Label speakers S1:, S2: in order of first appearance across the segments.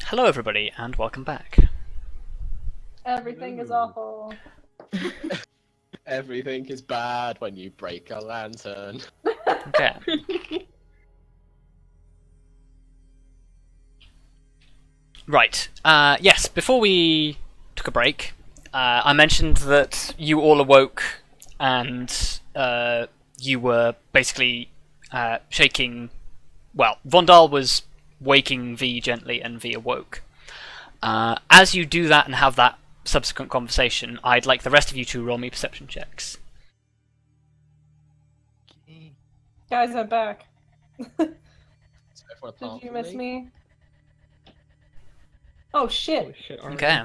S1: Hello everybody and welcome back.
S2: Everything is awful.
S3: Everything is bad when you break a lantern.
S1: Okay. Right. Yes, before we took a break, I mentioned that you all awoke and you were basically shaking. Well, Vondal was waking V gently and V awoke. As you do that and have that subsequent conversation, I'd like the rest of you to roll me perception checks.
S2: Guys, I'm back.
S3: So everyone apart
S2: Did you
S3: from
S2: miss me? Oh shit.
S4: Holy shit, Arya.
S1: Okay.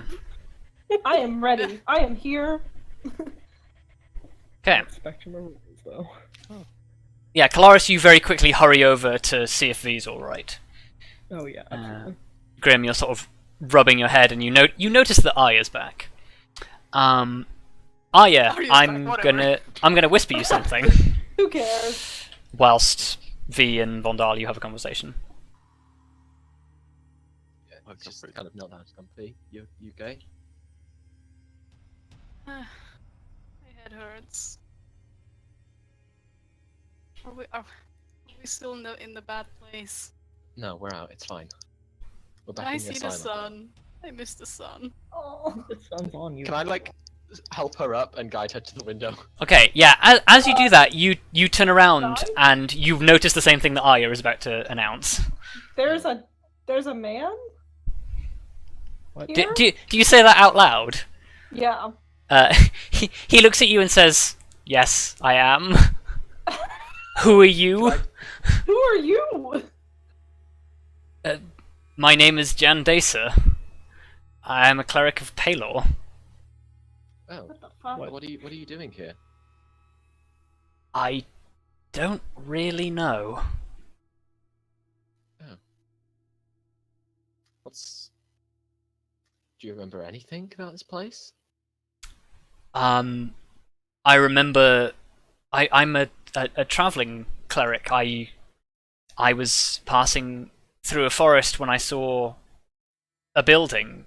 S2: I am ready. I am here.
S1: Okay.
S4: Spectrum of rules, though.
S1: Yeah, Kelariis, you very quickly hurry over to see if V's alright.
S4: Oh yeah, absolutely.
S1: Grim, you're sort of rubbing your head, and you notice that Arya's back. Arya,
S5: Arya's
S1: I'm
S5: back, whatever.
S1: gonna whisper you something,
S2: Who cares?
S1: whilst V and Vondal you have a conversation.
S3: Yeah, it's just kind of not that comfy. You okay?
S5: My head hurts. Are we still in the bad place?
S3: No, we're out. It's fine. We're
S5: Can
S3: back
S5: I
S3: in
S5: see
S3: the
S5: the
S3: asylum.
S5: sun? I miss the sun.
S2: Oh.
S4: The sun's on you.
S3: Can I help her up and guide her to the window?
S1: Okay, yeah. As you do that, you turn around and you notice the same thing that Arya is about to announce.
S2: There's a man?
S4: What?
S2: Here?
S1: Do you say that out loud?
S2: Yeah.
S1: He looks at you and says, "Yes, I am." Who are you?
S2: Who are you?
S1: My name is Daemaris. I am a cleric of Palor.
S3: Oh,
S2: What the fuck?
S3: what are you doing here?
S1: I don't really know.
S3: Oh. Do you remember anything about this place?
S1: I remember I'm a travelling cleric. I was passing through a forest when I saw a building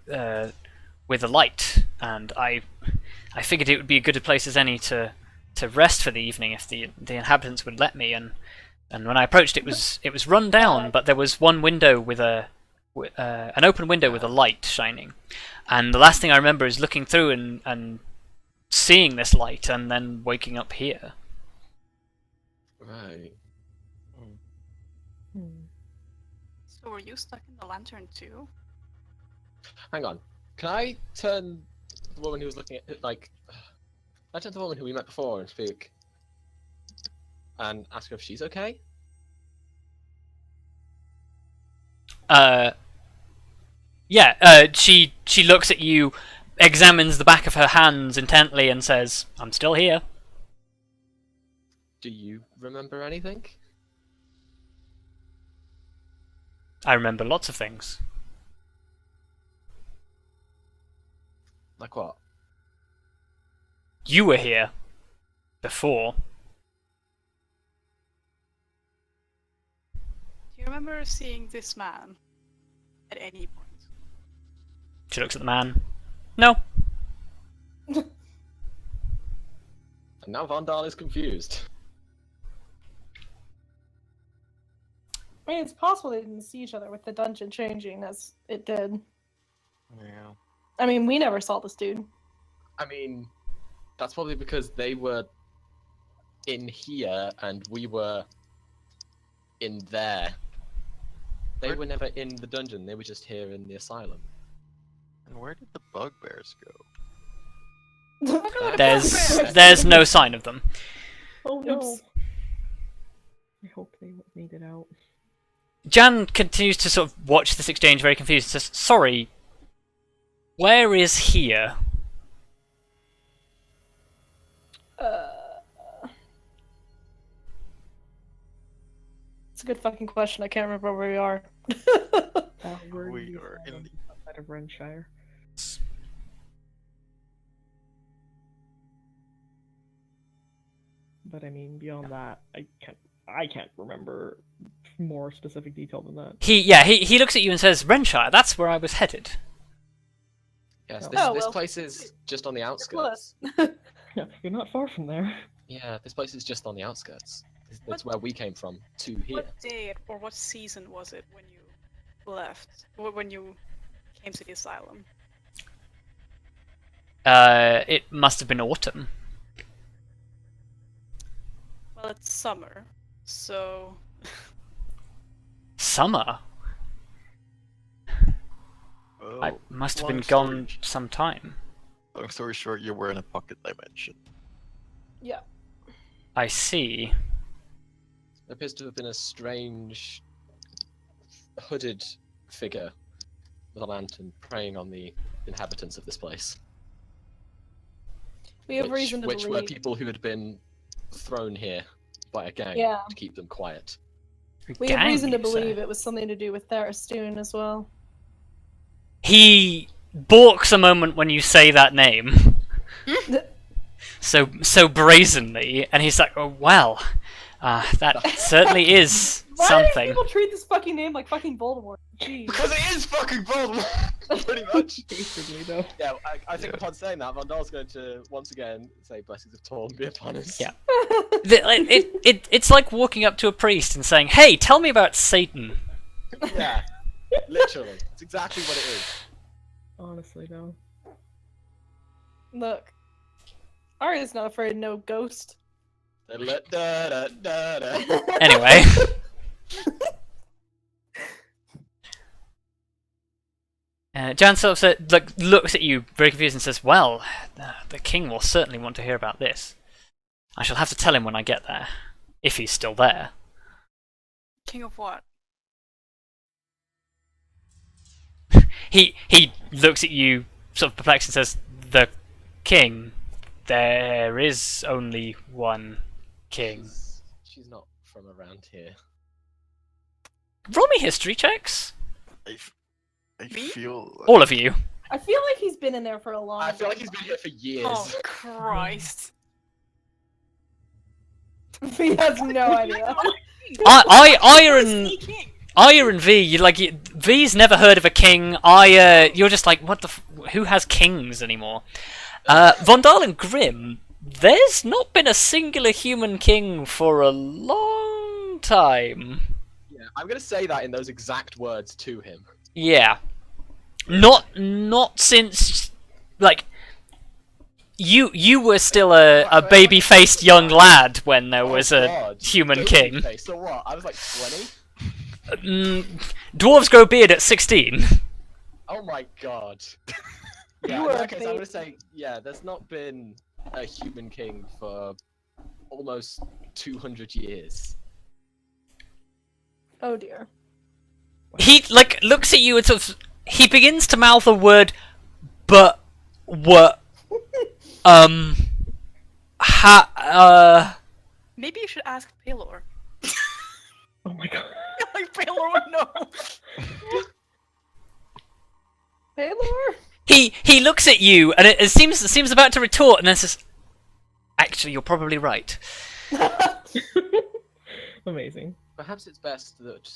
S1: with a light, and I figured it would be as good a place as any to rest for the evening if the inhabitants would let me. And when I approached, it was run down, but there was one window with an open window with a light shining. And the last thing I remember is looking through and seeing this light, and then waking up here.
S3: Right.
S5: So were you stuck in the lantern too?
S3: Hang on. Can I turn the woman who was looking at I turn to the woman who we met before and speak and ask her if she's okay?
S1: Yeah. She looks at you, examines the back of her hands intently, and says, "I'm still here."
S3: Do you remember anything?
S1: I remember lots of things.
S3: Like what?
S1: You were here before.
S5: Do you remember seeing this man at any point?
S1: She looks at the man. No.
S3: And now Vondal is confused.
S2: I mean, it's possible they didn't see each other with the dungeon changing as it did.
S3: Yeah.
S2: I mean, we never saw this dude.
S3: I mean, that's probably because they were in here and we were in there. They were never in the dungeon, they were just here in the asylum.
S6: And where did the bugbears go?
S1: There's no sign of them.
S4: Oh no.
S2: Oops.
S4: I hope they made it out.
S1: Jan continues to sort of watch this exchange very confused. Says, "Sorry, where is here?"
S2: It's a good fucking question. I can't remember where we are.
S6: We are in the
S4: outside of Renshire. But I mean, beyond that, I can't remember more specific detail than that.
S1: He looks at you and says, Renshire, that's where I was headed.
S3: Yes,
S4: Oh.
S3: this,
S2: Oh,
S3: this
S2: well.
S3: place is just on the
S2: Close.
S3: outskirts.
S4: Yeah, you're not far from there.
S3: Yeah, this place is just on the outskirts. That's
S5: What-
S3: where we came from, to here.
S5: What day or what season was it when you left? Or when you came to the asylum?
S1: It must have been autumn.
S5: Well, it's summer, so
S1: Summer?
S6: Oh,
S1: I must have
S6: long
S1: been
S6: story
S1: gone some time.
S6: Long story short, you were in a pocket dimension.
S2: Yeah.
S1: I see.
S3: There appears to have been a strange, hooded figure with a lantern preying on the inhabitants of this place.
S2: We have reason to
S3: which were
S2: believe.
S3: people who had been thrown here by a gang
S2: Yeah.
S3: to keep them quiet.
S2: We have
S1: Gang,
S2: reason to
S1: you say?
S2: believe it was something to do with Tharistoon as well.
S1: He balks a moment when you say that name. so brazenly, and he's like, oh well, that certainly is
S2: Why do
S1: something.
S2: people treat this fucking name like fucking Voldemort? Jeez.
S3: Because it is fucking Voldemort, pretty much.
S4: Basically, though.
S3: Yeah, I think upon saying that, Vondal's going to once again say blessings of Torn be upon us.
S1: Yeah. It's like walking up to a priest and saying, hey, tell me about Satan.
S3: Yeah, literally. It's exactly what it is.
S4: Honestly, though.
S2: Look. Arya's not afraid of no ghost.
S3: Da-da-da-da-da.
S1: Anyway. Jan sort of looks at you very confused and says, well, the king will certainly want to hear about this. I shall have to tell him when I get there. If he's still there.
S5: king of what?
S1: He looks at you sort of perplexed and says, the king. There is only one king.
S3: She's not from around here.
S1: Roll me history checks.
S6: I
S5: Me?
S6: feel
S1: All of you.
S2: I feel like he's been in there for a long
S3: I
S2: time.
S3: feel like he's been here for years.
S5: Oh Christ!
S2: He has no idea.
S1: Arya and V, V's never heard of a king. Arya, you're just like, what the? Who has kings anymore? Vondal and Grim, there's not been a singular human king for a long time.
S3: Yeah, I'm gonna say that in those exact words to him.
S1: Yeah, not since like you were still a baby-faced young lad when there was a
S3: God.
S1: human
S3: Baby
S1: king.
S3: face, so what? I was like 20?
S1: Dwarves grow beard at 16.
S3: Oh my god. Yeah,
S2: You
S3: in
S2: are
S3: that case, I'm
S2: baby.
S3: gonna say, yeah, there's not been a human king for almost 200 years.
S2: Oh dear.
S1: He looks at you and sort of he begins to mouth a word, but what
S5: Maybe you should ask Pelor.
S4: Oh my god.
S5: Like Pelor would know.
S2: Paylor?
S1: he looks at you and it seems about to retort and then says, actually you're probably right.
S4: Amazing.
S3: Perhaps it's best that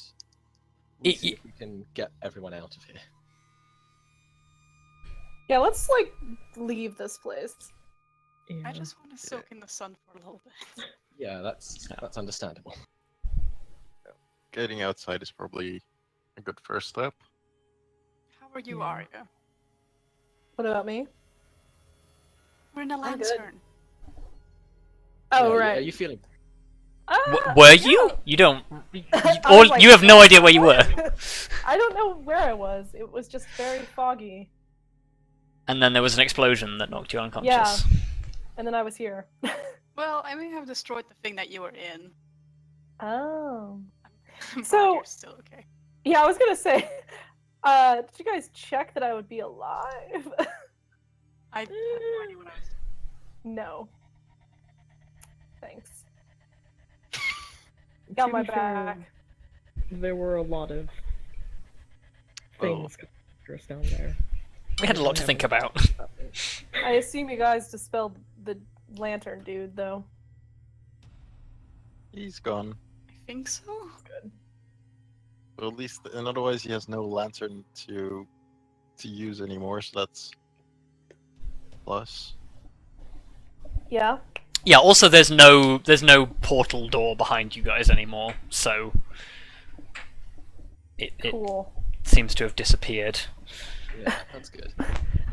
S3: we see
S1: Y-
S3: if we can get everyone out of here.
S2: Yeah, let's leave this place.
S4: Yeah.
S5: I just want to soak in the sun for a little bit.
S3: Yeah, that's understandable.
S6: getting outside is probably a good first step.
S5: How are you,
S4: Yeah.
S5: Arya?
S2: What about me?
S5: We're in a
S2: I'm good.
S5: lantern.
S2: Oh,
S3: Yeah,
S2: right.
S3: Are you feeling?
S1: Were you? You don't.
S2: I
S1: Or
S2: was like,
S1: you have no idea where you were.
S2: I don't know where I was. It was just very foggy.
S1: And then there was an explosion that knocked you unconscious.
S2: And then I was here.
S5: Well, I may have destroyed the thing that you were in.
S2: Oh.
S5: I'm
S2: So-
S5: glad you're still okay.
S2: Yeah, I was gonna say, did you guys check that I would be alive?
S5: I had no idea what I was doing.
S2: No. Thanks.
S4: To
S2: Got my
S4: be fair,
S2: back.
S4: There were a lot of things us down there.
S1: We had a lot to think about.
S2: I assume you guys dispelled the lantern dude, though.
S6: He's gone.
S5: I think so.
S6: Well, at least, and otherwise he has no lantern to use anymore, so that's plus.
S2: Yeah.
S1: Yeah. Also, there's no portal door behind you guys anymore, so it
S2: Cool.
S1: seems to have disappeared.
S3: Yeah, that's good.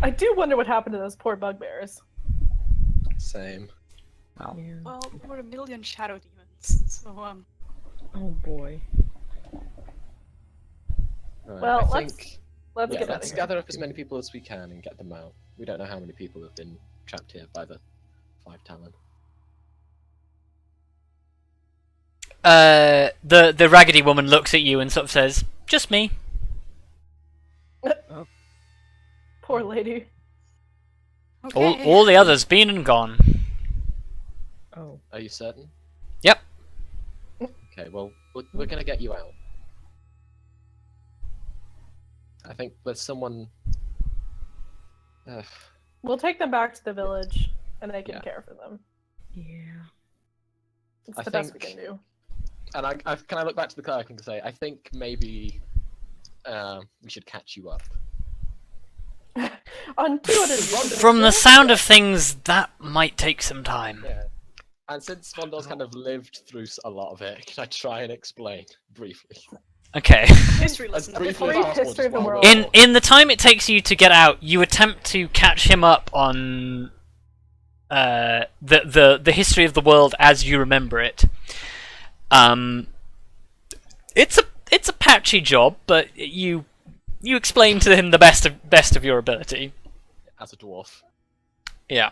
S2: I do wonder what happened to those poor bugbears.
S3: Same.
S4: Yeah.
S5: Well, there were a million shadow demons, so
S4: Oh boy.
S3: Right,
S2: Well,
S3: I
S2: let's
S3: think
S2: let's
S3: yeah,
S2: get out
S3: let's
S2: of here.
S3: gather up as many people as we can and get them out. We don't know how many people have been trapped here by the 5 Talon.
S1: The raggedy woman looks at you and sort of says, "Just me."
S2: Poor lady.
S5: okay.
S1: All the others been and gone.
S4: Oh.
S3: Are you certain?
S1: Yep.
S3: Okay, well, we're gonna get you out. I think there's someone.
S2: We'll take them back to the village, and they can
S3: Yeah.
S2: care for them.
S4: Yeah.
S2: It's
S3: I
S2: the best we
S3: think-
S2: can do.
S3: And can I look back to the cleric and say, I think maybe we should catch you up.
S2: On 200
S1: From the sound of things, that might take some time.
S3: Yeah. And since Vondal's kind of lived through a lot of it, can I try and explain briefly?
S1: Okay.
S5: History
S3: As
S5: lesson.
S3: briefly
S2: brief
S3: as possible,
S2: history of the
S3: just
S2: world.
S3: while we're-
S1: In the time it takes you to get out, you attempt to catch him up on the history of the world as you remember it. It's a patchy job, but you explain to him the best of your ability.
S3: As a dwarf.
S1: Yeah.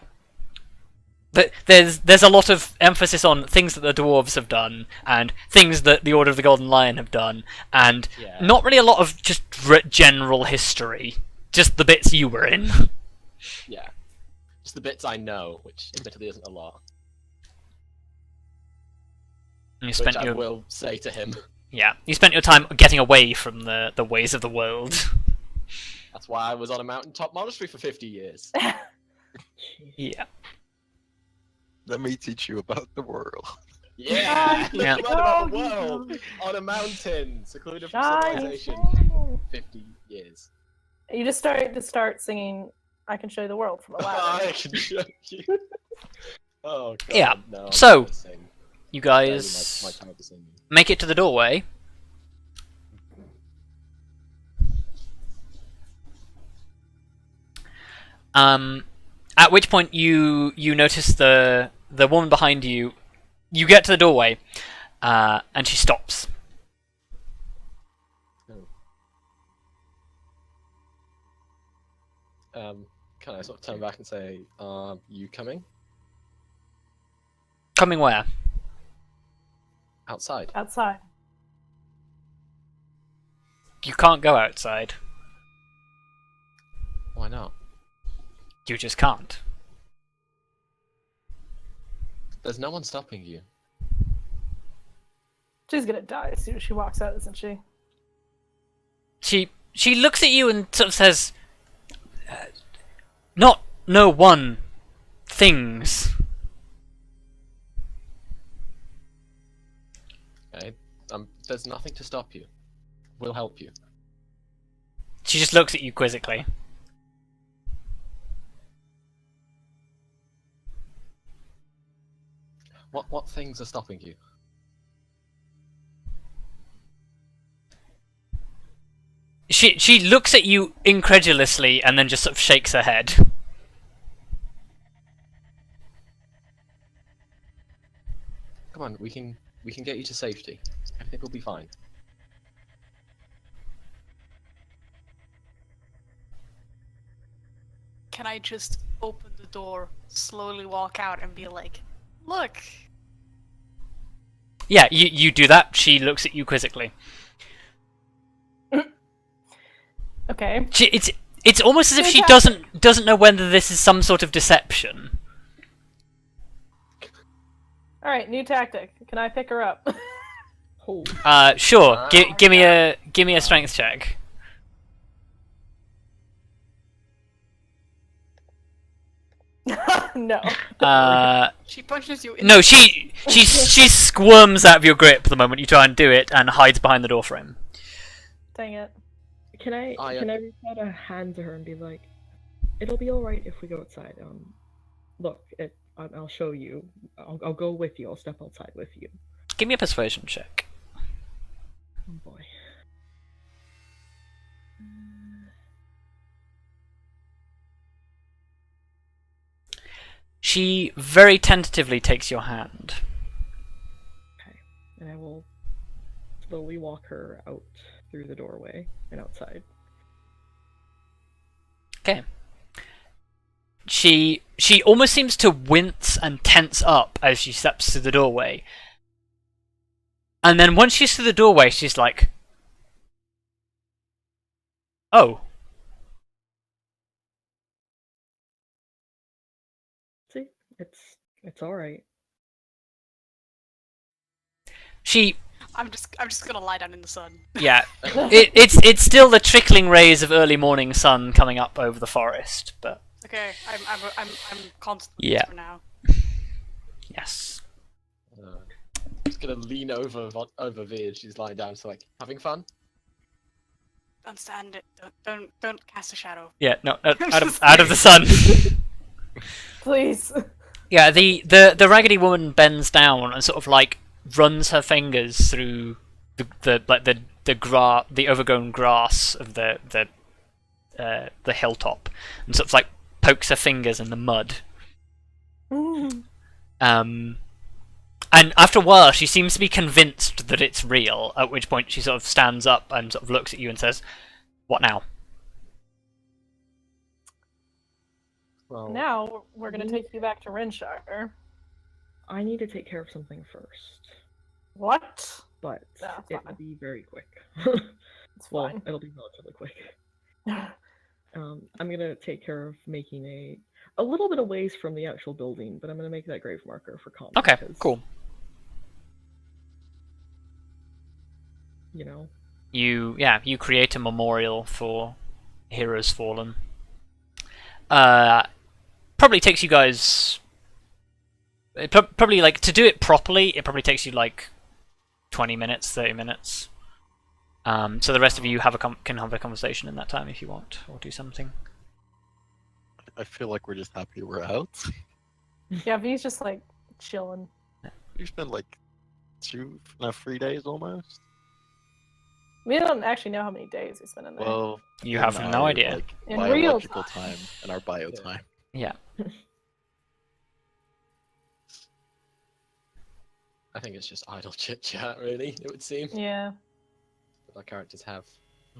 S1: But there's a lot of emphasis on things that the dwarves have done and things that the Order of the Golden Lion have done, and
S3: Yeah.
S1: not really a lot of just general history, just the bits you were in.
S3: Yeah. Just the bits I know, which admittedly isn't a lot.
S1: You
S3: Which
S1: spent
S3: I
S1: your
S3: will say to him.
S1: you spent your time getting away from the ways of the world.
S3: That's why I was on a mountaintop monastery for 50 years.
S1: Yeah.
S6: Let me teach you about the world.
S3: Yeah!
S1: Yeah.
S3: Learn about the world! On a mountain! Secluded from
S2: Shiny
S3: civilization.
S2: sandals.
S3: 50 years.
S2: You just start singing "I Can Show You the World" from a ladder.
S3: I can show you. Oh god.
S1: Yeah,
S3: No, I'm
S1: so,
S3: not gonna sing.
S1: You
S3: Tell you
S1: guys
S3: my character singing.
S1: make it to the doorway. At which point you notice the woman behind you. You get to the doorway, and she stops.
S3: Can I sort of turn back and say, are you coming?
S1: Coming where?
S3: Outside.
S2: Outside.
S1: You can't go outside.
S3: Why not?
S1: You just can't.
S3: There's no one stopping you.
S2: She's gonna die as soon as she walks out, isn't she?
S1: She looks at you and sort of says, "Not no one things."
S3: Okay? There's nothing to stop you. We'll help you.
S1: She just looks at you quizzically.
S3: What things are stopping you?
S1: She looks at you incredulously and then just sort of shakes her head.
S3: Come on, we can get you to safety. Everything will be fine.
S5: Can I just open the door, slowly walk out, and be like, "Look,
S1: Yeah, you do that. She looks at you quizzically.
S2: Okay.
S1: It's almost as if she
S2: Fantastic.
S1: doesn't know whether this is some sort of deception.
S2: All right. New tactic. Can I pick her up?
S4: Oh.
S1: Sure. Give me a strength check.
S2: No.
S5: she punches you in
S1: No, she squirms out of your grip the moment you try and do it and hides behind the door frame.
S2: Dang it.
S4: Can I
S3: Arya.
S4: can I reach out a hand to her and be like, "It'll be all right if we go outside. Look, I'll show you. I'll go with you. I'll step outside with you."
S1: Give me a persuasion check.
S4: Oh boy.
S1: She very tentatively takes your hand.
S4: Okay, and I will slowly walk her out through the doorway and outside.
S1: Okay. She almost seems to wince and tense up as she steps through the doorway. And then once she's through the doorway, she's like, "Oh."
S4: See, it's all right.
S5: I'm just gonna lie down in the sun.
S1: Yeah, it's still the trickling rays of early morning sun coming up over the forest, but
S5: Okay, I'm constant
S1: Yeah.
S5: for now.
S1: yes.
S3: Just gonna lean over V as she's lying down. So like, having fun.
S5: Don't stand it. Don't cast a shadow.
S1: Yeah, no, out of the sun.
S2: Please.
S1: Yeah, the raggedy woman bends down and sort of like runs her fingers through the overgrown grass of the hilltop and sort of like pokes her fingers in the mud. And after a while, she seems to be convinced that it's real. At which point, she sort of stands up and sort of looks at you and says, "What now?"
S3: Well,
S2: Now we're gonna take you back to Renshire.
S4: I need to take care of something first,
S2: What?
S4: but
S2: No, it's
S4: it'll
S2: fine.
S4: be very quick.
S2: It's
S4: Well,
S2: fine.
S4: it'll be relatively quick. I'm gonna take care of making a little bit of ways from the actual building, but I'm gonna make that grave marker for combat.
S1: Okay,
S4: 'cause,
S1: cool.
S4: You know,
S1: You create a memorial for heroes fallen. Probably takes you guys. Probably like to do it properly. It probably takes you like 20 minutes, 30 minutes. So the rest of you can have a conversation in that time if you want, or do something.
S6: I feel like we're just happy we're out.
S2: Yeah, V's just like chilling.
S6: We've spent like 3 days almost.
S2: We don't actually know how many days he's been in there.
S6: Well,
S1: You
S6: in
S1: have no
S6: our,
S1: idea.
S6: Like,
S2: In real
S6: biological time and our bio
S3: Yeah.
S6: time.
S1: Yeah.
S3: I think it's just idle chit chat, really. It would seem
S2: Yeah.
S3: that our characters have.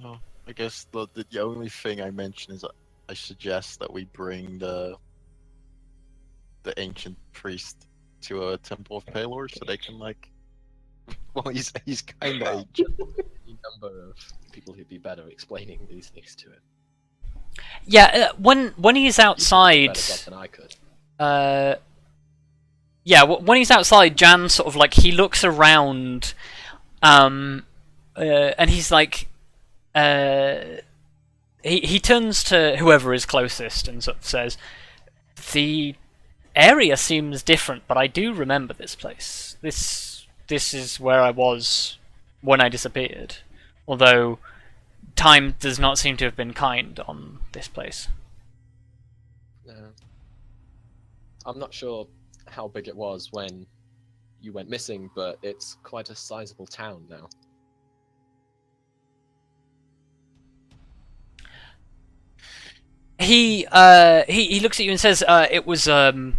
S6: Well, I guess the only thing I mention is I suggest that we bring the ancient priest to a temple of Palor so they can like. Well, he's kind of ancient.
S3: The number of people who'd be better explaining these things to him.
S1: Yeah. When he's
S3: You could do a
S1: outside.
S3: better job than I could.
S1: Yeah, when he's outside, Jan sort of like he looks around, and he's like, he turns to whoever is closest and sort of says, "The area seems different, but I do remember this place. This is where I was when I disappeared, although time does not seem to have been kind on this place."
S3: No. I'm not sure how big it was when you went missing, but it's quite a sizable town now.
S1: He looks at you and says, it was a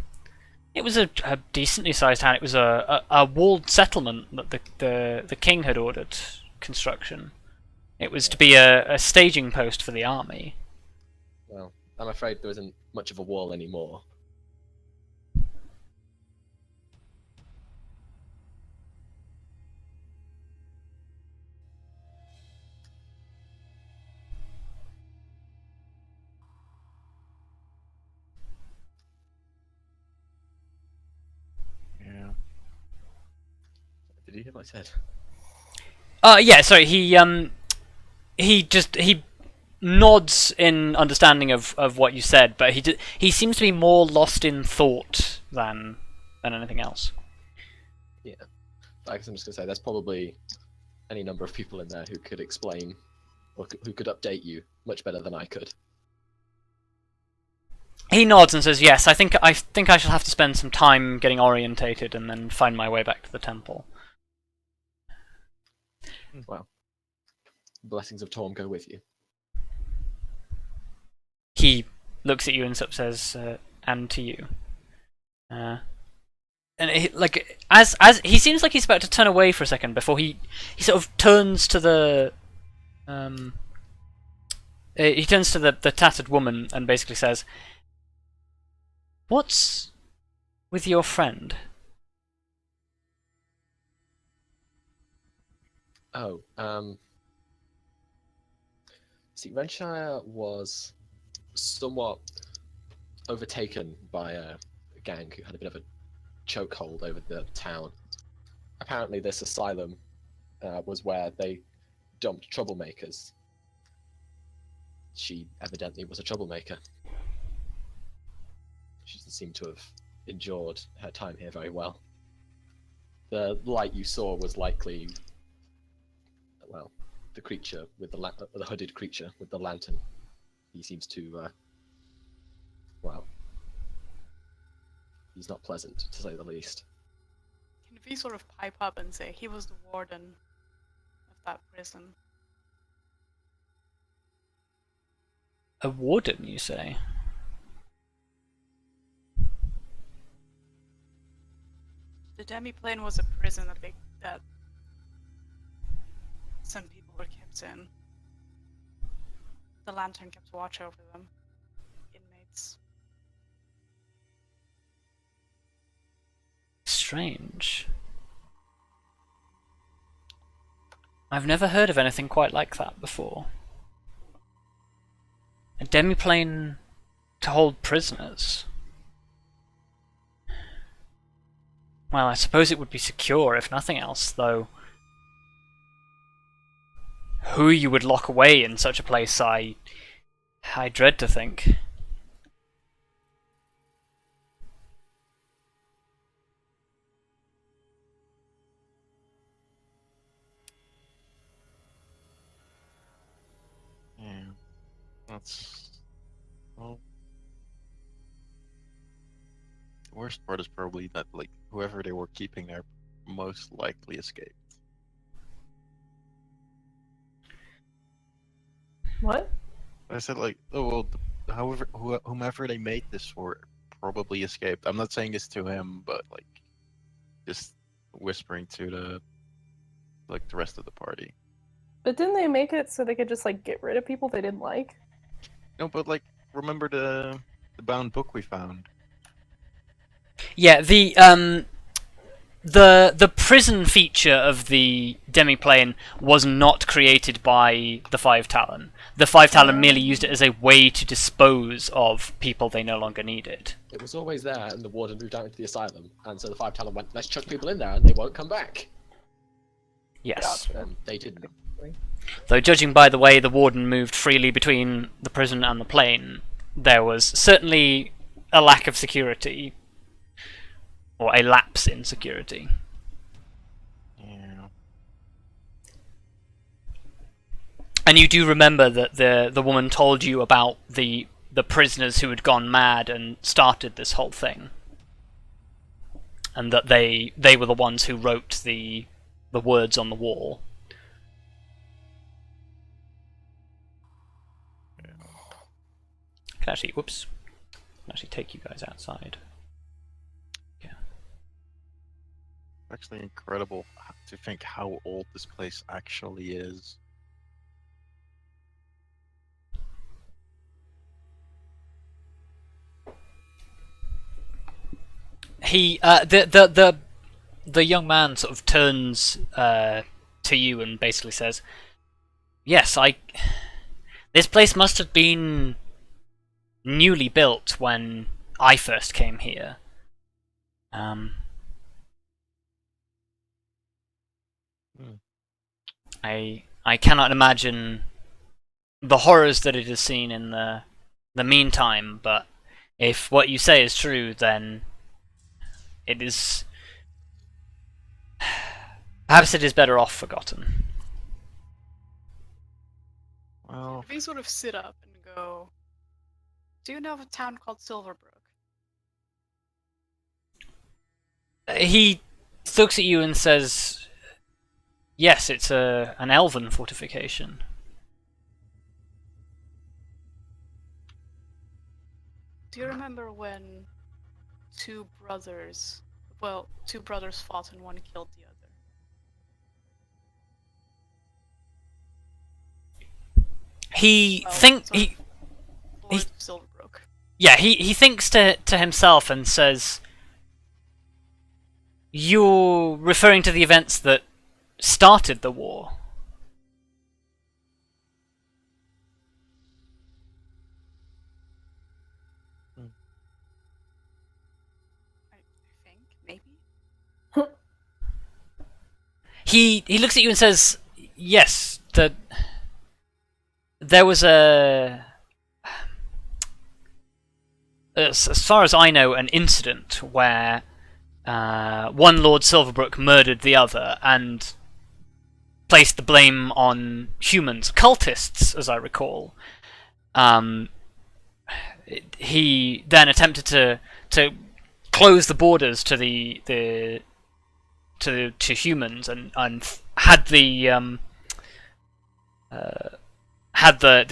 S1: decently sized town. It was a walled settlement that the king had ordered construction. It was to be a staging post for the army.
S3: Well, I'm afraid there isn't much of a wall anymore.
S6: Yeah.
S3: Did you hear what I said?
S1: Yeah. Sorry. He nods in understanding of what you said, but he seems to be more lost in thought than anything else.
S3: I guess I'm just gonna say there's probably any number of people in there who could explain or who could update you much better than I could.
S1: He nods and says, "Yes, I think I shall have to spend some time getting orientated and then find my way back to the temple."
S3: Well, blessings of Torm go with you.
S1: He looks at you and sort of says, "And to you." And he, like as he seems like he's about to turn away for a second before he sort of turns to the the tattered woman and basically says, "What's with your friend?"
S3: Oh, see, Renshire was somewhat overtaken by a gang who had a bit of a chokehold over the town. Apparently, this asylum was where they dumped troublemakers. She evidently was a troublemaker. She doesn't seem to have endured her time here very well. The light you saw was likely, well, the creature with the hooded creature with the lantern. He seems to, well, he's not pleasant, to say the least.
S5: Can we sort of pipe up and say he was the warden of that prison?
S1: A warden, you say?
S5: The demiplane was a prison, that some people were kept in. The lantern kept watch over them. Inmates.
S1: Strange. I've never heard of anything quite like that before. A demiplane to hold prisoners. Well, I suppose it would be secure if nothing else, though. Who you would lock away in such a place, I dread to think.
S6: Yeah, that's... Well... The worst part is probably that, like, whoever they were keeping there most likely escaped.
S2: What?
S6: I said, like, oh, well, whomever they made this for probably escaped. I'm not saying this to him, but, like, just whispering to the rest of the party.
S2: But didn't they make it so they could just like get rid of people they didn't like?
S6: No, but, like, remember the bound book we found?
S1: Yeah, the prison feature of the demiplane was not created by the Five Talon. The Five Talon merely used it as a way to dispose of people they no longer needed.
S3: It was always there, and the warden moved out into the asylum, and so the Five Talon went, let's chuck people in there, and they won't come back.
S1: Yes.
S3: And they didn't.
S1: Though judging by the way the warden moved freely between the prison and the plane, there was certainly a lack of security. Or a lapse in security.
S6: Yeah.
S1: And you do remember that the woman told you about the prisoners who had gone mad and started this whole thing. And that they were the ones who wrote the words on the wall. I can actually, whoops, I can actually take you guys outside.
S6: Actually incredible to think how old this place actually is.
S1: He the young man sort of turns to you and basically says, "Yes, this place must have been newly built when I first came here. I cannot imagine the horrors that it has seen in the meantime, but if what you say is true, then it is... perhaps it is better off forgotten."
S6: Well,
S5: We sort of sit up and go, do you know of a town called Silverbrook?
S1: He looks at you and says, yes, it's an elven fortification.
S5: Do you remember when two brothers fought and one killed the other?
S1: He
S5: Well,
S1: think
S5: sort of
S1: he
S5: Lord of Silverbrook.
S1: yeah he thinks to himself and says, "You're referring to the events that started the war."
S5: I think, maybe?
S1: He looks at you and says, "Yes, there was as far as I know, an incident where one Lord Silverbrook murdered the other and placed the blame on humans, cultists, as I recall. He then attempted to close the borders to to humans and had the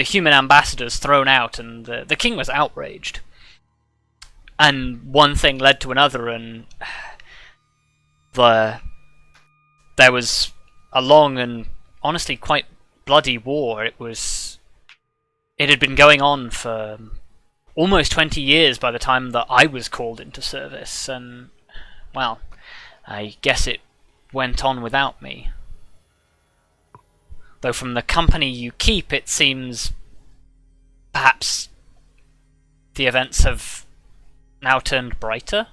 S1: human ambassadors thrown out, and the king was outraged. And one thing led to another, and there was a long and honestly quite bloody war. It had been going on for almost 20 years by the time that I was called into service, and well, I guess it went on without me. Though from the company you keep, it seems perhaps the events have now turned brighter,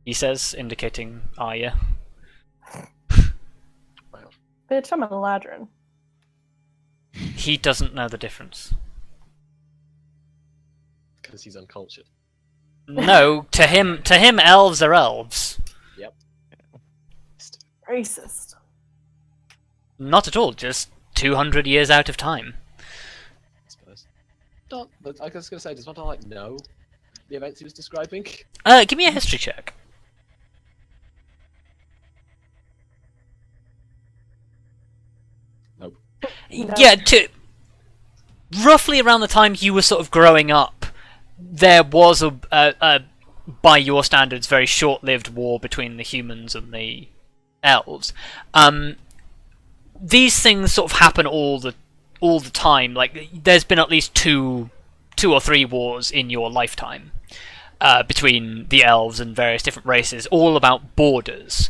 S1: he says, indicating Arya.
S2: Bitch, I'm a ladron.
S1: He doesn't know the difference.
S3: Because he's uncultured.
S1: No, to him, elves are elves.
S3: Yep.
S2: Racist.
S1: Not at all, just 200 years out of time.
S3: I suppose. But I was going to say, does Vondal like know the events he was describing?
S1: Give me a history check.
S3: Nope.
S2: No.
S1: Yeah, roughly around the time you were sort of growing up, there was a by your standards, very short-lived war between the humans and the elves. These things sort of happen all the time. Like, there's been at least two or three wars in your lifetime between the elves and various different races, all about borders.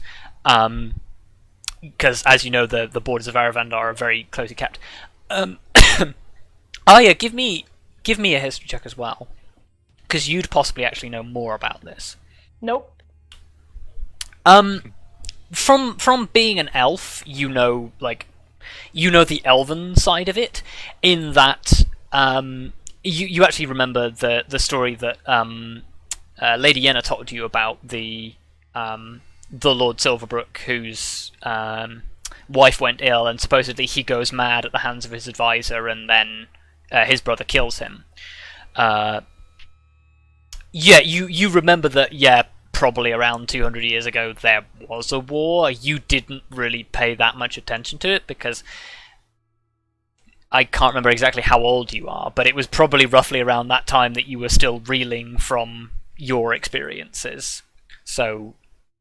S1: Because, as you know, the borders of Aravandar are very closely kept. Arya, give me a history check as well, because you'd possibly actually know more about this.
S2: Nope.
S1: From being an elf, you know the elven side of it, in that you actually remember the story that Lady Yenna told you about the Lord Silverbrook, whose wife went ill, and supposedly he goes mad at the hands of his advisor, and then his brother kills him. Yeah, you remember that, yeah, probably around 200 years ago there was a war. You didn't really pay that much attention to it, because I can't remember exactly how old you are, but it was probably roughly around that time that you were still reeling from your experiences. So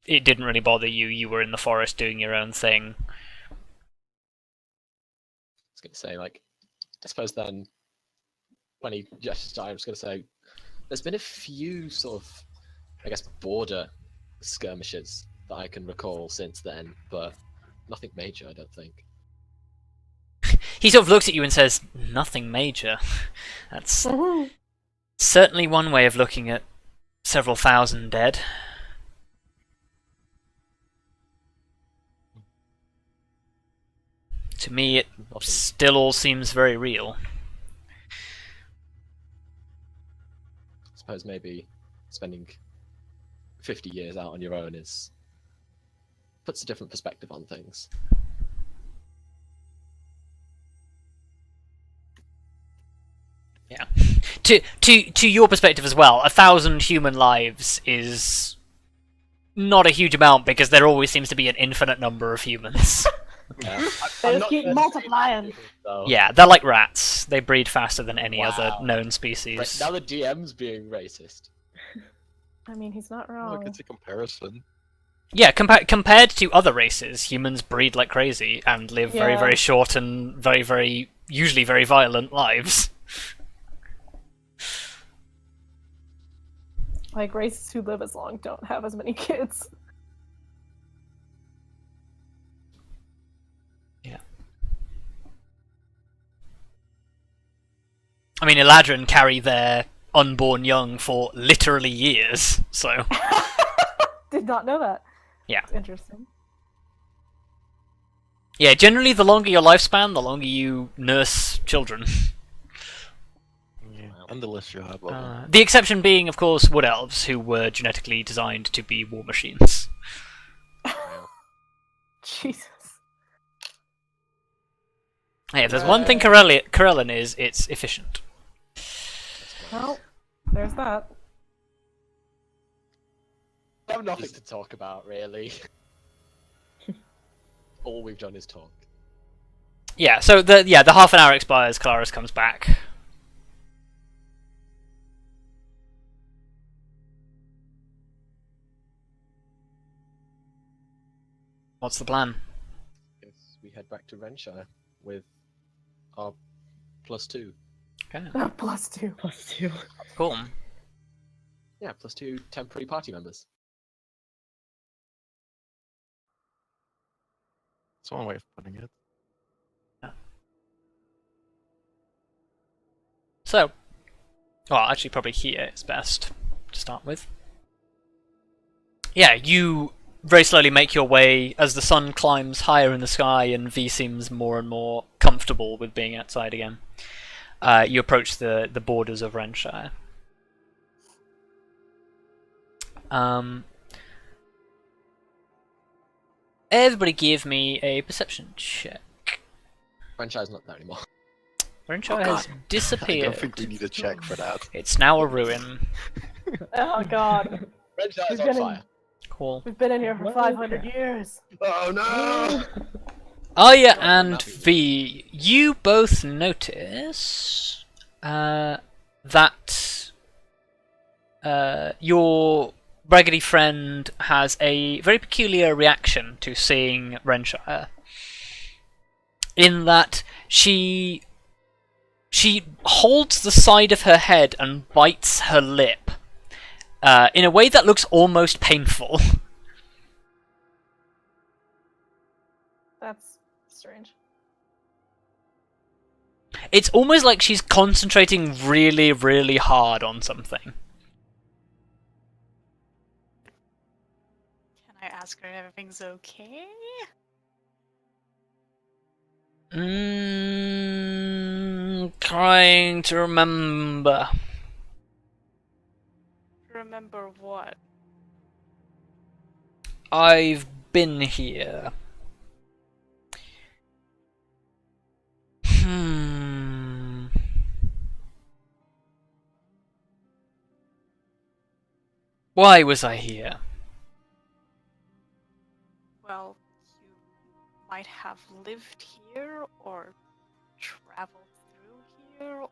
S1: it didn't really bother you. You were in the forest doing your own thing.
S3: I was going to say, like, I suppose then, when he gestures, I was going to say, there's been a few sort of, I guess, border skirmishes that I can recall since then, but nothing major, I don't think.
S1: He sort of looks at you and says, "Nothing major." That's certainly one way of looking at several thousand dead. To me, it still all seems very real.
S3: I suppose maybe spending 50 years out on your own puts a different perspective on things.
S1: Yeah. To your perspective as well, 1,000 human lives is not a huge amount because there always seems to be an infinite number of humans.
S3: Yeah.
S2: They
S3: I'm
S2: just
S3: not
S2: keep
S3: sure
S2: multiplying.
S3: though.
S1: Yeah, they're like rats. They breed faster than any other
S3: Wow.
S1: known
S3: Right,
S1: species.
S3: now the DM's being racist.
S2: I mean, he's not
S6: Look,
S2: wrong.
S6: it's a comparison.
S1: Yeah, compared to other races, humans breed like crazy and live very,
S2: Yeah.
S1: very short and very, very, usually very violent lives.
S2: Like, races who live as long don't have as many kids.
S1: I mean, Eladrin carry their unborn young for literally years, so...
S2: Did not know that.
S1: Yeah.
S2: That's interesting.
S1: Yeah, generally the longer your lifespan, the longer you nurse children.
S6: Yeah. And the less you have of them.
S1: The exception being, of course, wood elves, who were genetically designed to be war machines.
S2: Jesus.
S1: Hey, if there's one thing Corellin is, it's efficient.
S2: Well, there's that.
S3: I have nothing to talk about, really. All we've done is talk.
S1: Yeah, so the half an hour expires, Kelariis comes back. What's the plan?
S3: Guess we head back to Renshire with our +2.
S1: Okay,
S2: +2.
S4: +2.
S1: cool.
S3: Yeah, +2 temporary party members.
S6: That's one way of putting it.
S1: So, well, actually, probably here is best to start with. Yeah, you very slowly make your way as the sun climbs higher in the sky and V seems more and more comfortable with being outside again. You approach the borders of Renshire. Everybody give me a perception check.
S3: Renshire's not there anymore.
S1: Renshire
S3: Oh,
S1: has
S6: I
S1: disappeared.
S6: don't think we need a check for that.
S1: It's now a ruin.
S2: Oh god.
S3: Renshire's
S2: We've
S3: on
S2: been in-
S3: fire.
S1: Cool.
S2: We've been in here for
S4: Well,
S2: 500
S4: okay.
S2: years.
S3: Oh no!
S1: Arya and V, you both notice that your raggedy friend has a very peculiar reaction to seeing Renshire. In that she holds the side of her head and bites her lip in a way that looks almost painful.
S2: That's strange.
S1: It's almost like she's concentrating really, really hard on something.
S5: Can I ask her if everything's okay?
S1: Trying to remember.
S5: Remember what?
S1: I've been here. Why was I here?
S5: Well, you might have lived here or traveled through here or...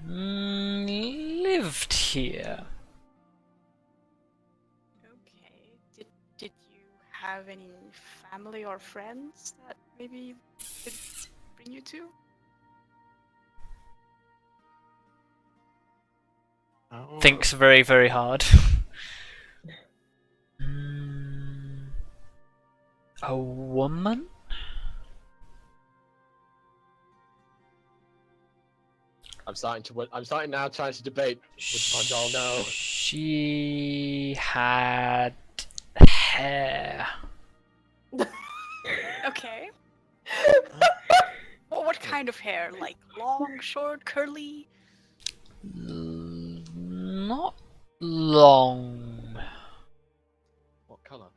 S1: Lived here.
S5: Okay. Did you have any family or friends that maybe could bring you to?
S6: Oh.
S1: Thinks very, very hard. A woman?
S3: I'm starting now trying to debate with Vondal now.
S1: She had hair.
S5: Okay. Well, what kind of hair? Like long, short, curly?
S1: Not long.
S3: What colour?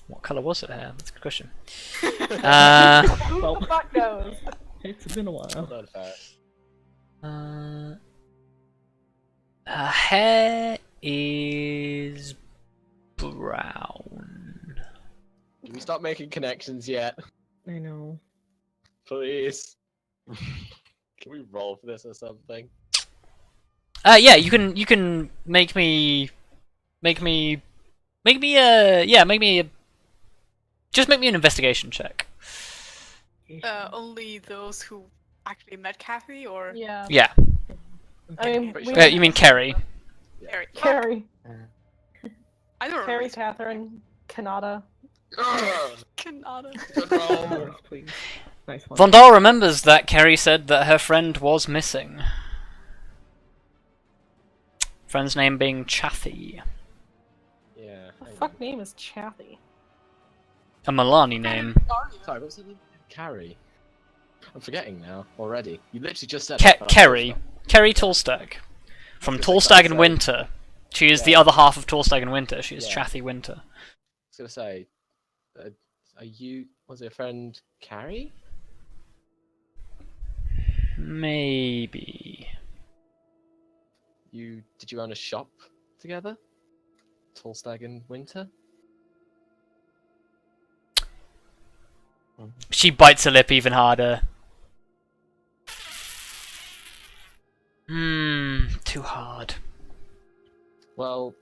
S1: What colour was it hair? That's a good question.
S2: Who the fuck knows?
S4: It's been a while.
S3: Well done, Ferrous.
S1: Her hair is brown.
S3: Can we start making connections yet?
S4: I know.
S3: Please. Can we roll for this or something?
S1: Yeah, you can make me just make me an investigation check.
S5: Only those who actually met Kathy, or
S2: Yeah.
S1: Yeah.
S2: I mean,
S3: Pretty
S2: we
S3: sure-
S1: You mean Kerry?
S5: Carrie?
S2: Carrie,
S5: I don't
S2: Carrie,
S5: remember.
S2: Catherine, Kanata.
S5: Canada.
S3: Good roll.
S4: Yours, please. Nice one.
S1: Vondal remembers that Kerry said that her friend was missing. Friend's name being Chathy.
S3: Yeah.
S2: The
S3: hang on.
S2: fuck name is Chathy?
S1: A Milani name.
S3: Sorry, what was it? Carrie. I'm forgetting now already. You literally just said.
S1: Ke-
S3: it, but I
S1: Kerry.
S3: forgot.
S1: Kerry Tallstag. From
S3: I was gonna
S1: Tallstag and
S3: say-
S1: Winter. She is the
S3: Yeah.
S1: other half of Tallstag and Winter. She is
S3: Yeah.
S1: Chathy Winter.
S3: I was gonna say, are you? Was your friend Carrie?
S1: Maybe.
S3: Did you own a shop together? Tallstag and Winter.
S1: She bites her lip even harder. Too hard.
S3: Well,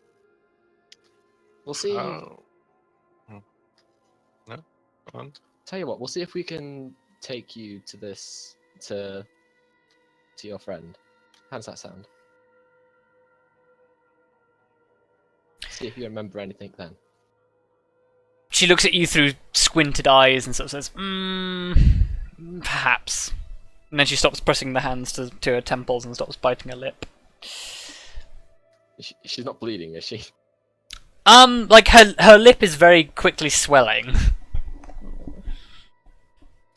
S3: we'll see.
S6: Oh. No. Go on.
S3: Tell you what, we'll see if we can take you to this to your friend. How does that sound? See if you remember anything then.
S1: She looks at you through squinted eyes and sort of says, perhaps. And then she stops pressing the hands to her temples and stops biting her lip.
S3: She's not bleeding, is she?
S1: Like her lip is very quickly swelling.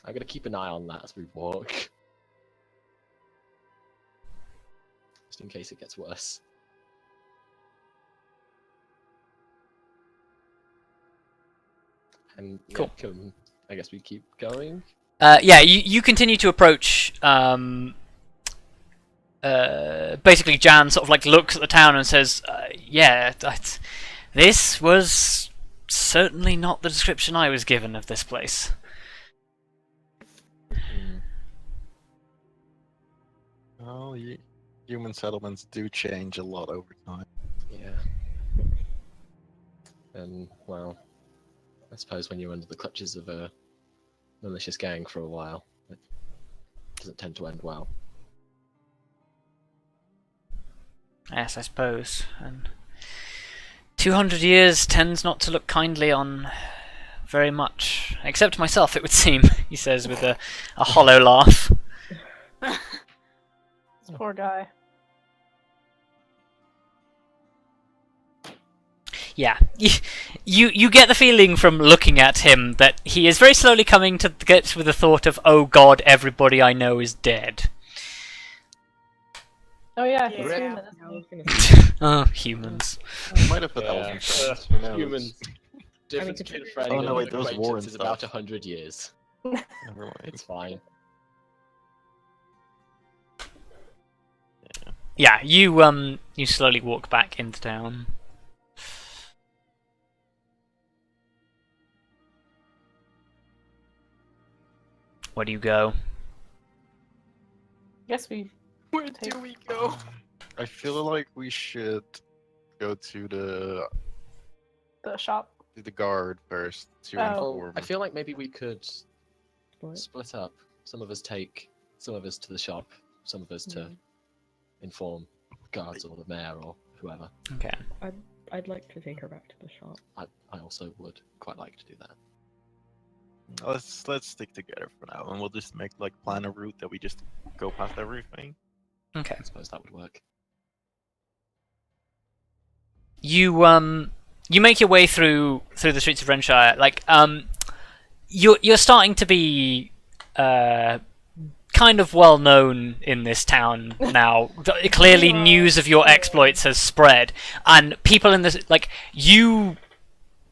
S3: I'm gonna keep an eye on that as we walk. Just in case it gets worse. And yeah,
S1: Cool.
S3: I guess we keep going.
S1: Yeah, you continue to approach. Basically, Jan sort of like looks at the town and says, "Yeah, this was certainly not the description I was given of this place."
S6: Well, human settlements do change a lot over time.
S3: Yeah. And well, I suppose when you're under the clutches of a malicious gang for a while, it doesn't tend to end well.
S1: Yes, I suppose. And 200 years tends not to look kindly on very much, except myself, it would seem. He says with a hollow laugh.
S2: This poor guy.
S1: Yeah, you get the feeling from looking at him that he is very slowly coming to grips with the thought of, oh god, everybody I know is dead.
S2: Oh yeah, he's
S5: Yeah.
S2: human.
S4: I
S2: Isn't
S4: was
S2: he?
S4: gonna say,
S1: Oh, humans.
S6: Might have put
S3: Yeah.
S6: elven friends, who knows?
S3: Humans. Difference between a friend
S6: Oh,
S3: and
S6: no, wait,
S3: an
S6: those
S3: acquaintance
S6: war and
S3: is about
S6: stuff.
S3: 100 years.
S6: Never mind.
S3: It's fine.
S1: Yeah, you slowly walk back into town. Where do you go?
S2: Guess we.
S5: Where do we go?
S6: I feel like we should go to the
S2: Shop.
S6: guard first to
S2: Oh.
S6: inform.
S3: I feel like maybe we could
S4: split.
S3: split up. Some of us take, some of us to the shop, some of us to inform guards or the mayor or whoever.
S1: Okay.
S4: I'd like to take her back to the shop.
S3: I also would quite like to do that.
S6: Let's stick together for now, and we'll just make plan a route that we just go past everything.
S1: Okay.
S3: I suppose that would work.
S1: You make your way through the streets of Renshire. You're starting to be kind of well known in this town now. Clearly, news of your exploits has spread, and people in this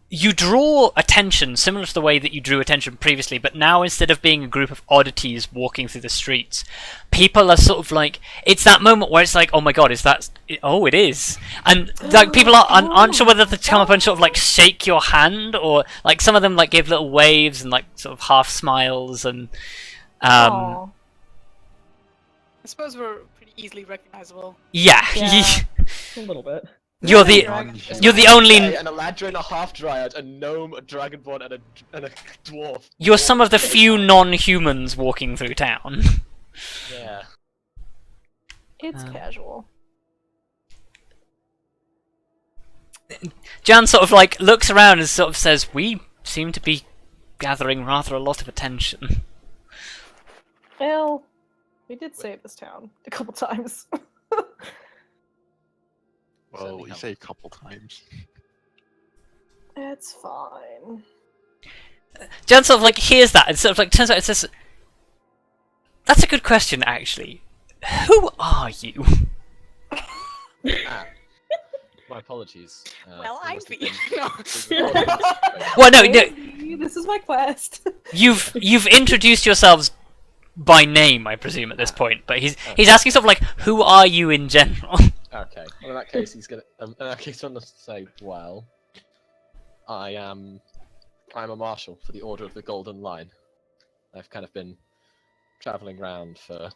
S1: you draw attention similar to the way that you drew attention previously, but now instead of being a group of oddities walking through the streets, people are sort of like, it's that moment where it's like, oh my god, is that, oh it is, and like people aren't sure whether to come up and sort of like shake your hand, or like some of them like give little waves and like sort of half smiles, and
S2: Aw.
S5: I suppose we're pretty easily recognizable.
S1: yeah.
S2: Yeah.
S4: A little bit.
S1: You're the only.
S3: An Eladrin, a half dryad, a gnome, a dragonborn, and a dwarf.
S1: You're some of the few non-humans walking through town.
S3: Yeah.
S2: It's casual.
S1: Jan sort of like looks around and sort of says, "We seem to be gathering rather a lot of attention."
S2: Well, we did save this town a couple times.
S6: Well, you say a couple times.
S2: It's fine.
S1: Jan sort of like hears that and sort of like turns out and says, "That's a good question, actually. Who are you?"
S3: My apologies.
S5: Well,
S3: I
S5: I'm
S3: must have
S5: the.
S3: been-
S5: No.
S1: Well, no,
S2: This is my quest.
S1: you've introduced yourselves by name, I presume, at this point. But he's asking sort of like, "Who are you in general?"
S3: Okay. Well, in that case, he's gonna. In that case, I'm gonna say, well, I'm a marshal for the Order of the Golden Line. I've kind of been traveling around for,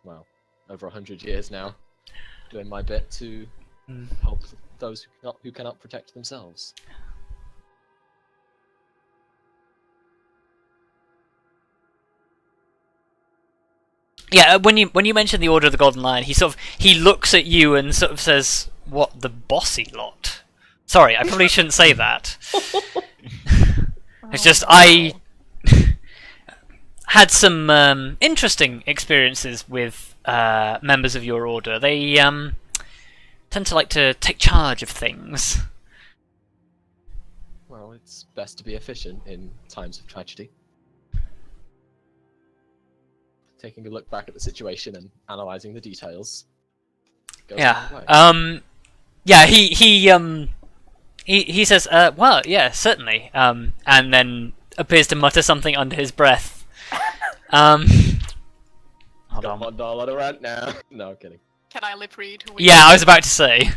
S3: well, over 100 years now, doing my bit to help those who cannot protect themselves.
S1: Yeah, when you mention the Order of the Golden Lion, he looks at you and sort of says, "What, the bossy lot?" Sorry, I probably shouldn't say that. It's just I had some interesting experiences with members of your order. They tend to like to take charge of things.
S3: Well, it's best to be efficient in times of tragedy. Taking a look back at the situation and analysing the details. Goes a long way.
S1: Yeah. He says, "Well, yeah, certainly." And then appears to mutter something under his breath. Hold on.
S3: Vondal on a rant now. No, I'm kidding.
S5: Can I lip read? Who
S1: Yeah, I was about to say.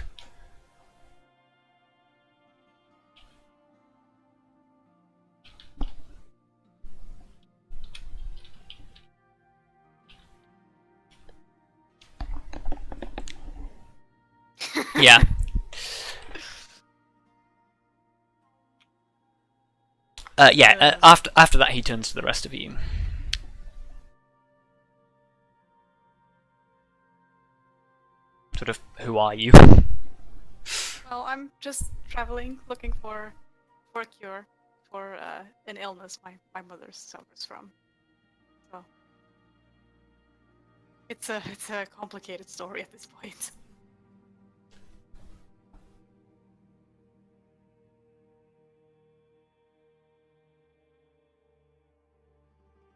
S1: Yeah. After that, he turns to the rest of you. Sort of, who are you?
S5: Well, I'm just traveling, looking for a cure for an illness my mother suffers from. So it's a complicated story at this point.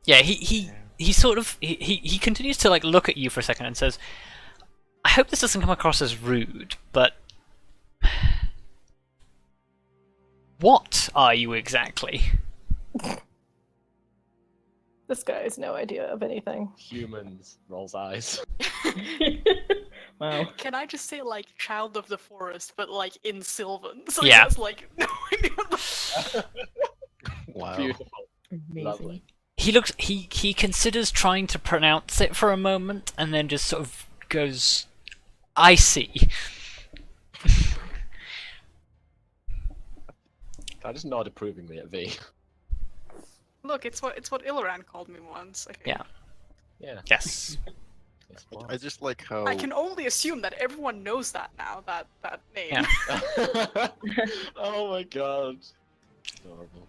S1: Yeah, he sort of he continues to like look at you for a second and says, "I hope this doesn't come across as rude, but what are you exactly?"
S2: This guy has no idea of anything.
S3: Humans. Rolls eyes.
S4: Wow.
S5: Can I just say like child of the forest, but like in Sylvan? So
S1: Yeah.
S5: he has like no idea what the
S6: Wow.
S3: Beautiful.
S4: Amazing.
S3: Lovely.
S1: He considers trying to pronounce it for a moment and then just sort of goes, "I see."
S3: I just nod approvingly at V.
S5: Look, it's what Illiran called me once. I think.
S1: Yeah.
S3: Yeah.
S1: Yes.
S3: That's fine.
S6: I just like how
S5: I can only assume that everyone knows that now. That name.
S1: Yeah.
S3: Oh my god. Adorable.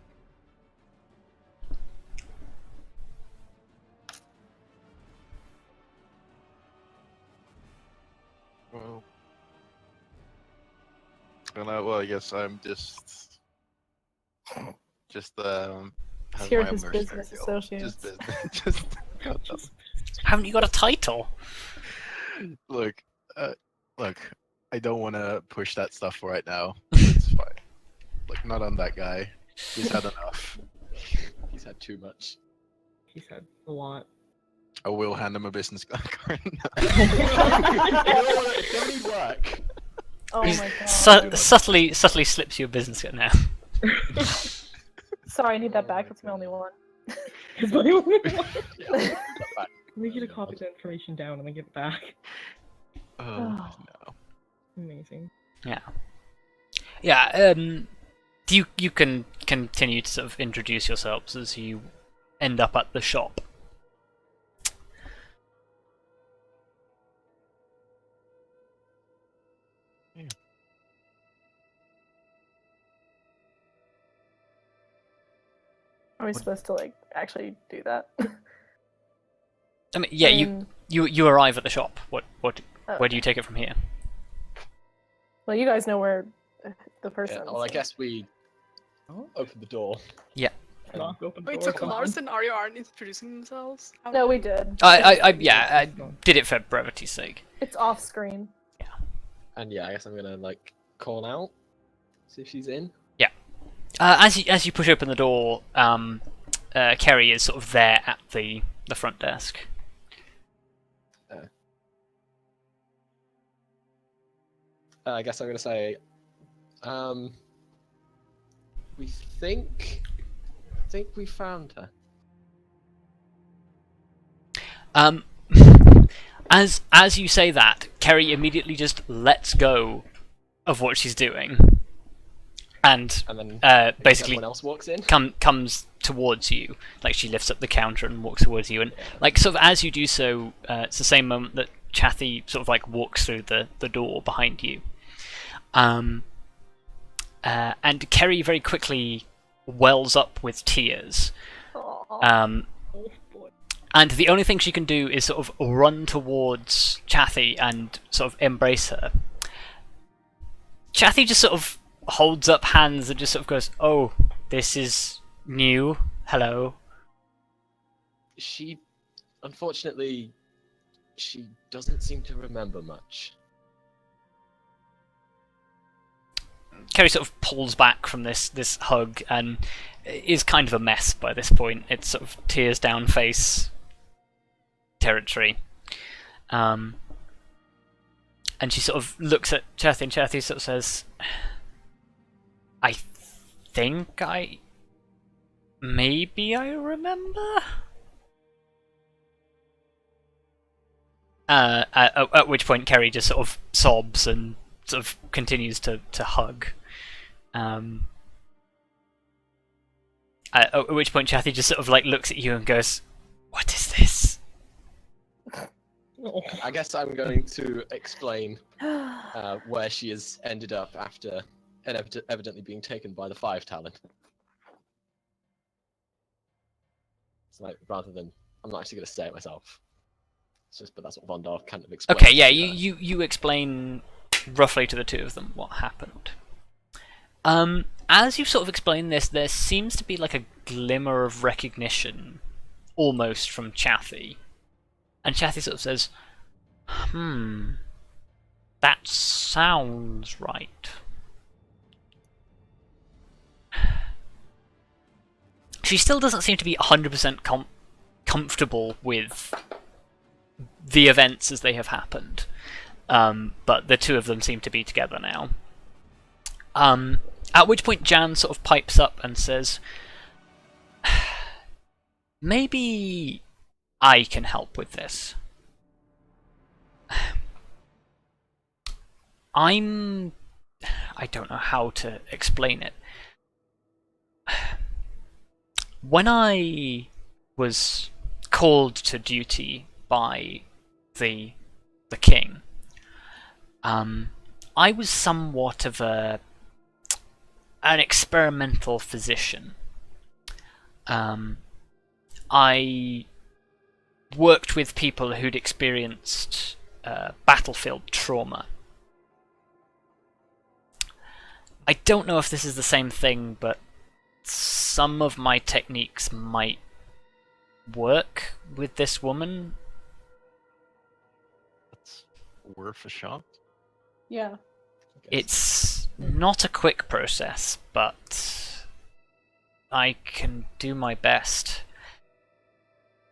S6: well, well, I guess I'm just having
S2: Here
S6: my
S2: his
S6: mercenary
S2: business
S6: guild.
S2: associates.
S6: Just business. Just gotcha.
S1: Haven't you got a title?
S6: Look, I don't want to push that stuff right now. It's fine. Like, not on that guy. He's had enough.
S3: He's had too much.
S4: He said a lot.
S6: I will hand him a business card.
S3: You know what? It doesn't need work.
S2: Oh
S1: He's
S2: my god.
S1: subtly slips you a business card now.
S2: Sorry, I need that back. That's my only one.
S4: It's my only one.
S3: Yeah, put that back.
S4: We need to copy the information down and then give it back.
S6: Oh, no.
S4: Amazing.
S1: Yeah. Yeah, you can continue to sort of introduce yourselves as you end up at the shop.
S2: Are we supposed to like actually do that?
S1: I mean, yeah,
S2: I mean,
S1: you arrive at the shop. What
S2: oh,
S1: where do you take it from here?
S2: Well, you guys know where the person.
S3: Yeah, well, I guess we
S4: Oh,
S3: open the door.
S4: knock open
S5: Wait,
S4: door,
S5: so
S4: come
S5: Kelariis
S4: on.
S5: and Arya aren't introducing themselves? How
S2: No, we did.
S1: I did it for brevity's sake.
S2: It's off screen.
S3: And yeah, I guess I'm gonna like call out, see if she's in.
S1: As you push open the door, Kerry is sort of there at the front desk.
S3: I guess I'm gonna say, we think we found her.
S1: As you say that, Kerry immediately just lets go of what she's doing, and
S3: And then
S1: basically
S3: everyone else walks in.
S1: comes towards you. Like, she lifts up the counter and walks towards you, and like sort of as you do so, it's the same moment that Chathy sort of like walks through the door behind you. And Kerry very quickly wells up with tears.
S2: Aw.
S4: Oh boy.
S1: And the only thing she can do is sort of run towards Chathy and sort of embrace her. Chathy just sort of holds up hands and just sort of goes, "Oh, this is new. Hello."
S3: She, unfortunately, she doesn't seem to remember much.
S1: Kerry sort of pulls back from this hug and is kind of a mess by this point. It's sort of tears down face territory. And she sort of looks at Chathy, and Chathy sort of says, "I think maybe I remember?" At which point Kerry just sort of sobs and sort of continues to hug. At which point Chathy just sort of like looks at you and goes, "What is this?"
S4: Oh.
S3: I guess I'm going to explain where she has ended up after evidently being taken by the 5 talent. It's like, rather than, I'm not actually going to say it myself. It's just, but that's what Vondal kind of explains.
S1: Okay, yeah, you explain roughly to the two of them what happened. As you sort of explain this, there seems to be like a glimmer of recognition, almost, from Chathy. And Chathy sort of says, that sounds right. She still doesn't seem to be 100% comfortable with the events as they have happened. But the two of them seem to be together now. At which point Jan sort of pipes up and says, "Maybe I can help with this. I don't know how to explain it. When I was called to duty by the king, I was somewhat of an experimental physician. I worked with people who'd experienced battlefield trauma. I don't know if this is the same thing, but some of my techniques might work with this woman."
S6: That's worth a shot.
S2: Yeah.
S3: I guess.
S1: It's not a quick process, but I can do my best.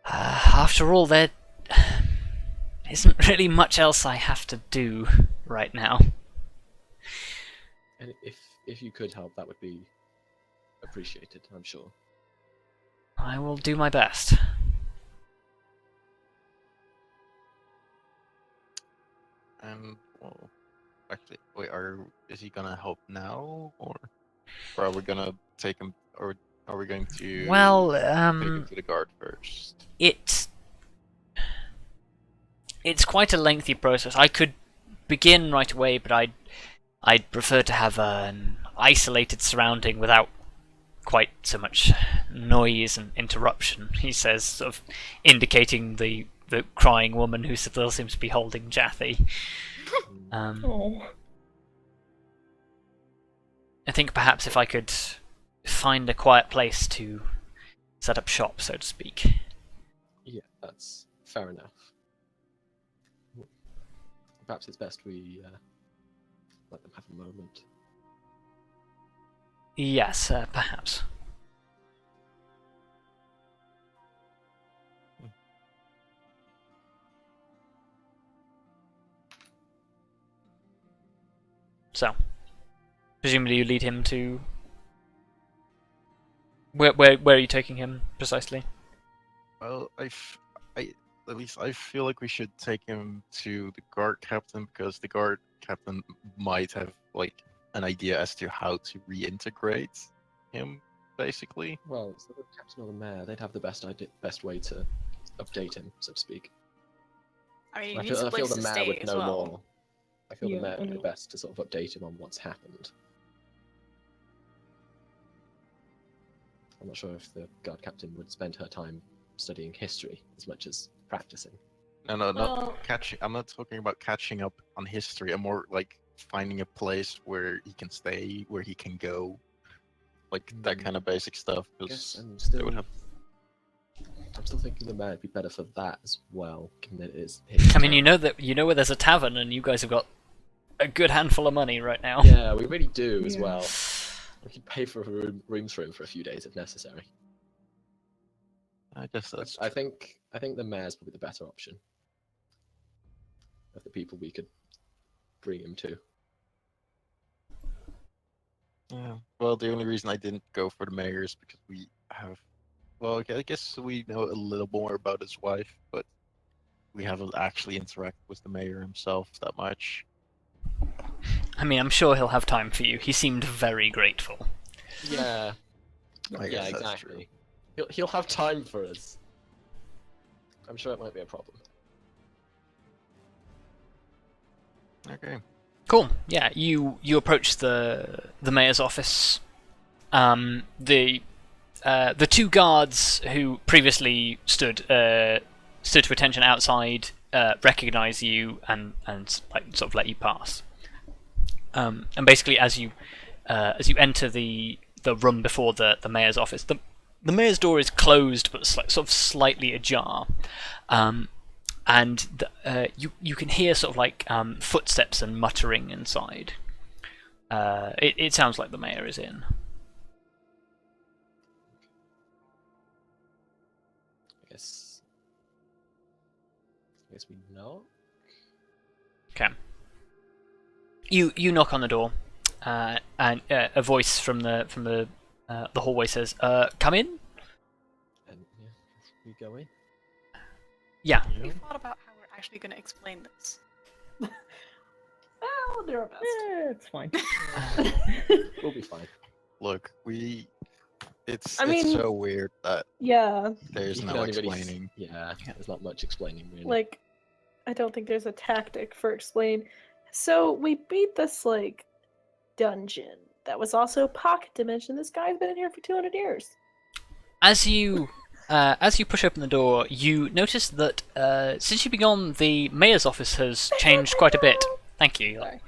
S1: After all, there isn't really much else I have to do right now.
S3: And if you could help, that would be appreciated, I'm sure.
S1: I will do my best.
S6: And well, actually, wait, is he gonna help now, or are we gonna take him, or are we going to
S1: Well,
S6: take him to the guard first?
S1: It's quite a lengthy process. I could begin right away, but I'd prefer to have an isolated surrounding without quite so much noise and interruption, he says, sort of indicating the crying woman who still seems to be holding Jathy.
S4: Oh.
S1: I think perhaps if I could find a quiet place to set up shop, so to speak.
S3: Yeah, that's fair enough. Perhaps it's best we let them have a moment.
S1: Yes, perhaps. So, presumably you lead him to... Where are you taking him, precisely?
S6: Well, at least I feel like we should take him to the guard captain, because the guard captain might have like an idea as to how to reintegrate him, basically.
S3: Well, so the captain or the mayor, they'd have the best way to update him, so to speak.
S5: I mean, he
S3: I
S5: needs a
S3: feel
S5: place
S3: the
S5: to
S3: mayor
S5: stay
S3: would
S5: as
S3: know
S5: well.
S3: more. I feel
S4: Yeah,
S3: the mayor would
S4: I
S3: be
S4: know.
S3: best to sort of update him on what's happened. I'm not sure if the guard captain would spend her time studying history as much as practicing.
S6: No,
S2: Well-
S6: not catching. I'm not talking about catching up on history. I'm more like finding a place where he can stay, where he can go, like that kind of basic stuff.
S3: I guess
S6: Because they would have.
S3: I'm still thinking the mayor would be better for that as well, given that it is.
S1: I mean, you know where there's a tavern, and you guys have got a good handful of money right now.
S3: Yeah, we really do as
S4: Yeah.
S3: well. We could pay for rooms for him for a few days if necessary.
S6: I guess that's.
S3: I think the mayor's probably the better option of the people we could bring him to.
S6: Yeah. Well, the only reason I didn't go for the mayor is because we have. Well, I guess we know a little more about his wife, but we haven't actually interacted with the mayor himself that much.
S1: I mean, I'm sure he'll have time for you. He seemed very grateful.
S3: Yeah,
S6: I
S3: yeah,
S6: guess that's
S3: exactly. He'll have time for us. I'm sure it might be a problem.
S6: Okay.
S1: Cool. Yeah, you approach the mayor's office. The two guards who previously stood to attention outside recognize you and like sort of let you pass. And basically, as you enter the room before the mayor's office, the mayor's door is closed but sort of slightly ajar. And you can hear sort of like footsteps and muttering inside. It sounds like the mayor is in.
S3: I guess we know.
S1: Okay. You knock on the door, and a voice from the hallway says, "Come in."
S3: And yeah, we go in.
S1: Yeah.
S5: We thought about how we're actually going to explain this.
S2: We'll do our best.
S4: It's fine.
S3: We'll be fine.
S6: Look, it's
S2: I mean-
S6: so weird that
S2: Yeah,
S6: there's
S3: You
S6: no
S3: can only really
S6: explaining.
S3: Yeah, there's not much explaining really.
S2: like, I don't think there's a tactic for explain. So we beat this like dungeon that was also pocket dimension. This guy's been in here for 200 years.
S1: As you push open the door, you notice that since you've been gone, the mayor's office has changed quite a bit. Thank you.
S2: Sorry.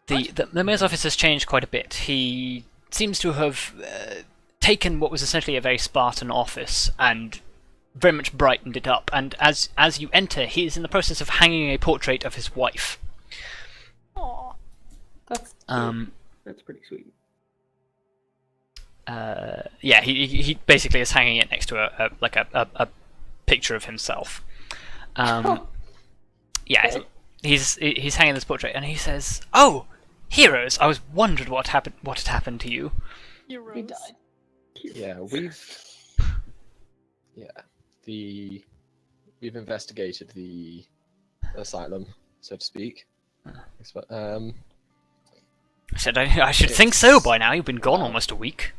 S1: The mayor's office has changed quite a bit. He seems to have taken what was essentially a very Spartan office and very much brightened it up. And as you enter, he is in the process of hanging a portrait of his wife.
S5: Aww.
S2: That's
S4: That's pretty sweet.
S1: Yeah, he basically is hanging it next to a picture of himself. Yeah,
S2: okay.
S1: he's hanging this portrait, and he says, "Oh, heroes! I was wondered what had happened to you."
S5: Heroes.
S2: We died.
S3: Yeah, we've investigated the asylum, so to speak.
S1: I said, I should think so by now. You've been gone
S3: Wow.
S1: almost a week.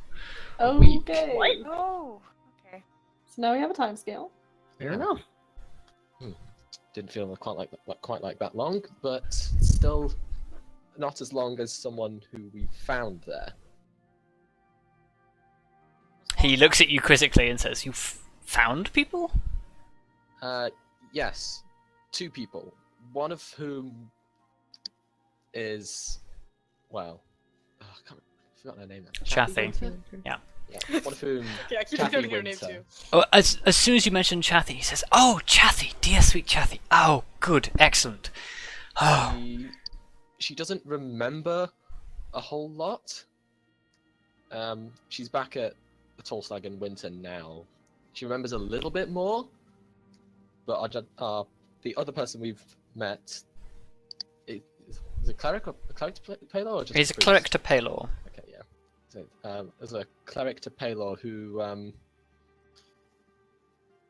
S3: week.
S2: Okay.
S5: Oh, okay.
S2: So now we have a time scale.
S4: Fair enough.
S3: Didn't feel quite like that long, but still not as long as someone who we found there.
S1: He looks at you quizzically and says, "You found people?"
S3: Yes, 2 people. One of whom is, well, I forgot her name now.
S1: Chathy.
S3: Yeah, one of whom.
S5: Yeah, I keep
S3: Chathy
S5: forgetting your name
S3: Winter.
S5: too.
S1: Oh, as soon as you mention Chathy, he says, "Oh, Chathy, dear sweet Chathy. Oh, good, excellent. Oh,
S3: She doesn't remember a whole lot. She's back at the Tallithsyr in Winter now. She remembers a little bit more, but the other person we've met is a cleric or a cleric to Palor, or just
S1: he's a
S3: priest?
S1: cleric to Palor."
S3: Okay, yeah. So, there's a cleric to Palor who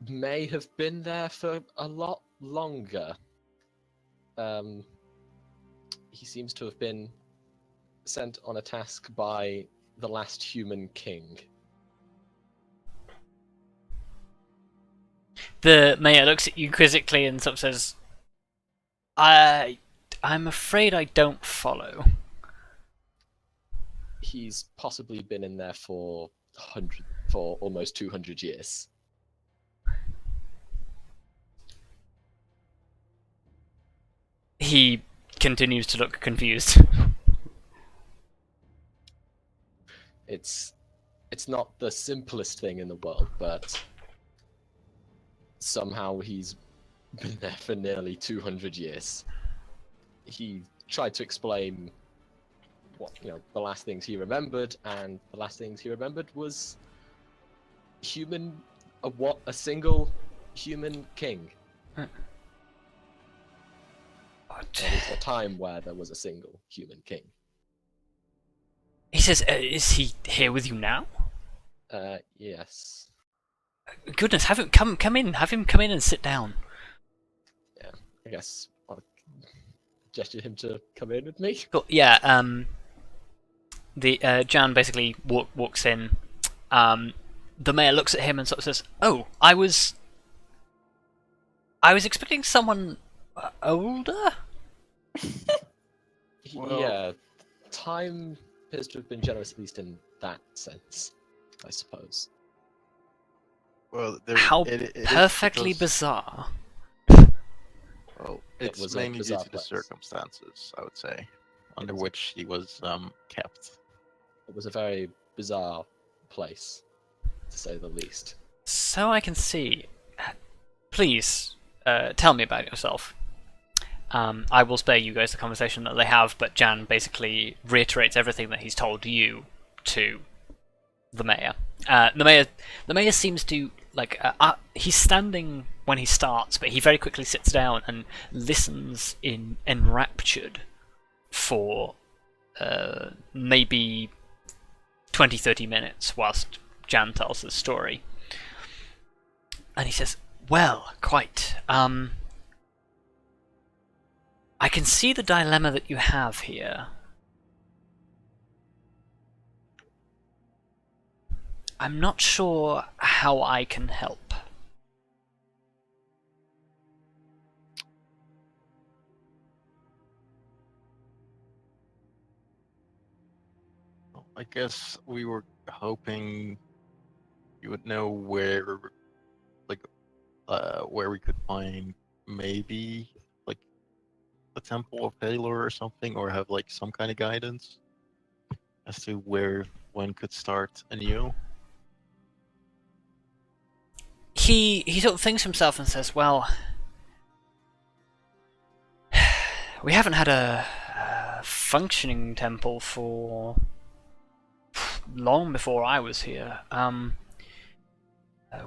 S3: may have been there for a lot longer. He seems to have been sent on a task by the last human king.
S1: The mayor looks at you quizzically and sort of says, I'm afraid I don't follow."
S3: He's possibly been in there for almost 200 years.
S1: He continues to look confused.
S3: It's not the simplest thing in the world, but somehow he's been there for nearly 200 years. He tried to explain the last things he remembered, and the last things he remembered was a single human king.
S1: What?
S3: There was a time where there was a single human king.
S1: He says, "Is he here with you now?"
S3: Yes.
S1: Goodness, have him come in. Have him come in and sit down.
S3: Yeah, I guess I'll gesture him to come in with me.
S1: Cool. Yeah. The Jan basically walks in. The mayor looks at him and sort of says, "Oh, I was expecting someone older."
S6: Well-
S3: Yeah, time appears to have been generous, at least in that sense, I suppose.
S6: Well,
S1: How
S6: it is
S1: perfectly
S6: because-
S1: bizarre.
S6: Well,
S3: It
S6: it's
S3: was a
S6: mainly due
S3: bizarre
S6: to the
S3: place.
S6: circumstances, I would say, under
S3: was a-
S6: which he was kept.
S3: It was a very bizarre place, to say the least.
S1: So I can see. Please, tell me about yourself. I will spare you guys the conversation that they have, but Jan basically reiterates everything that he's told you to the mayor. The mayor seems to he's standing when he starts, but he very quickly sits down and listens enraptured for maybe 20-30 minutes whilst Jan tells the story. And he says, "Well, quite. I can see the dilemma that you have here. I'm not sure how I can help."
S6: I guess we were hoping you would know where we could find maybe a Temple of Palor or something, or have some kind of guidance as to where one could start anew.
S1: He sort of thinks to himself and says, "Well, we haven't had a functioning temple for long before I was here.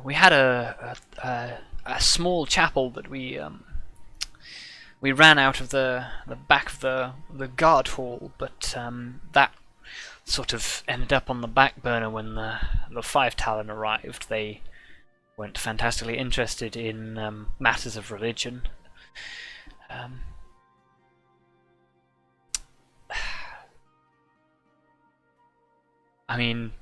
S1: We had a small chapel that we ran out of the back of the guard hall, but that sort of ended up on the back burner when the Five Talon arrived. They weren't fantastically interested in matters of religion. I mean,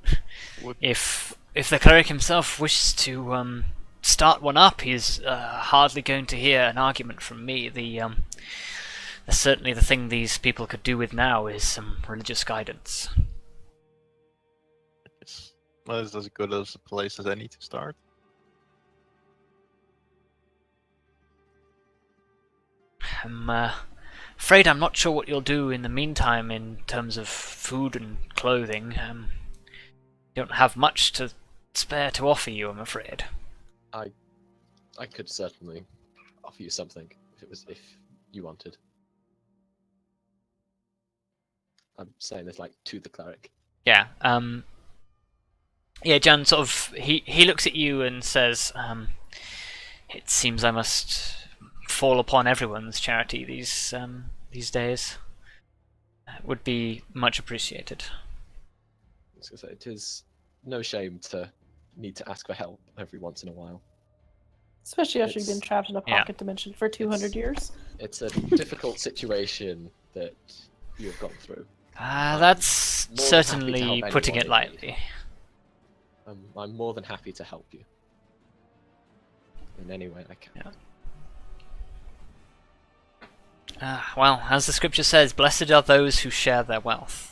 S1: if the cleric himself wishes to start one up, he's hardly going to hear an argument from me. Certainly the thing these people could do with now is some religious guidance.
S6: Well, it's as good as a place as any to start.
S1: I'm afraid I'm not sure what you'll do in the meantime in terms of food and clothing. Don't have much to spare to offer you, I'm afraid.
S3: I could certainly offer you something if you wanted. I'm saying this like to the cleric.
S1: Yeah. Yeah, Jan sort of he looks at you and says, "It seems I must fall upon everyone's charity these days. Would be much appreciated."
S3: I was gonna say, it is no shame to need to ask for help every once in a while.
S2: Especially after you've been
S3: It's-
S2: trapped in a
S1: yeah.
S2: pocket dimension for 200 years.
S3: It's a difficult situation that you have gone through.
S1: That's
S3: more than happy to
S1: certainly
S3: help
S1: putting it
S3: anyone in need.
S1: lightly.
S3: I'm more than happy to help you in any way I can.
S1: Yeah. Well, as the scripture says, blessed are those who share their wealth.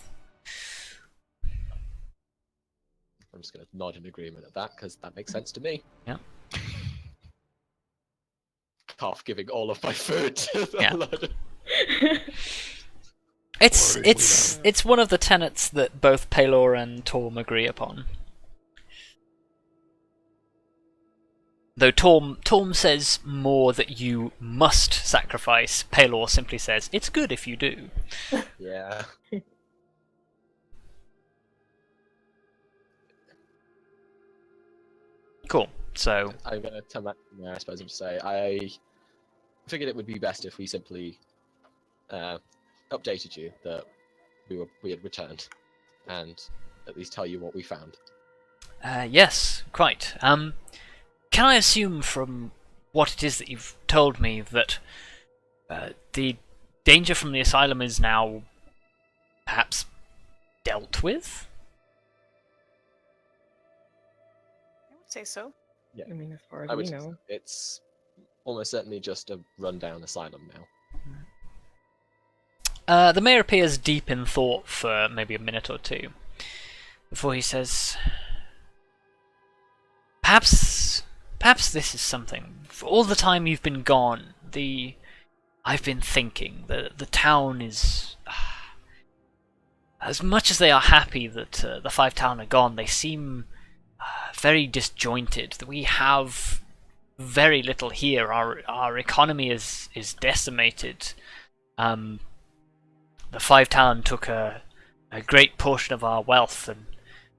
S3: I'm just going to nod in agreement at that because that makes sense to me.
S1: Yeah.
S3: Half giving all of my food to the
S1: Yeah.
S3: Lord.
S1: It's one of the tenets that both Pelor and Torm agree upon. Though Torm says more that you must sacrifice, Pelor simply says it's good if you do.
S3: Yeah.
S1: Cool. So
S3: I'm going to turn back to there, I suppose, and just say I figured it would be best if we simply updated you that we had returned, and at least tell you what we found.
S1: yes, quite. Can I assume from what it is that you've told me that the danger from the asylum is now perhaps dealt with?
S5: I would say so.
S3: Yeah.
S4: I mean, as far as
S3: I
S4: we
S3: would say
S4: know.
S3: so. It's almost certainly just a rundown asylum now.
S1: The mayor appears deep in thought for maybe a minute or two before he says, Perhaps this is something. For all the time you've been gone, I've been thinking that the town is... as much as they are happy that the Five Town are gone, they seem very disjointed. That we have very little here. Our economy is decimated. The Five Town took a great portion of our wealth and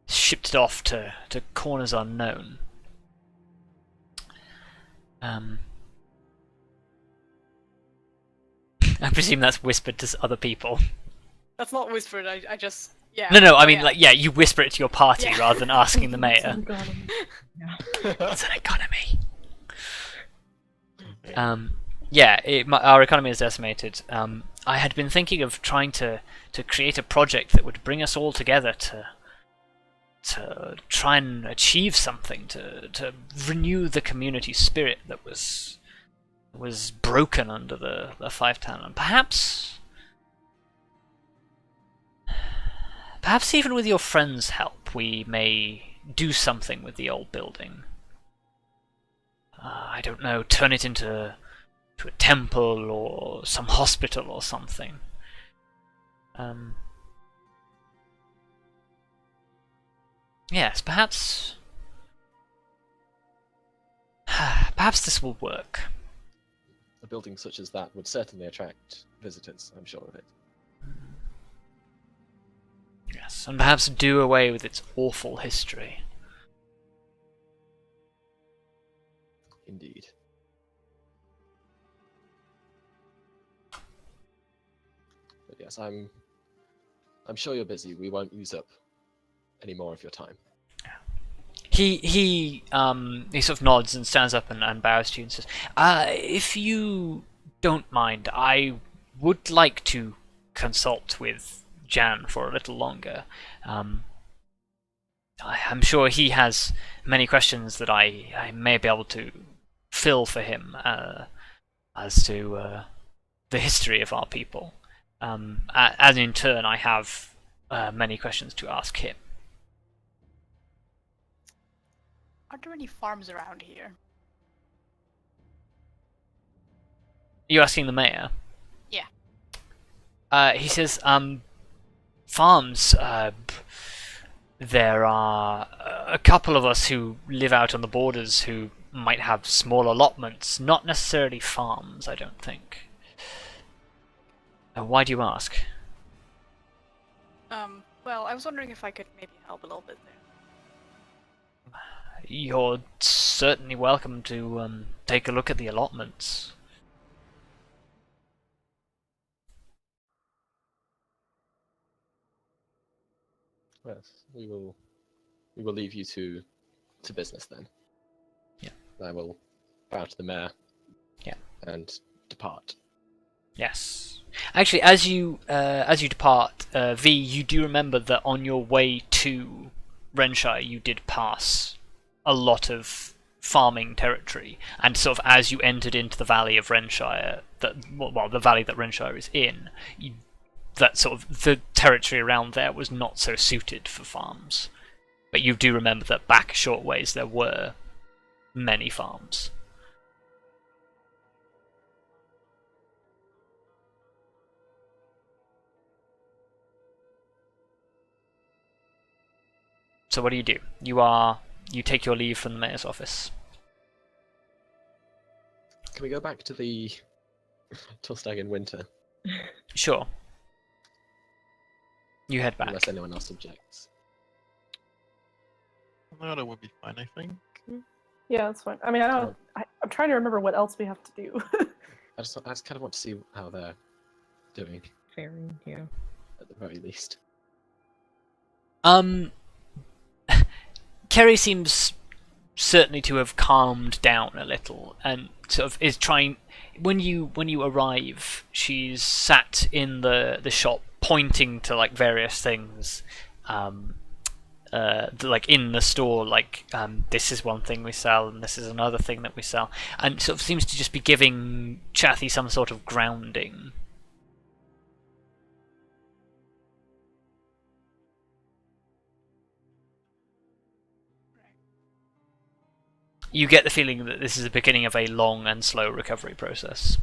S1: shipped it off to corners unknown. I presume that's whispered to other people.
S5: That's not whispered. I just yeah.
S1: No, I
S5: Oh,
S1: mean,
S5: yeah.
S1: like, yeah, you whisper it to your party
S5: Yeah.
S1: rather than asking the mayor.
S4: Yeah.
S1: It's an economy. Yeah, our economy is decimated. I had been thinking of trying to create a project that would bring us all together to try and achieve something, to renew the community spirit that was broken under the Five Town. And perhaps even with your friends' help, we may do something with the old building. I don't know, turn it into a temple or some hospital or something. Yes, perhaps this will work.
S3: A building such as that would certainly attract visitors, I'm sure of it.
S1: Yes, and perhaps do away with its awful history.
S3: Indeed. But yes, I'm sure you're busy. We won't use up any more of your time.
S1: He sort of nods and stands up and bows to you and says, if you don't mind, I would like to consult with Jan for a little longer. I'm sure he has many questions that I may be able to fill for him as to the history of our people. And in turn, I have many questions to ask him.
S5: Are there any farms around here?
S1: Are you asking the mayor?
S5: Yeah.
S1: He says, farms. There are a couple of us who live out on the borders who might have small allotments, not necessarily farms, I don't think. Why do you ask?
S5: Well, I was wondering if I could maybe help a little bit there.
S1: You're certainly welcome to take a look at the allotments.
S3: Yes, we will leave you to business then.
S1: Yeah.
S3: I will bow to the mayor.
S1: Yeah.
S3: And depart.
S1: Yes. Actually, as you depart, V, you do remember that on your way to Renshire, you did pass a lot of farming territory, and sort of as you entered into the valley of Renshire, the valley that Renshire is in, that sort of the territory around there was not so suited for farms. But you do remember that back a short ways there were many farms. So what do? You take your leave from the mayor's office.
S3: Can we go back to the Tulstag in winter?
S1: Sure. You head back.
S3: Unless anyone else objects.
S6: No, that would be fine, I think.
S2: Yeah, that's fine. I mean, I'm trying to remember what else we have to do.
S3: I just kind of want to see how they're doing,
S4: Faring, yeah.
S3: at the very least.
S1: Kerry seems certainly to have calmed down a little, and sort of is trying. When you arrive, she's sat in the shop, pointing to like various things, like in the store, like this is one thing we sell, and this is another thing that we sell, and sort of seems to just be giving Chathy some sort of grounding. You get the feeling that this is the beginning of a long and slow recovery process.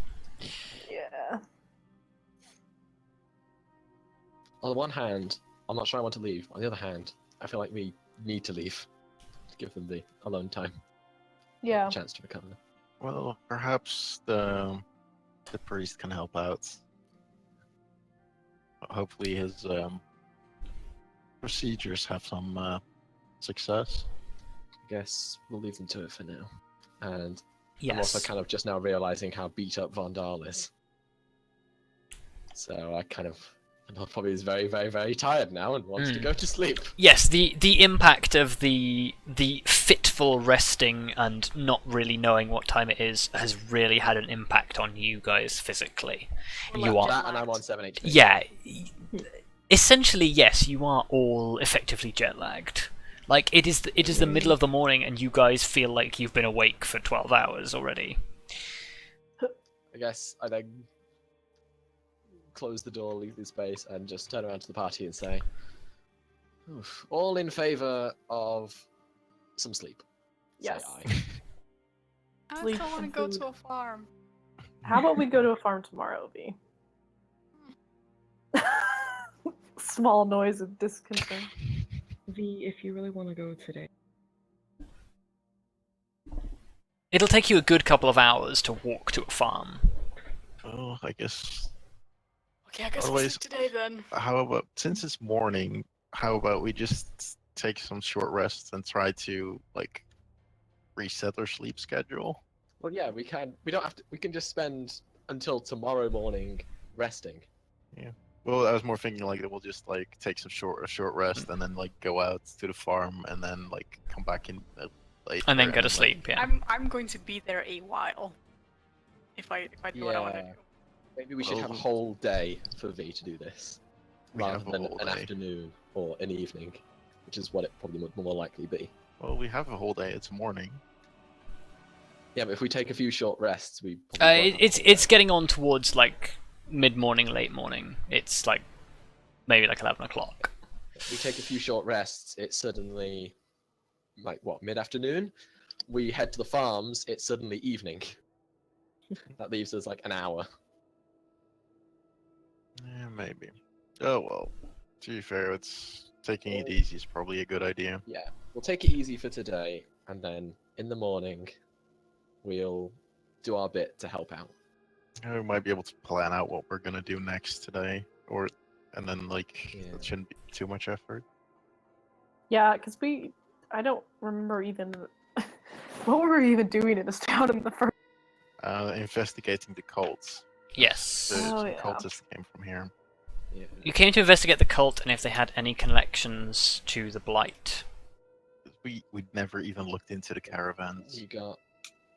S2: Yeah.
S3: On the one hand, I'm not sure I want to leave. On the other hand, I feel like we need to leave to give them the alone time,
S2: Yeah.
S3: chance to recover.
S6: Well, perhaps the priest can help out. Hopefully his procedures have some success.
S3: I guess we'll leave them to it for now. And
S1: Yes.
S3: I'm also kind of just now realizing how beat up Vondal is. So I kind of, Vondal probably is very, very, very tired now and wants to go to sleep.
S1: Yes, the impact of the fitful resting and not really knowing what time it is has really had an impact on you guys physically. You are,
S3: That and I'm on 7 HP.
S1: yeah, essentially yes, you are all effectively jet lagged. Like it is the middle of the morning and you guys feel like you've been awake for 12 hours already.
S3: I guess I then close the door, leave the space, and just turn around to the party and say, "Oof, all in favour of some sleep."
S2: Yes.
S3: Say
S5: I
S2: Sleep
S5: still want to
S2: and
S5: go
S2: food.
S5: to a farm.
S2: How about we go to a farm tomorrow, V? Small noise of discontent.
S4: V, if you really want to go today.
S1: It'll take you a good couple of hours to walk to a farm.
S6: Oh, I guess.
S5: Okay, I guess we'll
S6: Otherwise-
S5: sleep today then.
S6: How about, since it's morning, how about we just take some short rests and try to like reset our sleep schedule?
S3: Well, yeah, we can. We don't have to. We can just spend until tomorrow morning resting.
S6: Well, I was more thinking like that we'll just like take a short rest and then like go out to the farm and then like come back in later.
S1: And then go to
S6: like,
S1: sleep, yeah.
S5: I'm going to be there a while. If I do what I want to
S3: Yeah.
S5: do.
S3: Maybe we should have a
S6: Well,
S3: whole day for V to do this,
S6: we
S3: rather
S6: have a
S3: than
S6: whole
S3: an
S6: day.
S3: afternoon or an evening, which is what it probably would more likely be.
S6: Well, we have a whole day. It's morning.
S3: Yeah, but if we take a few short rests, we. Probably won't have a
S1: It's
S3: whole
S1: it's
S3: day.
S1: getting on towards like mid-morning, late morning. It's like maybe like 11 o'clock.
S3: If we take a few short rests, it's suddenly like what, mid-afternoon? We head to the farms, it's suddenly evening. That leaves us like an hour.
S6: Yeah, maybe. Oh well. To be fair, it's taking it easy is probably a good idea.
S3: Yeah, we'll take it easy for today, and then in the morning, we'll do our bit to help out.
S6: We might be able to plan out what we're gonna do next today, and then like
S3: Yeah.
S6: it shouldn't be too much effort.
S2: Yeah, because I don't remember even what were we even doing in this town in the first.
S6: Investigating the cults.
S1: Yes.
S6: The
S2: Oh, yeah.
S6: cultists came from here.
S3: Yeah.
S1: You came to investigate the cult and if they had any connections to the Blight.
S6: We'd never even looked into the caravans.
S3: You got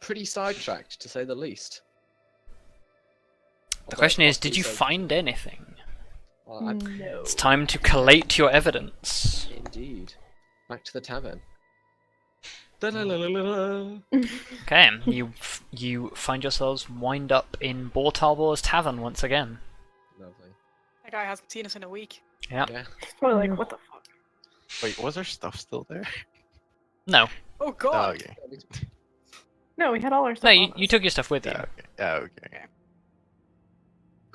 S3: pretty sidetracked, to say the least.
S1: The question is, did
S3: Possibly
S1: you
S3: so-
S1: find anything?
S3: Well, I-
S2: No.
S1: It's time to collate your evidence.
S3: Indeed. Back to the tavern. Da-la-la-la-la-la.
S1: Okay, you find yourselves wind up in Bortalbor's tavern once again.
S3: Lovely.
S5: That guy hasn't seen us in a week.
S1: Yeah.
S3: Yeah.
S2: Probably like,
S4: No.
S2: what the fuck?
S6: Wait, was our stuff still there?
S1: No.
S5: Oh
S6: Oh,
S5: god!
S6: okay.
S2: No, we had all our stuff.
S1: No, you,
S2: on
S1: you
S2: us.
S1: took your stuff with you.
S6: Yeah, okay.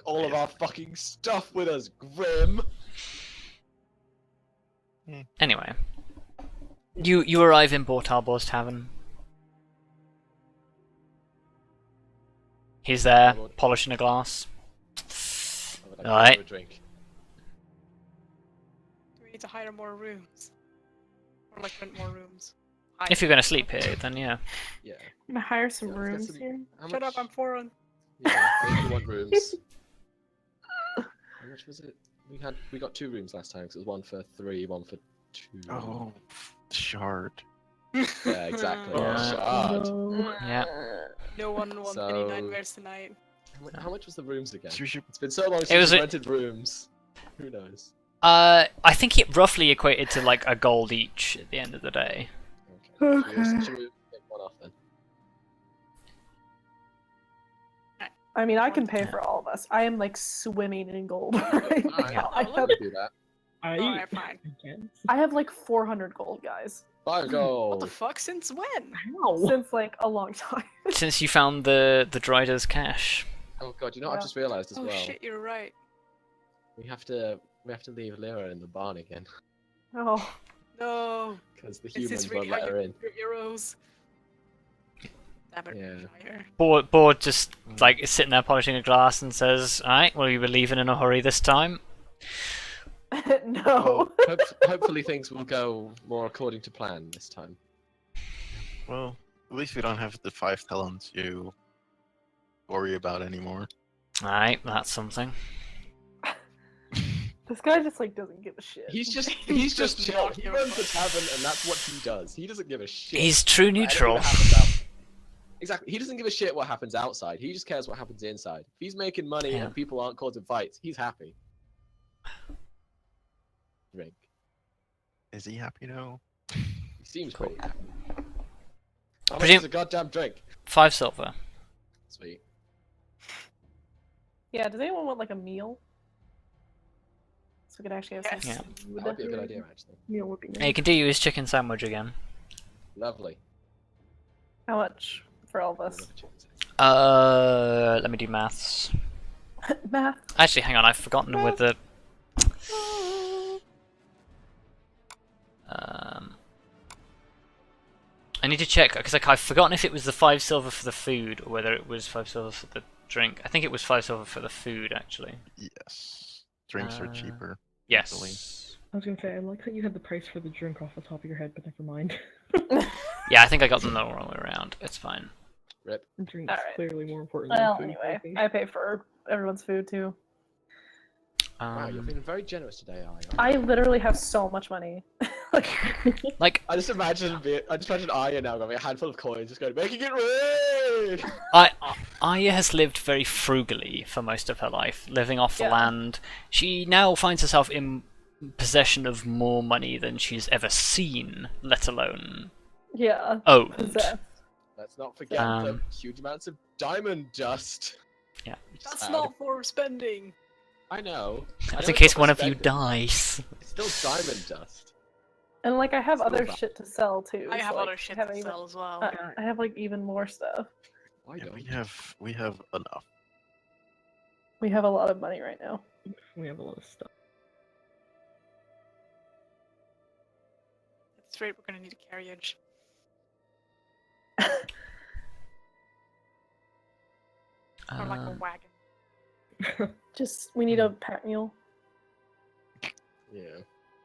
S3: All of our fucking stuff with us, Grim.
S1: Anyway. You arrive in Bortalbor's tavern. He's there, polishing a glass.
S3: I would like to
S1: Alright.
S3: have a drink.
S5: Do we need to hire more rooms? Or like rent more rooms?
S1: If you're gonna sleep here, then yeah.
S3: Yeah.
S2: I'm gonna hire some
S3: Yeah, let's get
S2: rooms
S3: some-
S2: here.
S3: How
S5: Shut
S3: much...
S5: up, I'm foreign.
S3: Yeah, I think we want rooms. How much was it? We got 2 rooms last time, because it was 1 for 3, 1 for 2.
S6: Oh, shard.
S3: Yeah, exactly.
S1: Yeah.
S3: Shard.
S2: No.
S1: Yeah.
S5: No one wants any
S3: So-
S5: nightmares tonight.
S3: How much was the rooms again?
S6: So we should
S3: It's been so long since
S1: was
S3: we
S1: a-
S3: rented rooms. Who knows?
S1: I think it roughly equated to like a gold each at the end of the day.
S3: Okay. Should we take one off then?
S2: I mean, I can pay for all of us. I am like swimming in gold right
S3: Alright,
S2: now.
S5: I
S3: I'll do that.
S5: Alright, fine.
S2: I have like 400 gold, guys,
S3: 5
S5: What
S3: gold.
S5: the fuck? Since when?
S2: since like a long time.
S1: Since you found the Drider's cache.
S3: Oh god, you know what
S2: Yeah.
S3: I've just realised as
S5: Oh
S3: well?
S5: shit, you're right.
S3: We have to leave Lyra in the barn again.
S2: Oh,
S5: No.
S3: Because the
S5: Is
S3: humans
S5: this really
S3: won't
S5: how
S3: let her
S5: you
S3: in.
S5: your heroes? Damn it,
S3: Yeah.
S5: fire.
S1: Board just like is sitting there polishing a glass and says, "Alright, well you were leaving in a hurry this time."
S2: no.
S3: Well, hopefully things will go more according to plan this time.
S6: Well, at least we don't have the 5 talents you worry about anymore.
S1: Alright, that's something.
S2: This guy just like doesn't give a shit.
S3: He's just
S5: just
S3: chill.
S5: not
S3: He
S5: your
S3: runs the
S5: fault.
S3: tavern and that's what he does. He doesn't give a shit.
S1: He's true
S3: about anything
S1: neutral.
S3: that happens out- Exactly. He doesn't give a shit what happens outside. He just cares what happens inside. If he's making money
S1: Yeah.
S3: and people aren't causing fights, he's happy. Drink.
S6: Is he happy now?
S3: He seems
S1: Cool.
S3: pretty happy. How much
S1: Presume-
S3: is a goddamn drink?
S1: 5 silver.
S3: Sweet.
S2: Yeah, does anyone want like a meal? So we could actually have some
S5: Yes.
S2: food.
S3: That would be a good idea, actually.
S4: Meal would be
S1: Hey, you
S4: nice.
S1: can do his chicken sandwich again.
S3: Lovely.
S2: How much for all of us?
S1: Let me do maths.
S2: Math.
S1: Actually, hang on, I've forgotten with the. I need to check because like, I've forgotten if it was the 5 silver for the food or whether it was 5 silver for the drink. I think it was 5 silver for the food actually.
S6: Yes. Drinks are cheaper.
S1: Yes.
S4: I was gonna say, I like that you had the price for the drink off the top of your head, but never mind.
S1: Yeah, I think I got them the wrong way around. It's fine.
S3: Rip.
S4: Drink's
S2: Alright.
S4: clearly more important than
S2: Well,
S4: food.
S2: anyway,
S4: maybe.
S2: I pay for everyone's food too.
S3: Wow, you're feeling very generous today, Arya.
S2: I literally have so much money.
S1: Like,
S3: I just imagine Arya now having a handful of coins, just going, making it rain!
S1: Arya has lived very frugally for most of her life, living off the
S2: Yeah.
S1: land. She now finds herself in possession of more money than she's ever seen, let alone
S2: Yeah.
S1: owned.
S2: Possessed.
S3: Let's not forget the huge amounts of diamond dust.
S1: Yeah.
S5: That's
S3: Sad.
S5: not for spending.
S3: I know.
S1: That's
S3: know
S1: in case
S3: it's not
S1: one
S3: for
S1: of you
S3: spending.
S1: dies.
S3: It's still diamond dust.
S2: And like I have
S3: Still
S2: other
S3: valid.
S2: shit to sell too.
S5: I
S2: so,
S5: have
S2: like,
S5: other shit
S2: haven't
S5: to
S2: even-
S5: sell as well.
S2: I have like even more stuff.
S3: Why
S6: Yeah,
S3: don't
S6: we have enough.
S2: We have a lot of money right now.
S4: We have a lot of stuff.
S5: That's right, we're gonna need a carriage. Or like a wagon.
S2: Just we need a pack mule.
S3: Yeah.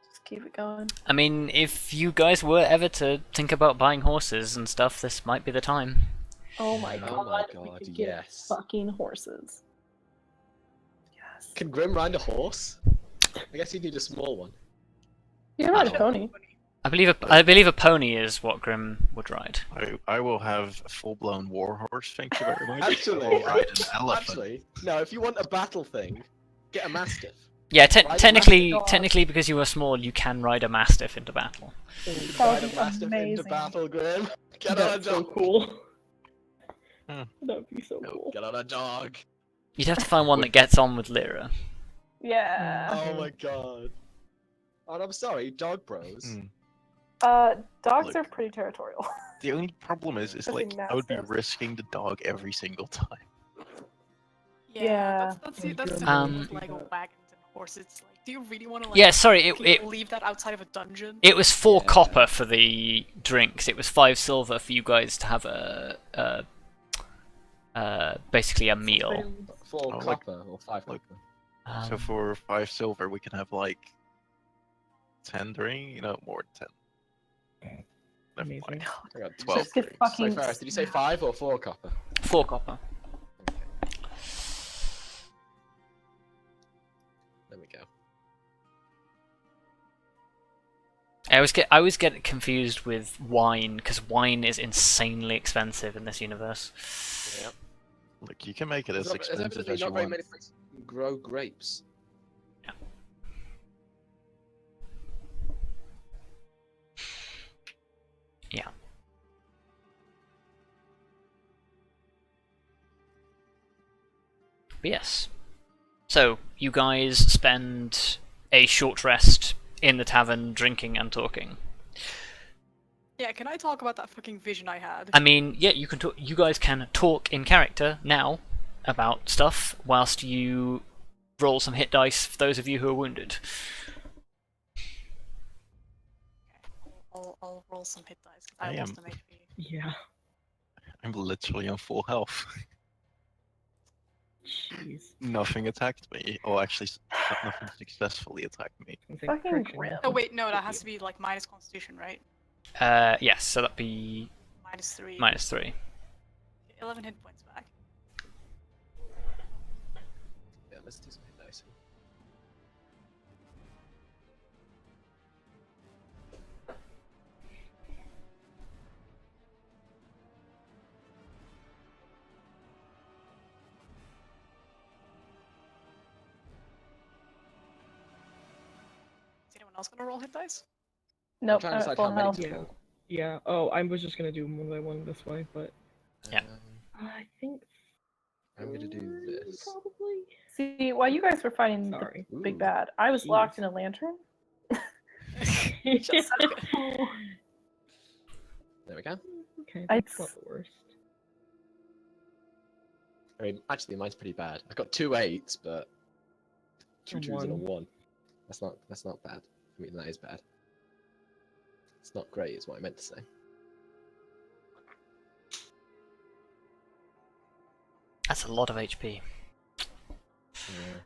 S2: Just keep it going.
S1: I mean, if you guys were ever to think about buying horses and stuff, this might be the time.
S2: Oh my
S3: Oh
S2: god,
S3: my
S2: we
S3: god,
S2: could get
S3: yes.
S2: fucking horses. Yes.
S3: Can Grim ride a horse? I guess he'd need a small one.
S2: You can ride a pony.
S1: I believe a pony is what Grim would ride.
S6: I will have a full-blown warhorse. Thank you very much.
S3: Actually,
S6: I will ride an elephant.
S3: Actually, no, if you want a battle thing, get a mastiff.
S1: Yeah,
S3: Ride a
S1: technically,
S2: mastiff.
S1: technically, because you are small, you can ride a mastiff into battle.
S2: That
S3: Ride
S2: would
S3: a
S2: be
S3: mastiff into
S2: amazing.
S3: battle, Grim. Get on a
S4: That's so
S3: dog.
S4: cool.
S6: Hmm.
S4: That'd be so cool.
S3: Get on a dog.
S1: You'd have to find one that gets on with Lyra.
S2: Yeah.
S3: Oh my god. Oh, I'm sorry, dog bros.
S6: Hmm.
S2: Dogs
S6: Look.
S2: are pretty territorial.
S6: The only problem is
S2: Especially
S6: like I would be
S2: mastiffs.
S6: risking the dog every single time.
S2: Yeah.
S5: That's
S4: I
S5: the
S4: was
S5: thing
S4: gonna
S5: with
S4: do
S5: like
S4: that.
S5: wagons and horses. Like, do you really want to like
S1: Yeah, sorry,
S5: leave that outside of a dungeon?
S1: it was 4
S3: Yeah.
S1: copper for the drinks. It was 5 silver for you guys to have basically a meal.
S3: 4
S6: Oh, like-
S3: copper or 5
S6: like-
S3: copper.
S6: So for 5 silver, we can have like 10 drink. More than 10. Never
S4: Amazing.
S6: mind.
S3: Hang on, did you
S6: 12
S3: say-
S2: Just get
S6: drinks.
S2: fucking.
S3: So Ferrous, did you say 5 or 4 copper?
S1: 4 copper.
S3: There we go.
S1: I always get confused with wine because wine is insanely expensive in this universe.
S3: Yeah.
S6: Look, you can make it as
S3: There's
S6: expensive
S3: evidently
S6: as you
S3: not very
S6: want.
S3: many places that can grow grapes.
S1: Yeah. But yes. So, you guys spend a short rest in the tavern drinking and talking.
S5: Yeah, can I talk about that fucking vision I had?
S1: I mean, yeah, you can talk, you guys can talk in character now about stuff whilst you roll some hit dice for those of you who are wounded.
S5: I'll roll some hit dice. 'Cause
S6: I
S5: I lost
S6: am-
S5: an HP.
S4: Yeah.
S6: I'm literally on full health.
S4: Jeez.
S6: Nothing attacked me. Or actually, nothing successfully attacked me.
S4: I think
S2: Fucking
S4: friction-
S2: grim.
S5: Oh wait, no, that has to be like minus Constitution, right?
S1: Yes, so that'd be
S5: -3.
S1: -3.
S5: 11 hit points back.
S3: Yeah, let's do some hit dice.
S5: Is anyone else gonna roll hit dice?
S2: Nope.
S3: trying to decide
S2: full
S3: how many
S2: health.
S3: to
S4: Yeah.
S3: pull.
S4: Yeah. Oh, I was just gonna do one by one this way, but
S1: Yeah.
S4: I think
S3: I'm gonna do this.
S4: Probably.
S2: See, while you guys were fighting the
S4: Sorry.
S2: big
S3: Ooh.
S2: bad, I was locked
S4: Jeez.
S2: in a lantern.
S5: Just
S3: There we go.
S4: Okay,
S2: I-
S4: that's not the worst.
S3: I mean, actually, mine's pretty bad. I got 2 8s, but 2
S4: A
S3: 2s and a
S4: 1.
S3: 1. That's not bad. I mean, that is bad. It's not great, is what I meant to say.
S1: That's a lot of HP.
S3: Yeah.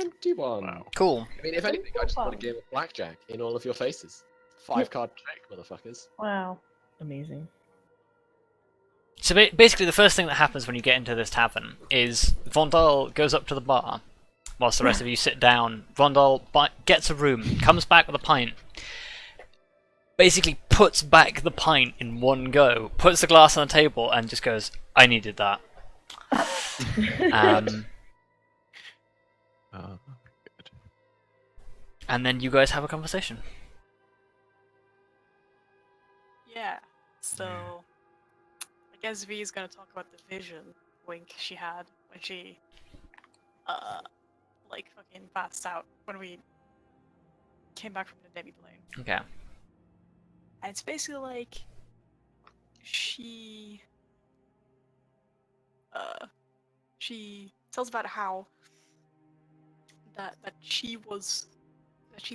S3: 21.
S6: Wow.
S1: Cool.
S3: I mean, if anything, I just want a game of blackjack in all of your faces. 5-card trick, motherfuckers.
S2: Wow.
S4: Amazing.
S1: So basically, the first thing that happens when you get into this tavern is Vondal goes up to the bar, whilst the rest of you sit down. Vondal gets a room, comes back with a pint, basically puts back the pint in one go, puts the glass on the table, and just goes, "I needed that."
S6: Good.
S1: And then you guys have a conversation.
S5: Yeah. So I guess V is gonna talk about the vision wink she had when she like fucking passed out when we came back from the demi plane.
S1: Okay.
S5: And it's basically like she tells about how that she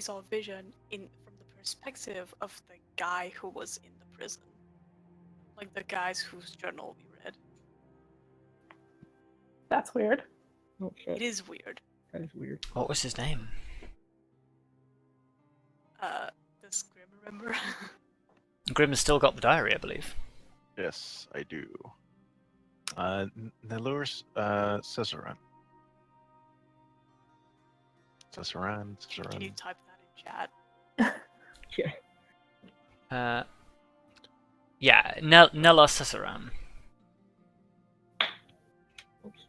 S5: saw a vision from the perspective of the guy who was in the prison. Like the guys whose journal we read.
S2: That's weird.
S4: Oh shit.
S5: It is weird.
S4: That is weird.
S1: What was his name?
S5: Does Grim remember?
S1: Grim has still got the diary, I believe.
S6: Yes, I do. Nelur's Caesaran. Caesaran.
S5: Can you type that in chat?
S4: Yeah.
S1: Yeah, Nella Caesaran.
S4: Oops.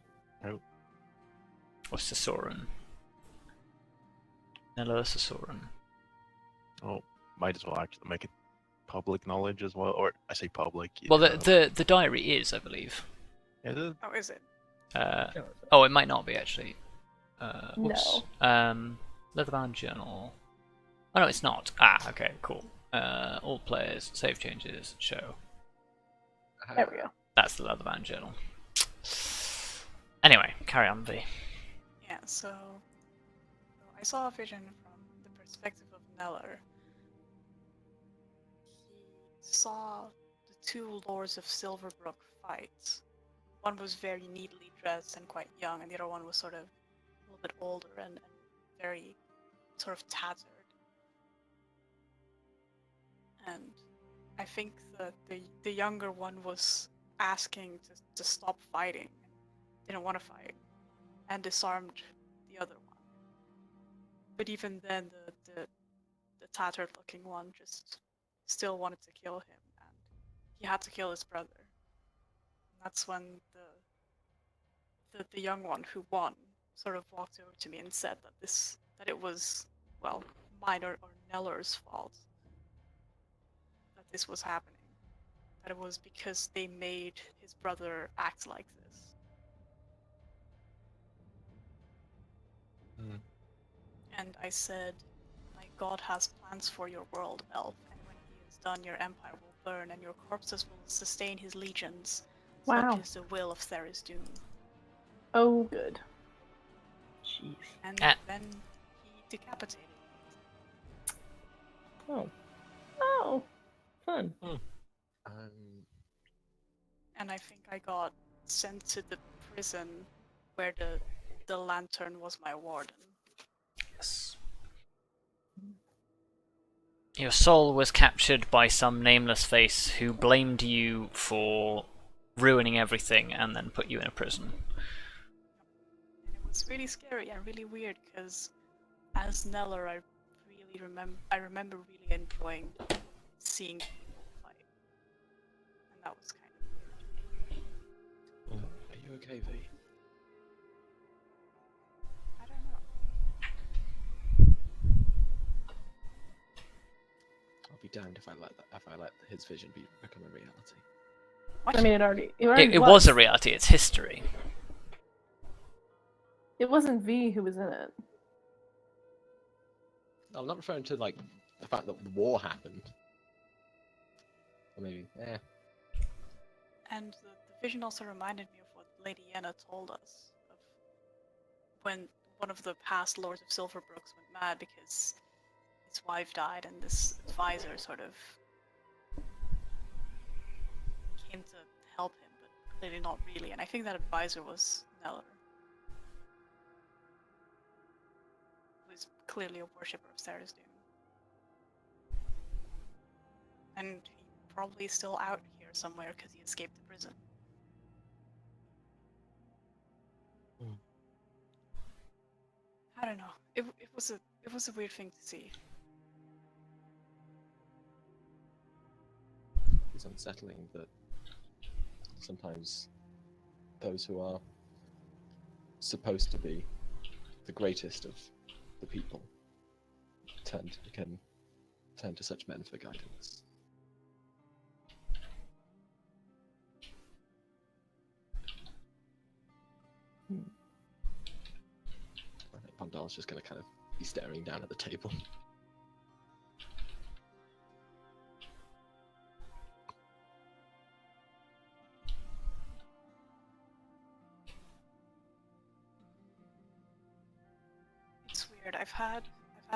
S1: Or Caesaran. Nella Caesaran.
S6: Oh, might as well actually make it public knowledge as well, or I say public.
S1: Well, the diary is, I believe.
S6: Is it?
S5: Oh, is it?
S1: Oh, it might not be actually.
S2: No.
S1: Whoops. Leatherbound journal. Oh no, it's not. Ah, okay, cool. All players, save changes, show.
S2: There we go.
S1: That's the Leatherbound journal. Anyway, carry on, V.
S5: Yeah, so I saw a vision from the perspective of Neller. He saw the two Lords of Silverbrook fight. One was very neatly dressed and quite young, and the other one was sort of a little bit older and very sort of tattered. And I think the younger one was asking to stop fighting, didn't want to fight, and disarmed the other one. But even then, the tattered looking one just still wanted to kill him, and he had to kill his brother. And that's when the young one who won sort of walked over to me and said that it was, well, mine or Neller's fault that this was happening. That it was because they made his brother act like this.
S6: Hmm.
S5: And I said, my god has plans for your world, elf, and when he is done, your empire will burn, and your corpses will sustain his legions.
S2: Wow.
S5: Such is the will of Theris Doom.
S2: Oh, good.
S4: Jeez.
S5: And then he decapitated me.
S4: Oh,
S2: Oh.
S4: fun.
S5: And I think I got sent to the prison where the lantern was my warden.
S1: Yes. Your soul was captured by some nameless face who blamed you for ruining everything and then put you in a prison.
S5: And it was really scary and really weird because as Neller, I remember really enjoying seeing people fight. And that was kind of weird.
S3: Are you okay, V?
S5: I don't know.
S3: I'll be damned if I let his vision become a reality.
S5: What?
S2: I mean, it already
S1: It was a reality, it's history.
S2: It wasn't V who was in it.
S3: I'm not referring to like the fact that the war happened. Or maybe,
S5: And the vision also reminded me of what Lady Yenna told us of when one of the past Lords of Silverbrooks went mad because his wife died and this advisor sort of came to help him, but clearly not really. And I think that advisor was Neller. clearly a worshipper of Sarah's Doom. And he's probably still out here somewhere because he escaped the prison. I don't know. It was a weird thing to see.
S3: It's unsettling that sometimes those who are supposed to be the greatest of the people turn to such men for guidance. I think Vondal's just going to kind of be staring down at the table.
S5: It's weird. I've had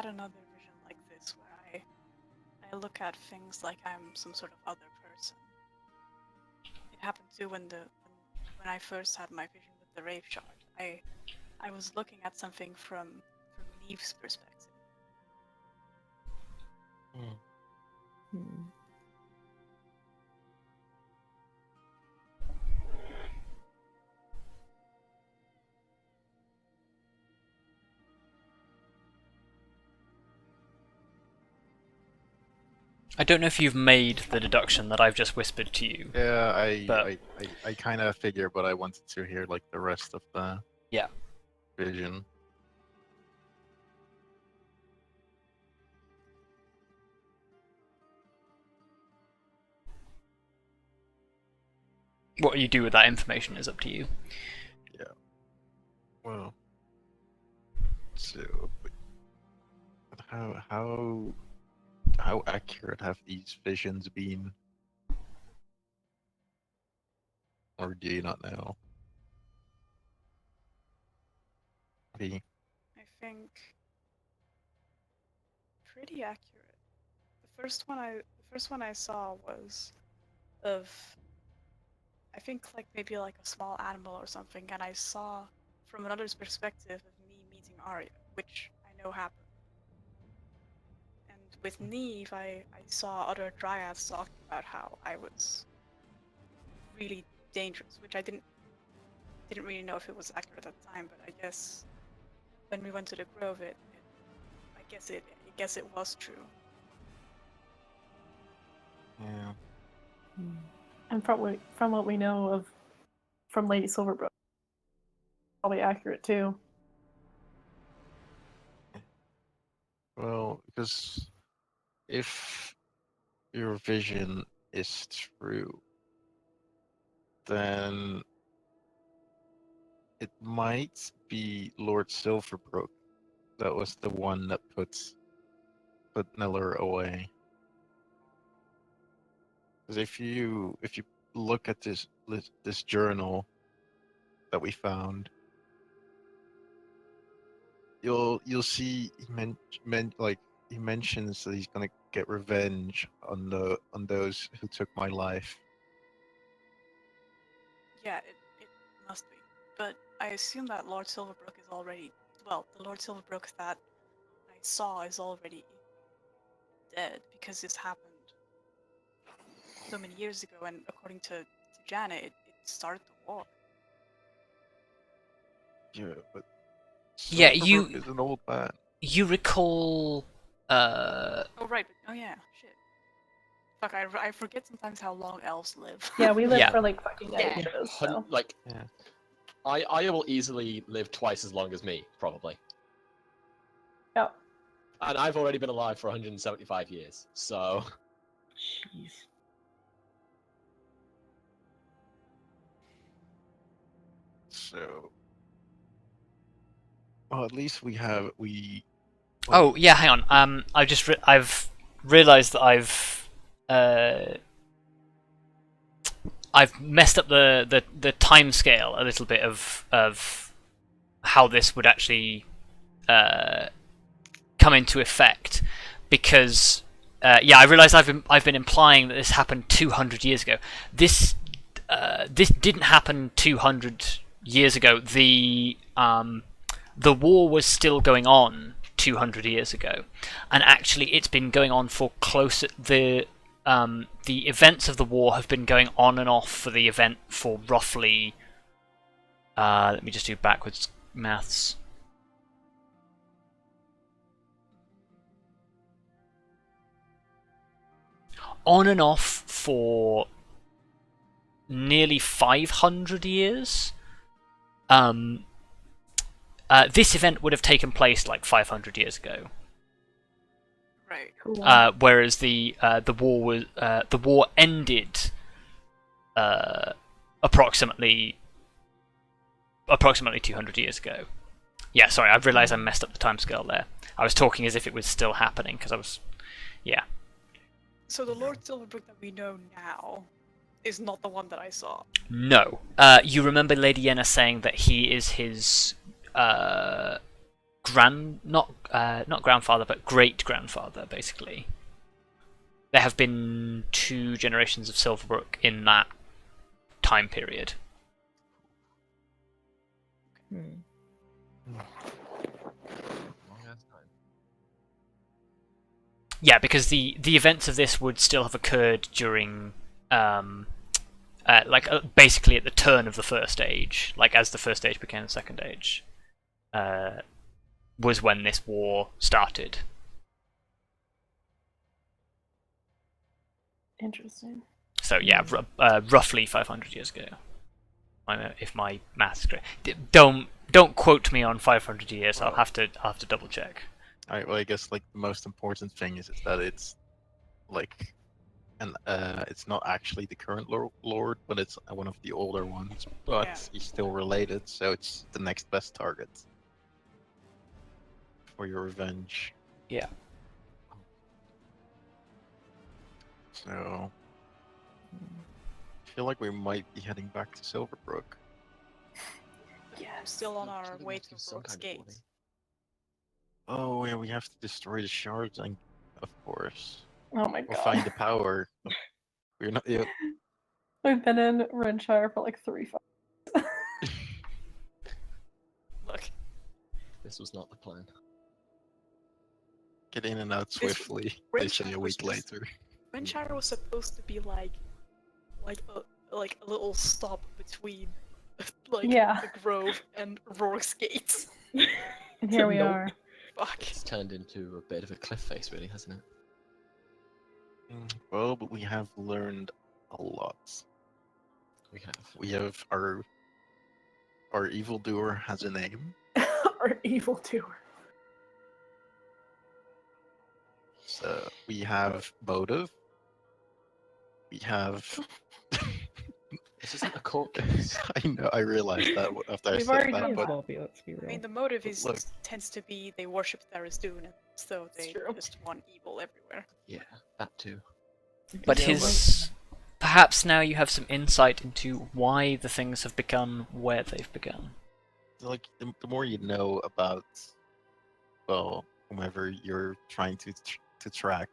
S5: another vision like this where I look at things like I'm some sort of other person. It happened too when I first had my vision with the Rave Shard. I was looking at something from Neve's perspective.
S4: Hmm.
S1: I don't know if you've made the deduction that I've just whispered to you.
S6: Yeah,
S1: But-
S6: I kind of figure, but I wanted to hear like the rest of the
S1: Yeah.
S6: vision.
S1: What you do with that information is up to you.
S6: Well, so how accurate have these visions been, or do you not know? V?
S5: I think pretty accurate. The first one I saw was of, I think, like maybe like a small animal or something, and I saw from another's perspective of me meeting Arya, which I know happened. And with Neve, I saw other dryads talking about how I was really dangerous, which I didn't really know if it was accurate at the time, but I guess when we went to the grove, I guess it was true.
S6: Yeah.
S2: And from what we know from Lady Silverbrook, probably accurate too.
S6: Well, because if your vision is true, then it might be Lord Silverbrook that was the one that put Miller away. Because if you look at this journal that we found, you'll see he mentions that he's gonna get revenge on those who took my life.
S5: Yeah, it must be. But I assume that Lord Silverbrook is already, well, the Lord Silverbrook that I saw is already dead, because this happened so many years ago, and according to Janet, it started the war.
S6: Yeah, but
S1: Yeah,
S6: Silverbrook is an old man.
S1: You recall...
S5: Oh, right, but, oh yeah, shit. Fuck, I forget sometimes how long elves live.
S2: Yeah, we live
S1: Yeah.
S2: for like fucking
S5: Yeah.
S2: ages. So.
S3: Like,
S6: Yeah.
S3: I will easily live twice as long as me, probably.
S2: Yeah.
S3: And I've already been alive for 175 years, so...
S4: Jeez.
S6: So, well, at least
S1: Oh, yeah, hang on. I've realised that I've messed up the time scale a little bit of how this would actually come into effect, because I realise I've been implying that this happened 200 years ago. This didn't happen 200 years ago. The war was still going on 200 years ago, and actually it's been going on for the events of the war have been going on and off for the event for roughly. Let me just do backwards maths. On and off for nearly 500 years. This event would have taken place like 500 years ago.
S5: Right.
S2: Cool.
S1: Whereas the war ended approximately 200 years ago. Yeah, sorry, I realised I messed up the timescale there. I was talking as if it was still happening because I was, yeah.
S5: So the Lord Silverbrook that we know now is not the one that I saw.
S1: No, you remember Lady Yenna saying that he is his not grandfather, but great grandfather, basically. There have been 2 generations of Silverbrook in that time period.
S3: Long ass time.
S1: Yeah, because the events of this would still have occurred during, basically at the turn of the First Age, like as the First Age became the Second Age, was when this war started.
S2: Interesting.
S1: So yeah, roughly 500 years ago, if my maths is correct. Don't quote me on 500 years. I'll have to double check.
S6: Alright, well, I guess like the most important thing is that it's like, and it's not actually the current lord, but it's one of the older ones. But
S5: Yeah.
S6: he's still related, so it's the next best target for your revenge.
S1: Yeah.
S6: So I feel like we might be heading back to Silverbrook.
S2: Yes.
S5: Still on our
S3: Surely
S5: way
S3: must
S5: to
S3: give some
S5: Brooks
S3: kind of warning.
S5: Gate.
S6: Oh yeah, we have to destroy the shards, and of course,
S2: Oh my
S6: we'll
S2: god.
S6: find the power. We're not. Yeah,
S2: We've been in Renshire for like 3
S5: Look,
S3: This was not the plan.
S6: get in and out
S5: This-
S6: swiftly. They say a
S5: Renshire was
S6: week
S5: just-
S6: later.
S5: Renshire was supposed to be like a little stop between like
S2: Yeah.
S5: the Grove and Rourke's Gate.
S2: And here we
S4: Nope.
S2: are.
S5: Fuck.
S3: It's turned into a bit of a cliff face, really, hasn't it?
S6: Well, but we have learned a lot.
S3: We have.
S6: We have our evildoer has a name.
S2: Our evildoer.
S6: So we have motive. We have.
S3: This isn't a court case.
S6: I know. I realized that after I
S2: We've
S6: said
S2: already
S6: that,
S2: done
S4: May as
S6: but
S4: well be, let's be real.
S5: I mean, the motive
S6: But
S5: is
S6: look.
S5: tends to be they worship Tharizdun, and so
S2: It's
S5: they
S2: true.
S5: just want evil everywhere.
S3: Yeah, that too.
S1: But
S4: Yeah,
S1: his perhaps now you have some insight into why the things have begun where they've begun.
S6: like the more you know about, well, whomever you're trying to track,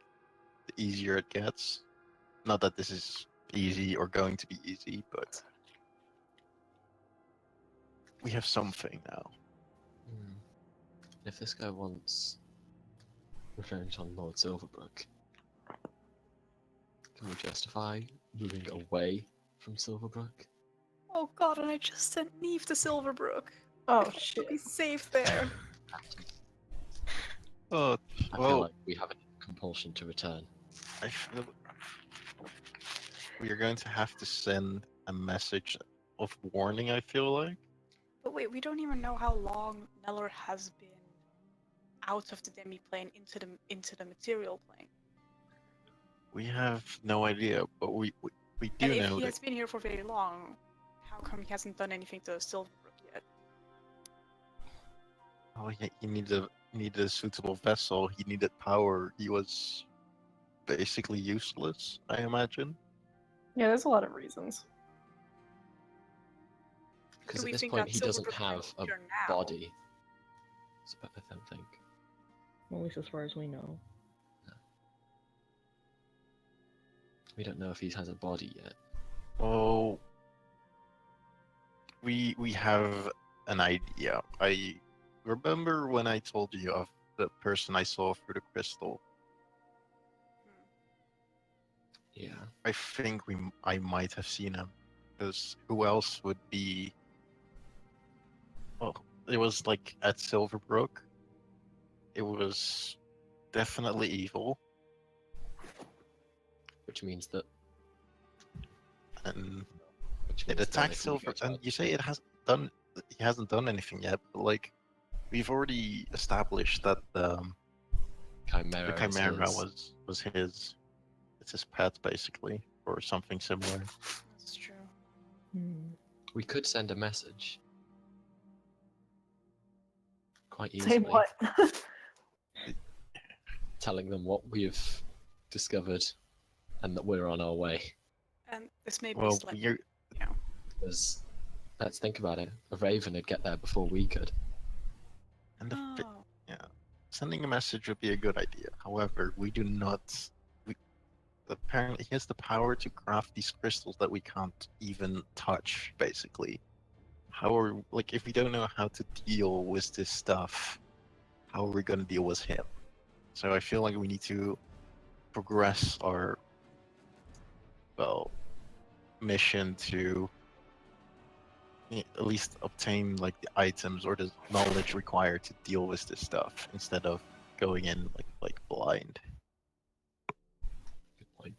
S6: the easier it gets. Not that this is easy or going to be easy, but we have something now.
S3: Hmm. If this guy wants revenge on Lord Silverbrook, can we justify moving away from Silverbrook?
S5: Oh god, and I just sent Neve to Silverbrook.
S2: Oh
S5: To
S2: shit.
S5: be safe there.
S6: Oh,
S3: I
S6: well,
S3: feel like we have a compulsion to return.
S6: I feel we are going to have to send a message of warning. I feel like.
S5: But wait, we don't even know how long Neller has been out of the demi-plane into the material plane.
S6: We have no idea, but we do
S5: And if
S6: know
S5: he
S6: that.
S5: has been here for very long, how come he hasn't done anything to Silverbrook yet?
S6: Oh, he needed a suitable vessel. He needed power. He was basically useless, I imagine.
S2: Yeah, there's a lot of reasons.
S3: Because
S5: Do
S3: at
S5: we
S3: this
S5: think
S3: point
S5: that
S3: he doesn't
S5: Silverbrook
S3: have
S5: is
S3: a
S5: here now?
S3: body. So I don't think.
S4: Well, at least as far as we know.
S3: We don't know if he has a body yet.
S6: Oh, we have an idea. I remember when I told you of the person I saw through the crystal.
S3: Yeah.
S6: I think I might have seen him, because who else would be? Well, it was like at Silverbrook. It was definitely evil,
S3: Which means that.
S6: and
S3: Which
S6: it
S3: means that
S6: attacked
S3: if we go
S6: Silver.
S3: to
S6: And
S3: our-
S6: you say he hasn't done anything yet, but like we've already established that the
S3: Chimera,
S6: Chimera
S3: is his.
S6: was his. It's his pet basically, or something similar.
S5: That's true.
S4: Hmm.
S3: We could send a message. Quite easily.
S2: Same what?
S3: Telling them what we've discovered and that we're on our way.
S5: And this may be
S6: Well,
S5: slightly,
S6: you're
S5: you know,
S3: Because let's think about it. A raven would get there before we could.
S6: and
S5: oh,
S6: sending a message would be a good idea. However, we do not. Apparently, he has the power to craft these crystals that we can't even touch. Basically, if we don't know how to deal with this stuff, how are we going to deal with him? So I feel like we need to progress our mission to at least obtain like the items or the knowledge required to deal with this stuff instead of going in like blind.
S3: Good point.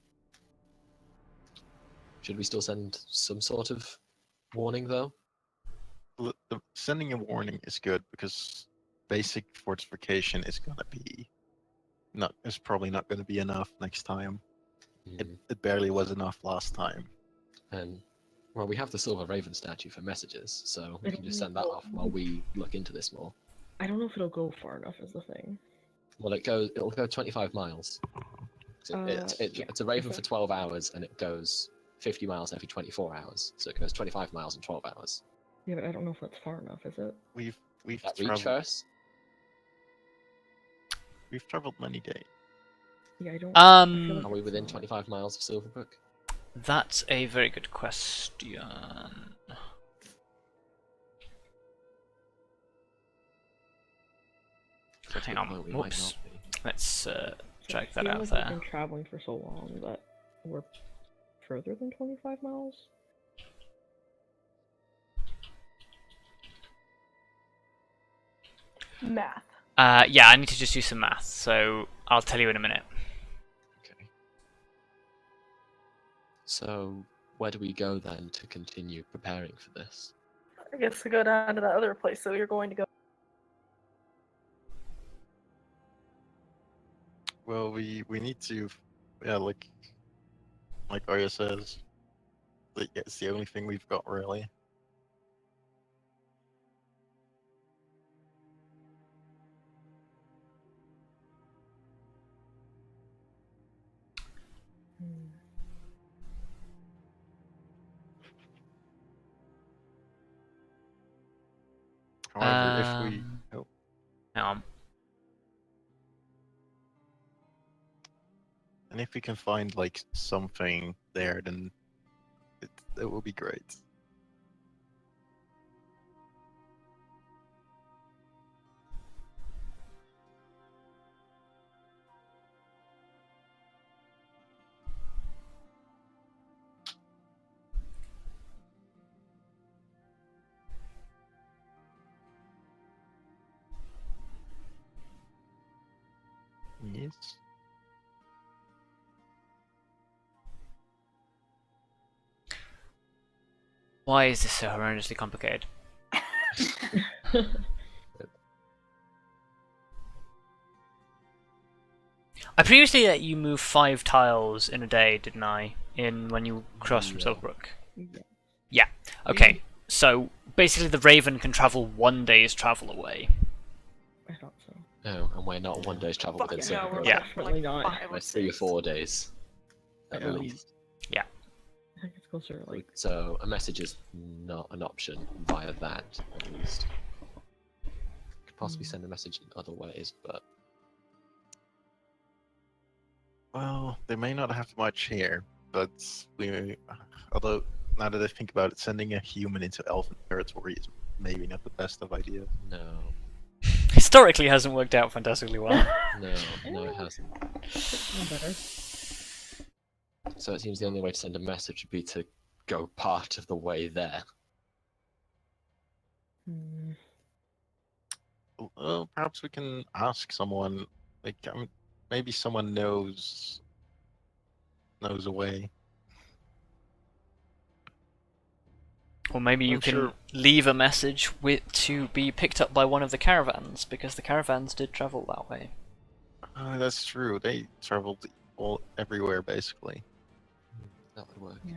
S3: Should we still send some sort of warning though?
S6: Sending a warning is good because basic fortification is gonna be is probably not gonna be enough next time. It barely was enough last time.
S3: And well, we have the silver raven statue for messages, so we
S4: I
S3: can just
S4: don't
S3: send that
S4: know.
S3: off while we look into this more.
S4: I don't know if it'll go far enough. Is the thing.
S3: Well, it'll go 25 miles. It's a raven for
S4: okay.
S3: 12 hours, and it goes 50 miles every 24 hours. So it goes 25 miles in 12 hours.
S4: Yeah, but I don't know if that's far enough. Is it?
S6: We've
S3: That reach
S6: traveled.
S3: first?
S6: We've traveled many days.
S4: Yeah, I don't. I feel
S1: Um,
S4: like
S3: Are we
S4: it's
S3: within
S4: not.
S3: 25 miles of Silverbrook?
S1: that's a very good question. Hang on.
S3: We might
S1: Whoops.
S3: not be.
S1: Let's
S4: So
S1: check
S4: I
S1: that
S4: feel
S1: out
S4: like
S1: there.
S4: We've been traveling for so long that we're further than 25 miles.
S2: Math.
S1: Yeah, I need to just do some math, so I'll tell you in a minute.
S3: Okay. So, where do we go then to continue preparing for this?
S2: I guess to go down to that other place that we were going to go.
S6: Well, we need to, yeah, like Arya says, like it's the only thing we've got really.
S4: Hmm.
S6: However, if we
S1: Hang on.
S6: and if we can find like something there, then it will be great. Yes.
S1: Why is this so horrendously complicated? I previously let you move 5 tiles in a day, didn't I? When you crossed from
S3: Yeah.
S1: Silverbrook.
S4: Yeah.
S1: Yeah. Okay. So basically, the Raven can travel 1 day's travel away.
S4: I thought so.
S3: No, and we're not 1 day's travel
S5: fuck
S3: within
S5: yeah, we're
S3: Silverbrook.
S1: Yeah.
S5: like
S4: Definitely not.
S5: 5
S3: We're
S5: or
S3: 3 or
S5: 6.
S3: 4 days. At
S4: Yeah.
S3: least.
S4: I think it's closer to like.
S3: So a message is not an option via that, at least. Could possibly send a message in other ways, but
S6: Well, they may not have much here, but although now that I think about it, sending a human into elven territory is maybe not the best of ideas.
S3: no.
S1: historically hasn't worked out fantastically well.
S3: No, it hasn't.
S4: No better.
S3: So it seems the only way to send a message would be to go part of the way there.
S4: Hmm.
S6: Well, perhaps we can ask someone. Like, maybe someone knows a way.
S1: Or maybe you
S6: I'm
S1: can
S6: sure-
S1: leave a message to be picked up by one of the caravans, because the caravans did travel that way.
S6: That's true. They traveled everywhere basically.
S3: That would work.
S4: Yeah.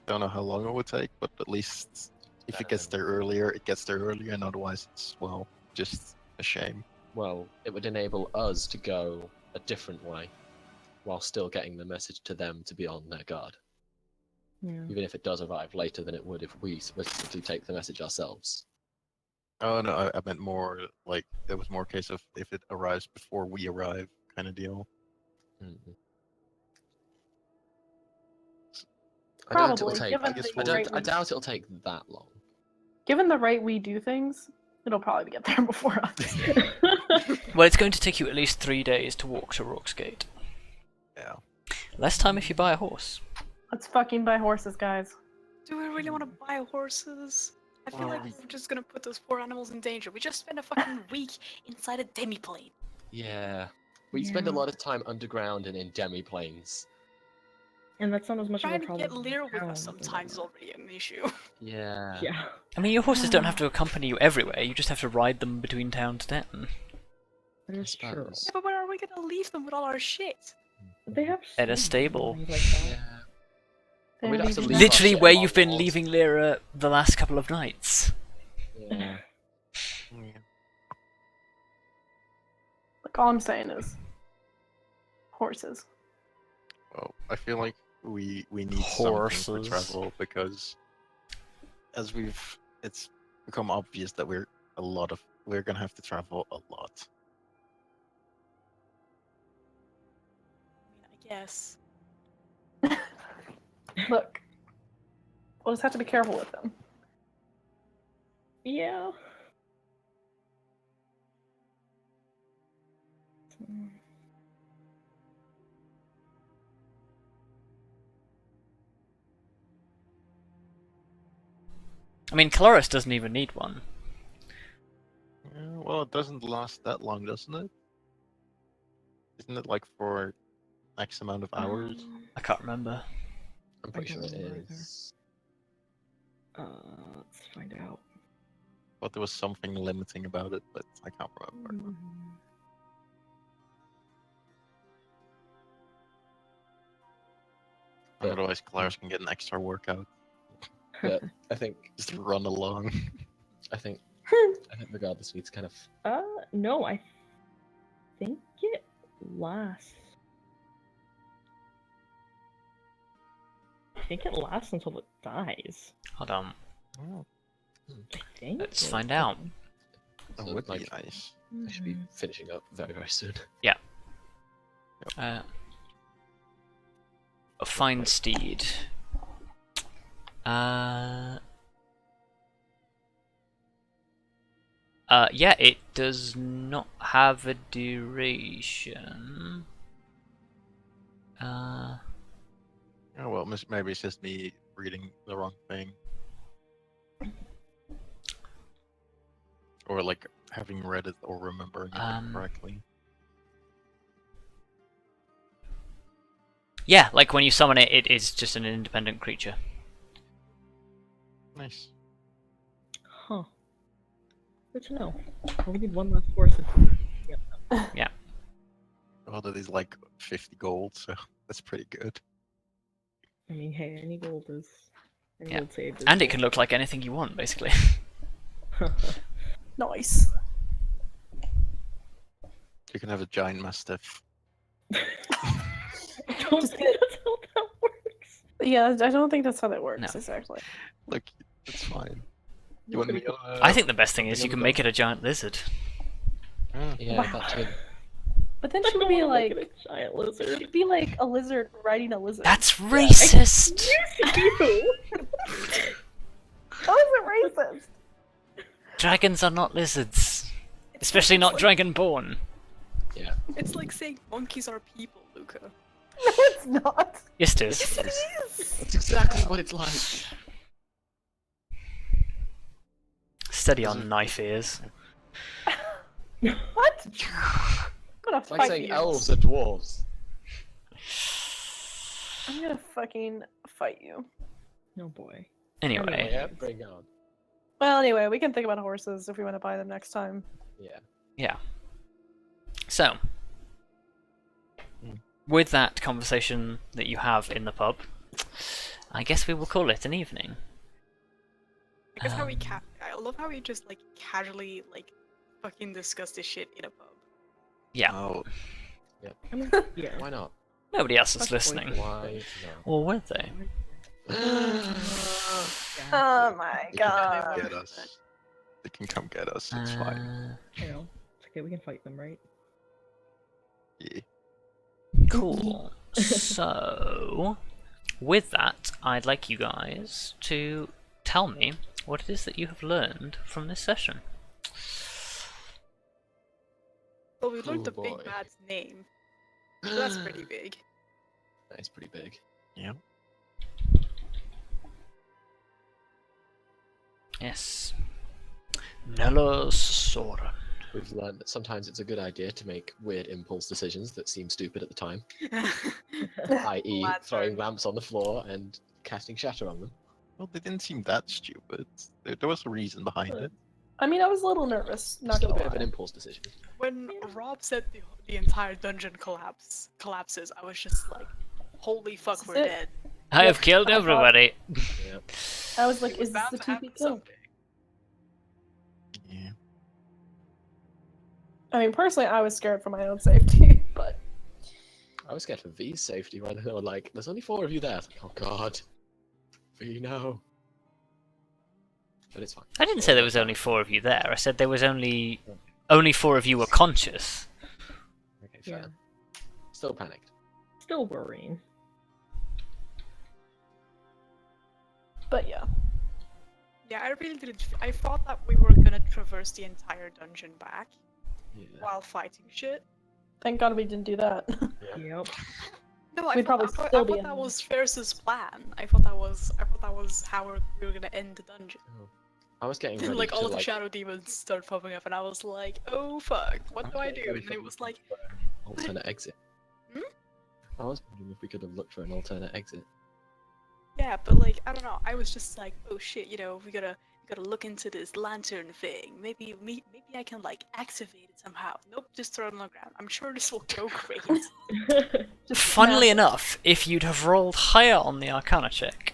S6: Don't know how long it would take, but at least if it gets there earlier, it gets there earlier, and otherwise it's, well, just a shame.
S3: Well, it would enable us to go a different way, while still getting the message to them to be on their guard.
S4: Yeah.
S3: Even if it does arrive later than it would if we specifically take the message ourselves.
S6: Oh no, I meant more like it was more a case of if it arrives before we arrive, kind of deal.
S3: Mhm.
S2: Probably, given
S3: I doubt it'll take that long.
S2: Given the rate we do things, it'll probably get there before us.
S1: Well, it's going to take you at least 3 days to walk to Rocksgate.
S6: Yeah.
S1: Less time if you buy a horse.
S2: Let's fucking buy horses, guys.
S5: Do we really want to buy horses? I feel
S6: Well,
S5: like we're just gonna put those poor animals in danger. We just spent a fucking week inside a demi-plane.
S3: Yeah. We spend a
S4: Yeah.
S3: lot of time underground and in demi-planes.
S4: And that's not as much of
S5: Trying
S4: a
S5: to
S4: problem.
S5: get Lear with
S4: now,
S5: us
S4: but
S5: sometimes is
S4: whatnot.
S5: already an issue.
S3: Yeah.
S4: Yeah.
S1: I mean, your horses don't have to accompany you everywhere, you just have to ride them between town to town.
S4: That is true.
S3: suppose.
S5: Yeah, but where are we gonna leave them with all our shit?
S4: They have
S1: At a
S4: stables and
S1: stable.
S4: things like that.
S3: Yeah.
S2: They
S3: We'd
S2: have
S3: have to
S2: these
S3: leave
S2: nice-
S1: Literally
S3: our
S1: where
S3: shit
S1: you've
S3: on
S1: been
S3: walls.
S1: leaving Lyra the last couple of nights.
S3: Yeah.
S2: Like, all I'm saying is horses.
S6: Well, I feel like we need something for
S1: Horses.
S6: travel because as it's become obvious that we're gonna have to travel a lot.
S5: I guess.
S2: Look, we'll just have to be careful with them.
S4: Yeah.
S1: I mean, Kelariis doesn't even need one.
S6: Yeah, well, it doesn't last that long, doesn't it? Isn't it like for X amount of hours?
S1: I can't remember.
S3: I'm pretty
S4: I
S3: sure
S4: don't
S3: it
S4: know either.
S3: is.
S4: Let's find out.
S6: But there was something limiting about it, but I can't remember.
S3: But-
S6: Otherwise, Kelariis can get an extra workout.
S3: But I think
S6: Just run along.
S3: I think regardless, it's kind of
S4: No, I think it lasts. I think it lasts until it dies.
S1: Hold on.
S6: Oh,
S4: I think.
S1: Let's
S4: it
S1: find out.
S6: that
S3: So,
S6: would be
S3: like,
S6: nice.
S3: I should be
S4: Mhm.
S3: finishing up very, very soon.
S1: A fine steed. Yeah, it does not have a duration.
S6: Oh well, maybe it's just me reading the wrong thing. Or like having read it or remembering it correctly.
S1: Yeah, like when you summon it, it is just an independent creature.
S6: Nice.
S4: Huh. Good to know. We need one last horse.
S6: Well, that is like 50 gold, so that's pretty good.
S4: I mean, hey, any gold is. Any
S1: Yeah.
S4: gold saved is
S1: And it
S4: gold.
S1: can look like anything you want, basically.
S2: Nice.
S6: You can have a giant mastiff.
S4: I don't
S2: Just
S4: think that's how that works.
S2: Yeah, I don't think that's how that works,
S1: No.
S2: exactly.
S6: Look, it's fine. You want me?
S1: I think the best thing is you can make it a giant lizard.
S3: Yeah,
S2: Wow.
S3: that too.
S2: But then
S4: I
S2: she'd
S4: don't
S2: be
S4: wanna make
S2: like,
S4: it a giant lizard.
S2: she'd be like a lizard riding a lizard.
S1: That's racist!
S4: You.
S2: How is it racist?
S1: Dragons are not lizards. Especially not dragonborn.
S3: Yeah.
S5: It's like saying monkeys are people, Luka.
S2: No, it's not.
S1: Yes, it is.
S5: Yes, it is!
S3: That's exactly what it's like.
S1: Steady on knife ears.
S2: What? I'm gonna
S3: It's like
S2: fight
S3: saying
S2: you.
S3: elves are dwarves.
S2: I'm gonna fucking fight you.
S4: Oh boy.
S1: Anyway,
S3: Yeah, bring on.
S2: Well, anyway, we can think about horses if we want to buy them next time.
S3: Yeah.
S1: yeah. So, with that conversation that you have in the pub, I guess we will call it an evening.
S5: I guess how we I love how we just like casually like fucking discuss this shit in a pub.
S1: Yeah.
S6: Oh,
S4: I mean, yeah.
S3: Why not?
S1: Nobody else is
S4: That's
S1: listening.
S3: Why
S1: Or were they?
S2: Oh my
S6: they can
S2: god.
S6: come get us. They can come get us. It's fine.
S4: You know, it's okay. We can fight them, right?
S6: Yeah.
S1: Cool. So, with that, I'd like you guys to tell me what it is that you have learned from this session.
S5: Well, we learned
S3: Oh,
S5: the
S3: boy.
S5: big bad's name. So that's pretty big.
S3: That is pretty big.
S6: Yeah.
S1: Yes. Nelosora.
S3: We've learned that sometimes it's a good idea to make weird impulse decisions that seem stupid at the time, i.e.
S5: Lantern.
S3: throwing lamps on the floor and casting shatter on them.
S6: Well, they didn't seem that stupid. There was a reason behind it.
S2: I mean, I was a little nervous. Not
S3: Still a
S2: gonna
S3: bit of an
S2: lie.
S3: impulse decision.
S5: When Rob said the entire dungeon collapses, I was just like, holy fuck,
S2: This
S5: we're
S2: is it.
S5: dead.
S1: I have killed
S2: I thought-
S1: everybody.
S3: Yeah.
S2: I was like,
S5: It was
S2: is this
S5: bound
S2: the
S5: to happen
S2: TP kill?
S5: someday.
S6: Yeah.
S2: I mean, personally, I was scared for my own safety, but
S3: I was scared for V's safety when they were like, there's only 4 of you there. I was like, oh god. V, no. But it's fine.
S1: I didn't say there was only 4 of you there. I said there was only 4 of you were conscious.
S3: Okay, fair.
S4: Yeah.
S3: Still panicked.
S4: Still worrying.
S2: yeah.
S5: Yeah, I really didn't. I thought that we were gonna traverse the entire dungeon back
S3: Yeah.
S5: while fighting shit.
S2: Thank God we didn't do that.
S4: Yep.
S5: No, I
S2: We'd
S5: thought,
S2: probably
S5: I thought,
S2: still
S5: I
S2: be
S5: thought
S2: in
S5: that
S2: there.
S5: was Ferrous' plan. I thought that was how we were gonna end the dungeon.
S3: I was getting ready
S5: Like all
S3: to
S5: of the shadow demons started popping up, and I was like, "Oh fuck, what do I do?" And then it was like,
S3: alternate exit.
S5: Hmm?
S3: I was wondering if we could have looked for an alternate exit.
S5: yeah, but like I don't know. I was just like, "Oh shit, we gotta look into this lantern thing. Maybe I can like activate it somehow." Nope, just throw it on the ground. I'm sure this will go great.
S2: Just
S1: Funnily
S2: massive.
S1: enough, if you'd have rolled higher on the Arcana check,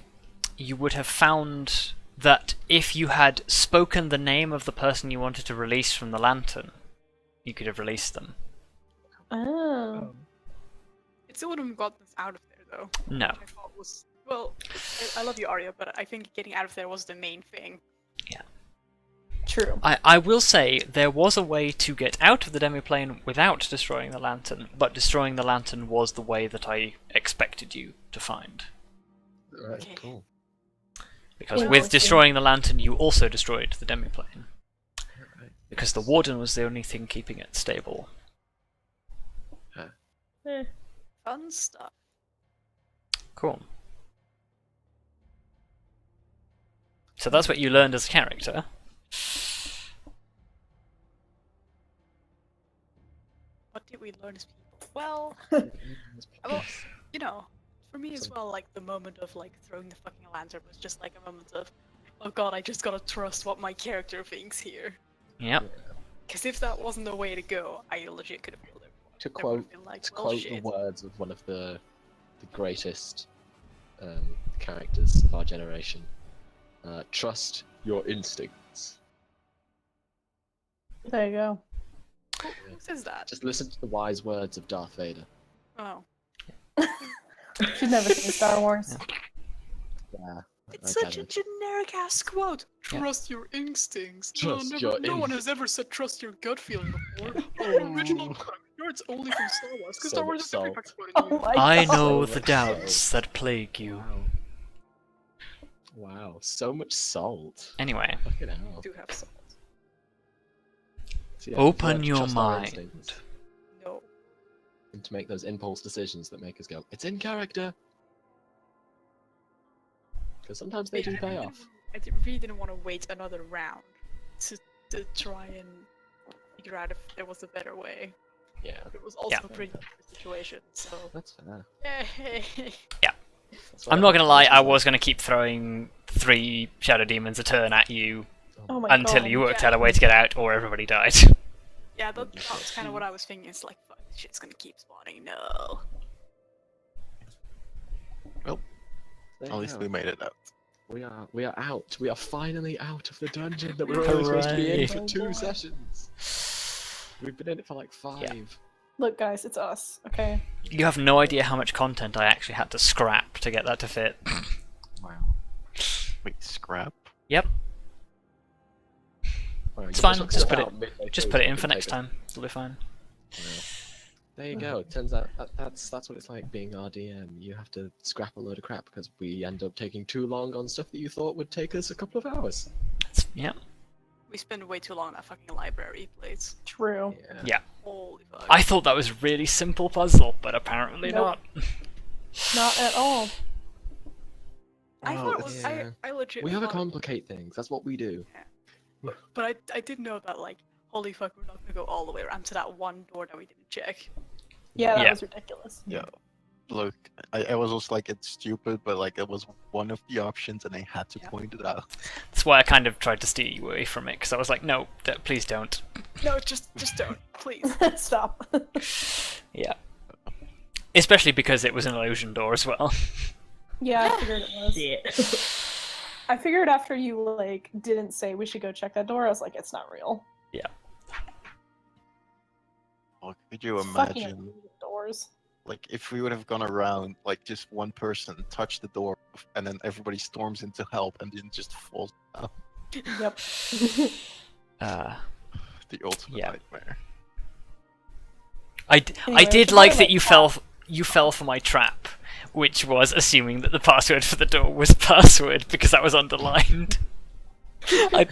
S1: you would have found that if you had spoken the name of the person you wanted to release from the lantern, you could have released them.
S2: Oh.
S5: It still wouldn't have gotten us out of there though.
S1: No.
S5: Which I thought was well. I love you, Arya, but I think getting out of there was the main thing.
S2: True.
S1: I will say there was a way to get out of the demiplane without destroying the lantern, but destroying the lantern was the way that I expected you to find.
S3: Right,
S5: Okay.
S3: cool.
S1: Because
S2: Yeah,
S1: with
S2: okay.
S1: destroying the lantern, you also destroyed the demiplane.
S3: Right.
S1: Because the warden was the only thing keeping it stable.
S4: Eh,
S5: Fun stuff.
S1: Cool. So that's what you learned as a character.
S5: What did we learn as people? Well, for me as well, like the moment of like throwing the fucking lantern was just like a moment of, oh god, I just gotta trust what my character thinks here.
S1: Yep.
S5: Because if that wasn't the way to go, I legit could have killed everyone.
S3: To
S5: I would've
S3: quote,
S5: been like,
S3: to
S5: well,
S3: quote the
S5: shit.
S3: words of one of the greatest characters of our generation, trust your instincts.
S2: There you go.
S5: Who says that?
S3: Just listen to the wise words of Darth Vader.
S5: Oh.
S2: She's never seen Star Wars.
S3: Yeah.
S5: It's
S3: I
S5: such a
S3: gathered.
S5: generic ass quote.
S1: Yeah.
S5: Trust your instincts.
S3: Trust
S5: no,
S3: your
S5: no one
S3: instincts.
S5: has ever said trust your gut feeling before. Oh, original it's only from Star Wars. Because
S3: So
S5: Star
S3: much
S5: Wars is different
S3: salt.
S5: point
S2: Oh
S5: of view.
S2: my
S1: I
S2: god.
S1: know
S3: So
S1: the
S3: much
S1: doubts that plague you.
S3: Wow, so much salt.
S1: Anyway,
S3: Fucking hell.
S5: Do have salt.
S3: So, yeah,
S1: Open
S3: we have to
S1: your
S3: trust our
S1: mind.
S3: instincts
S5: No.
S3: and to make those impulse decisions that make us go, it's in character. Because sometimes they do pay off.
S5: Really didn't want to wait another round to try and figure out if there was a better way.
S3: Yeah,
S5: But it was also a pretty different situation, so.
S3: that's fair.
S5: Yay!
S3: That's why
S1: I'm not gonna lie, I
S3: like-
S1: was gonna keep throwing 3 Shadow Demons a turn at you
S2: Oh my
S1: until
S2: god.
S1: you worked
S5: Yeah.
S1: out a way to get out, or everybody died.
S5: Yeah, that was kind of what I was thinking. It's like, fuck, this shit's gonna keep spawning. No.
S3: There
S6: At
S3: you
S6: least
S3: go.
S6: we made it out.
S3: We are out. We are finally out of the dungeon that we were only supposed to be in
S1: Hooray.
S3: for 2 sessions. We've been in it for like 5.
S2: Look, guys, it's us, okay?
S1: You have no idea how much content I actually had to scrap to get that to fit.
S3: Wow.
S6: Wait, scrap?
S1: Yep,
S3: Wow,
S1: it's
S3: you
S1: fine.
S3: took
S1: Just
S3: stuff
S1: put it,
S3: out midway
S1: just
S3: through,
S1: put it
S3: so
S1: in
S3: we
S1: for
S3: can
S1: next
S3: take it.
S1: time. It'll be fine.
S3: Wow. There you go. Turns out that's what it's like being RDM. You have to scrap a load of crap because we end up taking too long on stuff that you thought would take us a couple of hours.
S1: Yeah.
S5: We spend way too long on that fucking library, please.
S2: True.
S1: Yeah.
S5: Holy fuck.
S1: I thought that was a really simple puzzle, but apparently
S2: Nope.
S1: not.
S2: Not at all.
S5: I
S3: Oh,
S5: thought it was.
S3: yeah.
S5: I legit.
S3: We
S5: thought-
S3: overcomplicate things. That's what we do.
S5: But I did know that, like, holy fuck, we're not gonna go all the way around to that one door that we didn't check.
S2: Yeah, that
S1: Yeah.
S2: was ridiculous.
S6: Yeah. Look, I was also like, it's stupid, but like it was one of the options and I had to
S5: Yeah.
S6: point it out.
S1: That's why I kind of tried to steer you away from it, because I was like, no, please don't.
S5: No, just don't, please.
S2: Stop.
S1: Yeah. Especially because it was an illusion door as well.
S2: Yeah, I figured it was.
S4: Shit.
S2: I figured after you, like, didn't say we should go check that door, I was like, it's not real.
S6: Like, could you
S2: Fucking
S6: imagine,
S2: illusion doors.
S6: like, if we would have gone around, like, just one person touched the door, and then everybody storms in to help, and then just falls down.
S2: Yep.
S6: The ultimate
S1: Yeah.
S6: nightmare.
S1: I
S2: Anyway,
S1: did
S2: so
S1: like
S2: what
S1: that
S2: about
S1: you fell for my trap, which was assuming that the password for the door was password because that was underlined. I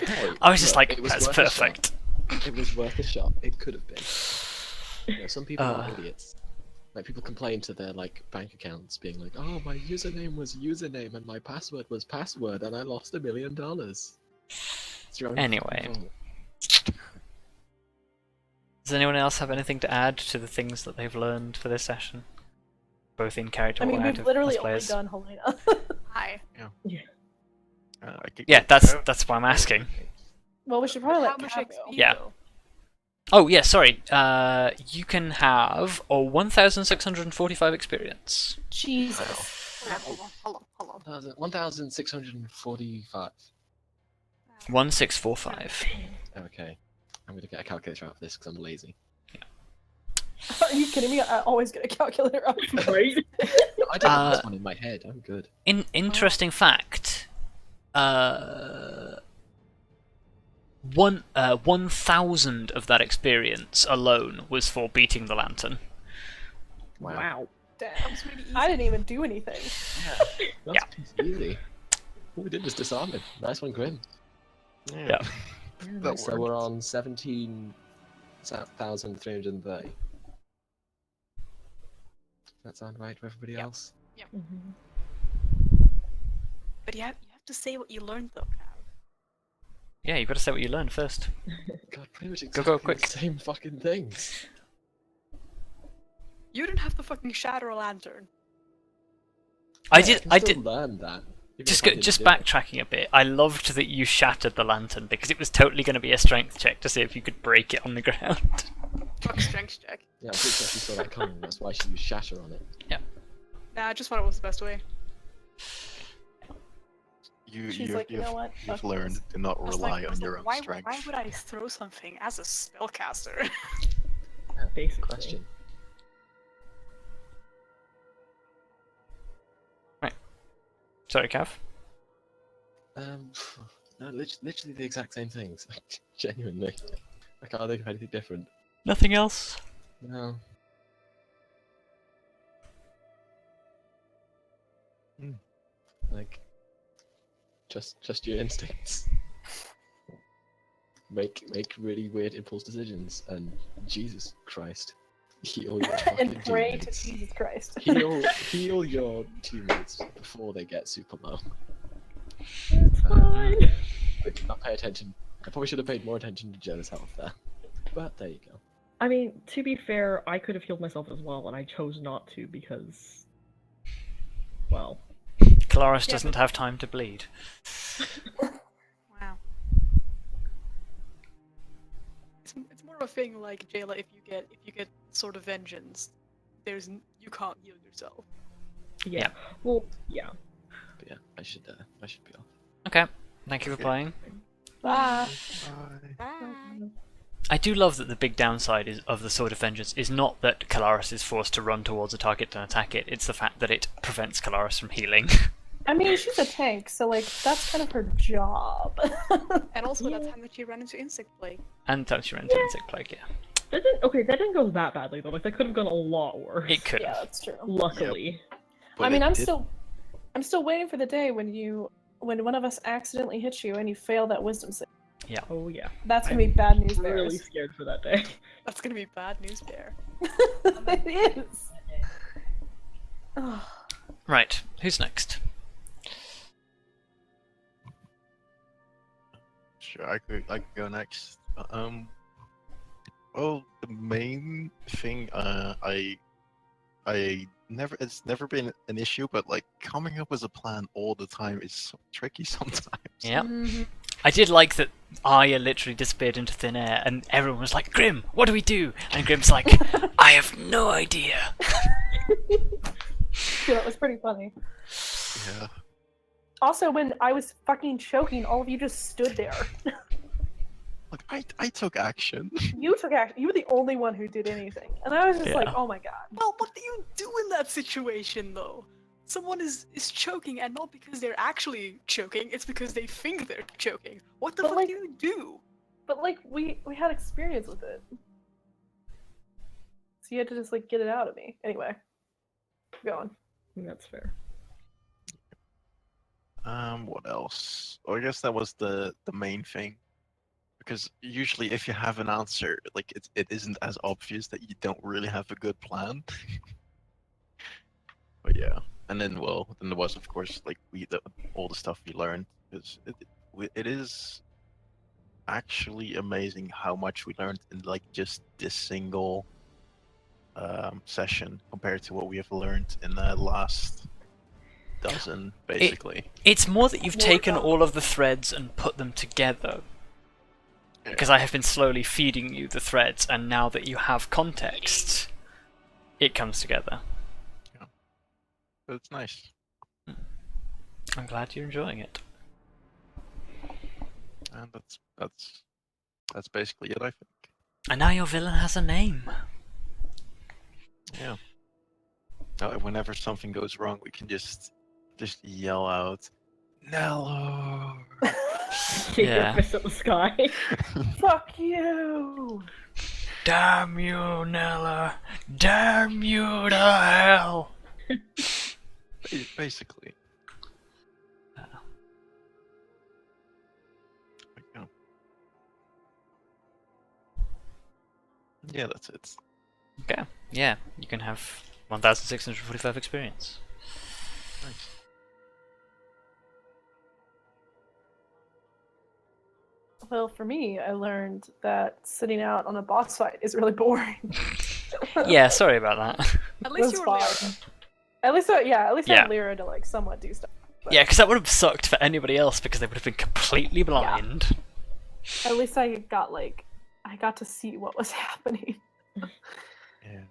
S1: was just
S3: Look,
S1: like,
S3: it was
S1: that's
S3: worth a shot.
S1: perfect.
S3: It was worth a shot. It could have been. You know, some people are idiots. Like, people complain to their, like, bank accounts, being like, oh, my username was username and my password was password and I lost $1 million. It's your own
S1: Anyway.
S3: fault.
S1: Does anyone else have anything to add to the things that they've learned for this session? Both in character
S2: I mean,
S1: or out
S2: we've
S1: of
S2: literally
S1: as
S2: only
S1: players?
S2: done Helena.
S5: Hi.
S6: I could
S1: Yeah,
S6: go-
S1: that's why I'm asking.
S2: Well, we should probably
S5: How
S2: let
S5: much
S2: Kat
S5: XP,
S2: go.
S1: Yeah.
S5: though?
S1: Oh yeah, sorry. You can have 1,645 experience.
S2: Jesus.
S5: Hold on.
S3: 1,645.
S1: 1645.
S3: Okay. I'm gonna get a calculator out for this because I'm lazy.
S2: Are you kidding me? I always get a calculator out.
S4: Right?
S3: No, I don't have this one in my head. I'm good.
S1: Interesting fact. 1,000 of that experience alone was for beating the lantern.
S4: Wow.
S2: Damn.
S5: That was really easy.
S2: I didn't even do anything.
S3: That's easy. All we did was disarm him. Nice one, Grim.
S1: Yeah.
S6: That
S3: So
S6: worked.
S3: we're on 17,330. That sound right for everybody else?
S4: Mhm.
S5: But you have to say what you learned, though, Cal.
S1: Yeah, you've got to say what you learned first.
S3: God, pretty much
S1: Go,
S3: exactly
S1: quick.
S3: the same fucking things.
S5: You didn't have to fucking shatter a lantern.
S1: I
S3: Yeah,
S1: did.
S3: can
S1: I
S3: still
S1: did.
S3: learn that. even
S1: Just
S3: if I didn't do it.
S1: backtracking a bit. I loved that you shattered the lantern because it was totally going to be a strength check to see if you could break it on the ground.
S5: Fuck strength check.
S3: Yeah, I'm pretty sure she saw that coming. That's why she used shatter on it.
S5: Nah, I just thought it was the best way.
S2: She's like, you know what?
S6: You've
S2: Fuck
S6: learned
S2: this.
S6: to not
S5: I was
S6: rely
S5: like,
S6: on your own
S5: why,
S6: strength.
S5: Why would I throw something as a spellcaster?
S4: Basically.
S3: Question.
S1: Sorry, Cav.
S3: No, literally the exact same things. Genuinely. I can't think of anything different.
S1: Nothing else.
S3: No. Like, just your instincts. make really weird impulse decisions, and Jesus Christ, heal your fucking
S2: And pray to
S3: teammates.
S2: Jesus Christ.
S3: Heal your teammates before they get super low.
S4: It's fine.
S3: I did not pay attention. I probably should have paid more attention to Jayla's health there. But there you go.
S4: I mean, to be fair, I could have healed myself as well, and I chose not to because, well,
S1: Kelariis
S5: Yeah,
S1: doesn't
S5: but-
S1: have time to bleed.
S5: Wow. It's more of a thing like Jayla. If you get sort of vengeance, you can't heal yourself.
S4: yeah.
S1: Yeah.
S4: Well, yeah.
S3: But yeah, I should be off.
S1: Okay, thank you for
S6: Okay.
S1: playing.
S2: Bye.
S5: Bye.
S1: I do love that the big downside of the Sword of Vengeance is not that Kelariis is forced to run towards a target and attack it, it's the fact that it prevents Kelariis from healing.
S2: I mean, she's a tank, so like that's kind of her job.
S5: And also
S4: Yeah.
S5: that time that she ran into insect plague.
S1: And times you into Insect Plague, yeah.
S4: That didn't go that badly though. Like that could have gone a lot worse.
S1: It could
S2: Yeah,
S1: have.
S2: that's true.
S4: Luckily.
S6: But
S2: I mean,
S6: it
S2: I'm
S6: did-
S2: still waiting for the day when one of us accidentally hits you and you fail that wisdom save.
S4: Oh yeah.
S2: That's gonna be bad news
S4: I'm
S2: bears.
S4: really scared for that day.
S5: That's gonna be bad news, Bear.
S2: It is. Ugh.
S1: Right, who's next?
S6: Sure, I could go next. Well, the main thing, it's never been an issue, but like coming up with a plan all the time is so tricky sometimes.
S1: Yeah.
S2: Mhm.
S1: I did like that Arya literally disappeared into thin air and everyone was like, Grim, what do we do? And Grim's like, I have no idea.
S2: Yeah, that was pretty funny.
S6: Yeah.
S2: Also, when I was fucking choking, all of you just stood there.
S6: Look, I took action.
S2: You took action. You were the only one who did anything, and I was just like,
S1: Yeah.
S2: "Oh my god!"
S5: Well, what do you do in that situation, though? Someone is choking, and not because they're actually choking, it's because they think they're choking. What the
S2: But,
S5: fuck
S2: like-
S5: do you do?
S2: But like, we had experience with it, so you had to just like get it out of me. Anyway, keep going.
S4: That's fair.
S6: What else? Oh, I guess that was the main thing. Because usually, if you have an answer, like it isn't as obvious that you don't really have a good plan. But yeah, and then then there was of course like all the stuff we learned, because it is actually amazing how much we learned in like just this single session compared to what we have learned in the last dozen, basically.
S1: It's more that you've
S2: More
S1: taken
S2: about-
S1: all of the threads and put them together.
S6: Yeah.
S1: Because I have been slowly feeding you the threads, and now that you have context, it comes together.
S6: But it's nice.
S1: I'm glad you're enjoying it.
S6: And that's basically it, I think.
S1: And now your villain has a name.
S6: Yeah. Whenever something goes wrong, we can just yell out, Nello!
S4: Kick
S1: Yeah.
S4: your fist at the sky.
S2: Fuck you!
S1: Damn you, Nella! Damn you to hell!
S6: Basically. Yeah, that's it.
S1: Okay, yeah, you can have 1,645 experience.
S6: Nice.
S2: Well, for me, I learned that sitting out on a boss fight is really boring.
S1: Yeah, sorry about that.
S5: At least
S2: That's
S5: you were
S2: fine.
S5: Lyra.
S2: At least I
S1: Yeah.
S2: had Lyra to like somewhat do stuff. But
S1: Yeah, because that would have sucked for anybody else because they would have been completely blind.
S2: at least I got to see what was happening.
S6: Yeah.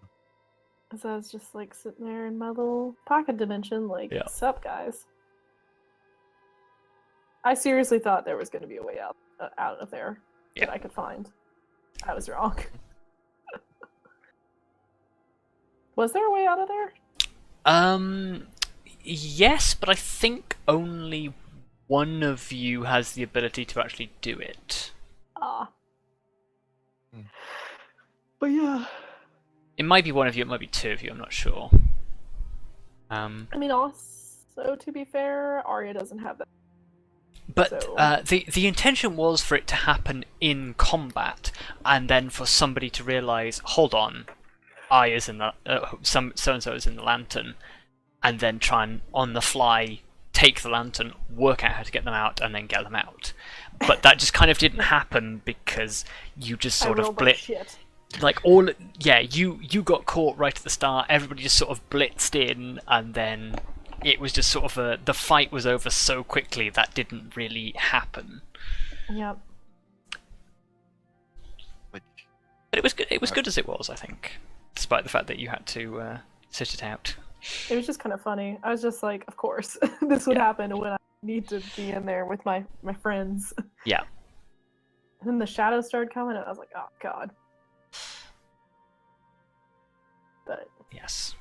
S2: So I was just like sitting there in my little pocket dimension, like,
S1: Yeah.
S2: "Sup, guys?" I seriously thought there was going to be a way out of there
S1: Yeah.
S2: that I could find. I was wrong. Was there a way out of there?
S1: Yes, but I think only one of you has the ability to actually do it.
S2: Ah.
S6: Hmm.
S2: But yeah.
S1: It might be one of you, it might be two of you, I'm not sure.
S2: I mean, also, to be fair, Arya doesn't have that.
S1: But
S2: So-
S1: the intention was for it to happen in combat, and then for somebody to realise, hold on, I is in the so and so is in the lantern, and then try and on the fly take the lantern, work out how to get them out, and then get them out. But that just kind of didn't happen because you just sort
S2: I
S1: of
S2: rolled like
S1: blitzed.
S2: shit.
S1: Like you got caught right at the start. Everybody just sort of blitzed in, and then it was just sort of the fight was over so quickly that didn't really happen.
S2: Yep.
S6: Which,
S1: But it was good. It was good as it was, I think, despite the fact that you had to sit it out.
S2: It was just kind of funny. I was just like, of course, this would
S1: Yeah.
S2: happen when I need to be in there with my friends.
S1: Yeah.
S2: And then the shadows started coming, and I was like, oh god. But
S1: Yes.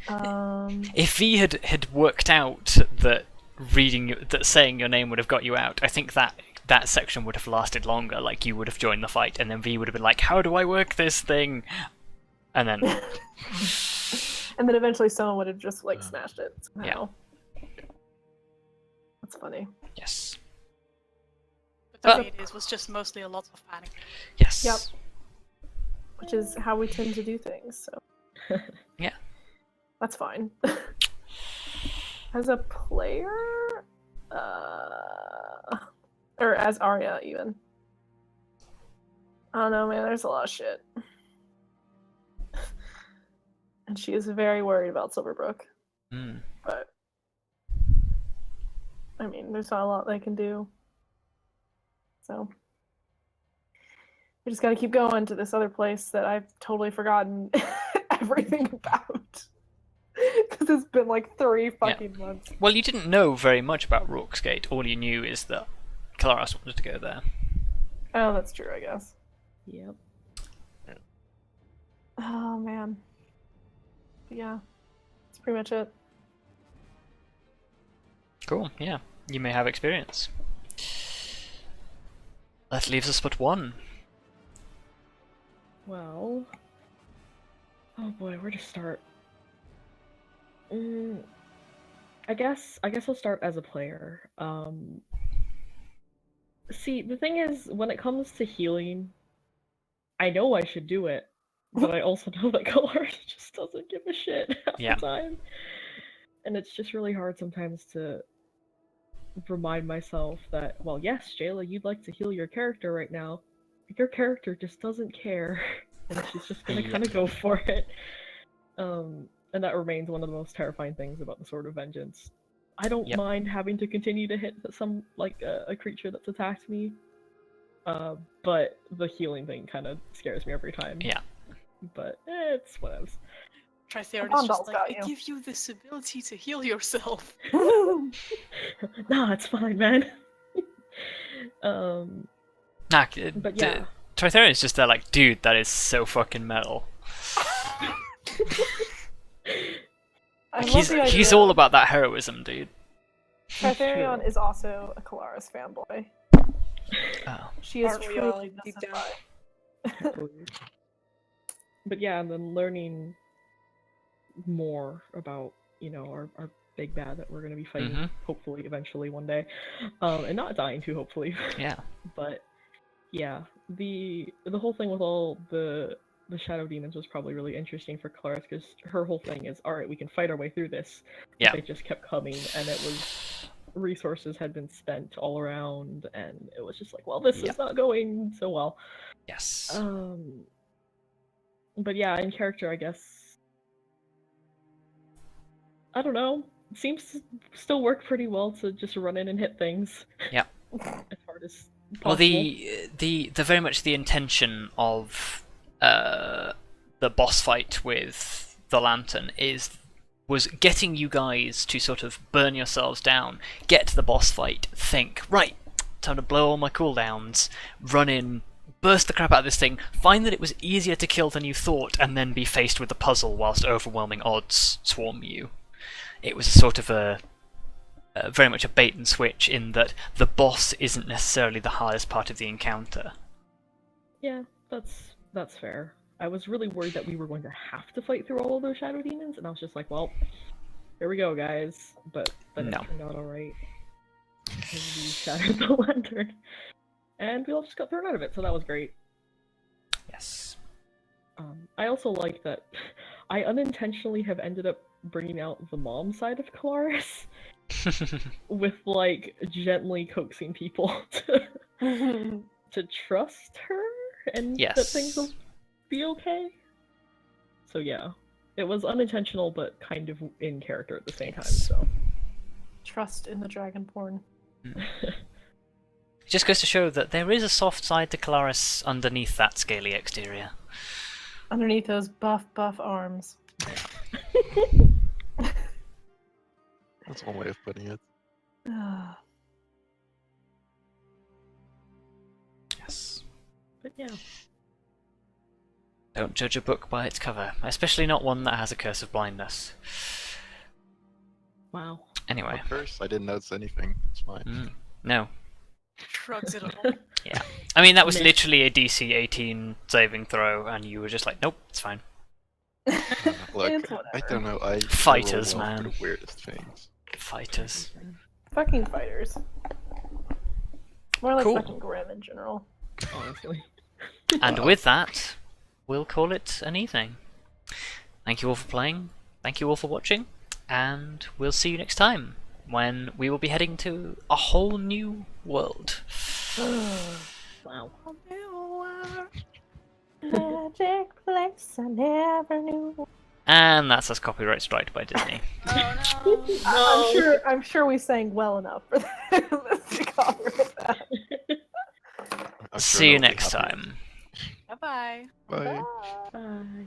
S2: if
S1: If V had worked out that saying your name would have got you out, I think that section would have lasted longer. Like you would have joined the fight, and then V would have been like, "How do I work this thing?" And then
S2: and then eventually someone would have just like smashed it somehow. That's funny.
S1: yes,
S5: But the
S1: But-
S5: way it was just mostly a lot of panic.
S1: yes,
S2: Yep. Which is how we tend to do things, so
S1: Yeah.
S2: that's fine. As a player, or as Arya even. I don't know, man. There's a lot of shit, and she is very worried about Silverbrook.
S1: Mm.
S2: But I mean, there's not a lot they can do. So we just got to keep going to this other place that I've totally forgotten everything about. Because it's been like 3 fucking months.
S1: Well, you didn't know very much about Rourke's Gate. All you knew is that Kelariis wanted to go there.
S2: Oh, that's true, I guess.
S4: Yep.
S2: Oh, man. But yeah, that's pretty much it.
S1: Cool. Yeah, you may have experience. That leaves us but one.
S4: Well. Oh boy, where to start? I guess I'll start as a player. See, the thing is, when it comes to healing, I know I should do it, but I also know that Kelariis just doesn't give a shit half
S1: Yeah.
S4: the time. And it's just really hard sometimes to remind myself that, well, yes, Jayla, you'd like to heal your character right now, but your character just doesn't care, and she's just gonna
S1: Yep.
S4: kind of go for it. And that remains one of the most terrifying things about the Sword of Vengeance. I don't
S1: Yep.
S4: mind having to continue to hit some a creature that's attacked me, but the healing thing kind of scares me every time.
S1: Yeah.
S4: But it's whatevs.
S5: Trithyr is
S2: Vondal's
S5: just like,
S2: got
S5: I
S2: you.
S5: give you this ability to heal yourself.
S4: Nah, it's fine, man.
S1: Nah,
S4: But yeah.
S1: Trithyr is just there like, dude, that is so fucking metal.
S2: I love
S1: He's
S2: the idea.
S1: all about that heroism, dude.
S2: Tritherion
S4: True.
S2: is also a Kelariis fanboy.
S1: Oh.
S2: She is
S5: Aren't we all
S2: truly
S5: deep
S2: justified.
S4: But yeah, and then learning more about, our big bad that we're going to be fighting,
S1: Mhm.
S4: hopefully, eventually, one day. And not dying too, hopefully.
S1: Yeah.
S4: But yeah, the whole thing with all the shadow demons was probably really interesting for Kelariis, because her whole thing is, all right, we can fight our way through this. But
S1: Yeah.
S4: they just kept coming, and it was resources had been spent all around, and it was just like, well, this
S1: Yeah.
S4: is not going so well.
S1: Yes.
S4: But yeah, in character, I guess, I don't know. It seems to still work pretty well to just run in and hit things.
S1: Yeah.
S4: As hard as possible.
S1: Well, the very much the intention of the boss fight with the lantern was getting you guys to sort of burn yourselves down, get to the boss fight, think, right, time to blow all my cooldowns, run in, burst the crap out of this thing, find that it was easier to kill than you thought, and then be faced with the puzzle whilst overwhelming odds swarm you. It was sort of very much a bait and switch in that the boss isn't necessarily the hardest part of the encounter.
S4: Yeah, that's fair. I was really worried that we were going to have to fight through all of those shadow demons, and I was just like, well, here we go, guys. But then
S1: No.
S4: it turned out alright. And we shattered the lantern. And we all just got thrown out of it, so that was great.
S1: Yes.
S4: I also like that I unintentionally have ended up bringing out the mom side of Kelariis with, like, gently coaxing people to trust her and that things will
S1: Yes.
S4: be okay. So yeah, it was unintentional but kind of in character at the same time, so.
S2: Trust in the dragonborn.
S1: It just goes to show that there is a soft side to Kelariis underneath that scaly exterior.
S2: Underneath those buff arms.
S6: That's one way of putting it.
S1: Yes.
S4: But yeah.
S1: Don't judge a book by its cover, especially not one that has a curse of blindness.
S4: Wow.
S1: Anyway.
S6: At first, I didn't notice anything. It's fine.
S1: No.
S5: Shrugs it off.
S1: Yeah. I mean, that was
S4: Meh.
S1: literally a DC 18 saving throw, and you were just like, nope, it's fine.
S6: Look,
S2: It's
S6: I
S2: whatever.
S6: don't know. I
S1: Fighters,
S6: roll well for
S1: man.
S6: the weirdest things.
S1: Fighters.
S2: Fucking fighters. More like
S1: Cool.
S2: fucking Grim in general.
S4: Honestly.
S1: And with that, we'll call it an evening. Thank you all for playing, thank you all for watching, and we'll see you next time, when we will be heading to a whole new world.
S4: Wow.
S2: Magic place I never knew.
S1: And that's us copyright striked by Disney.
S2: I'm sure we sang well enough for that to cover that.
S6: I'm sure
S1: See you
S6: they'll be
S1: next
S6: happy.
S1: time.
S5: Bye bye.
S6: Bye.
S4: Bye.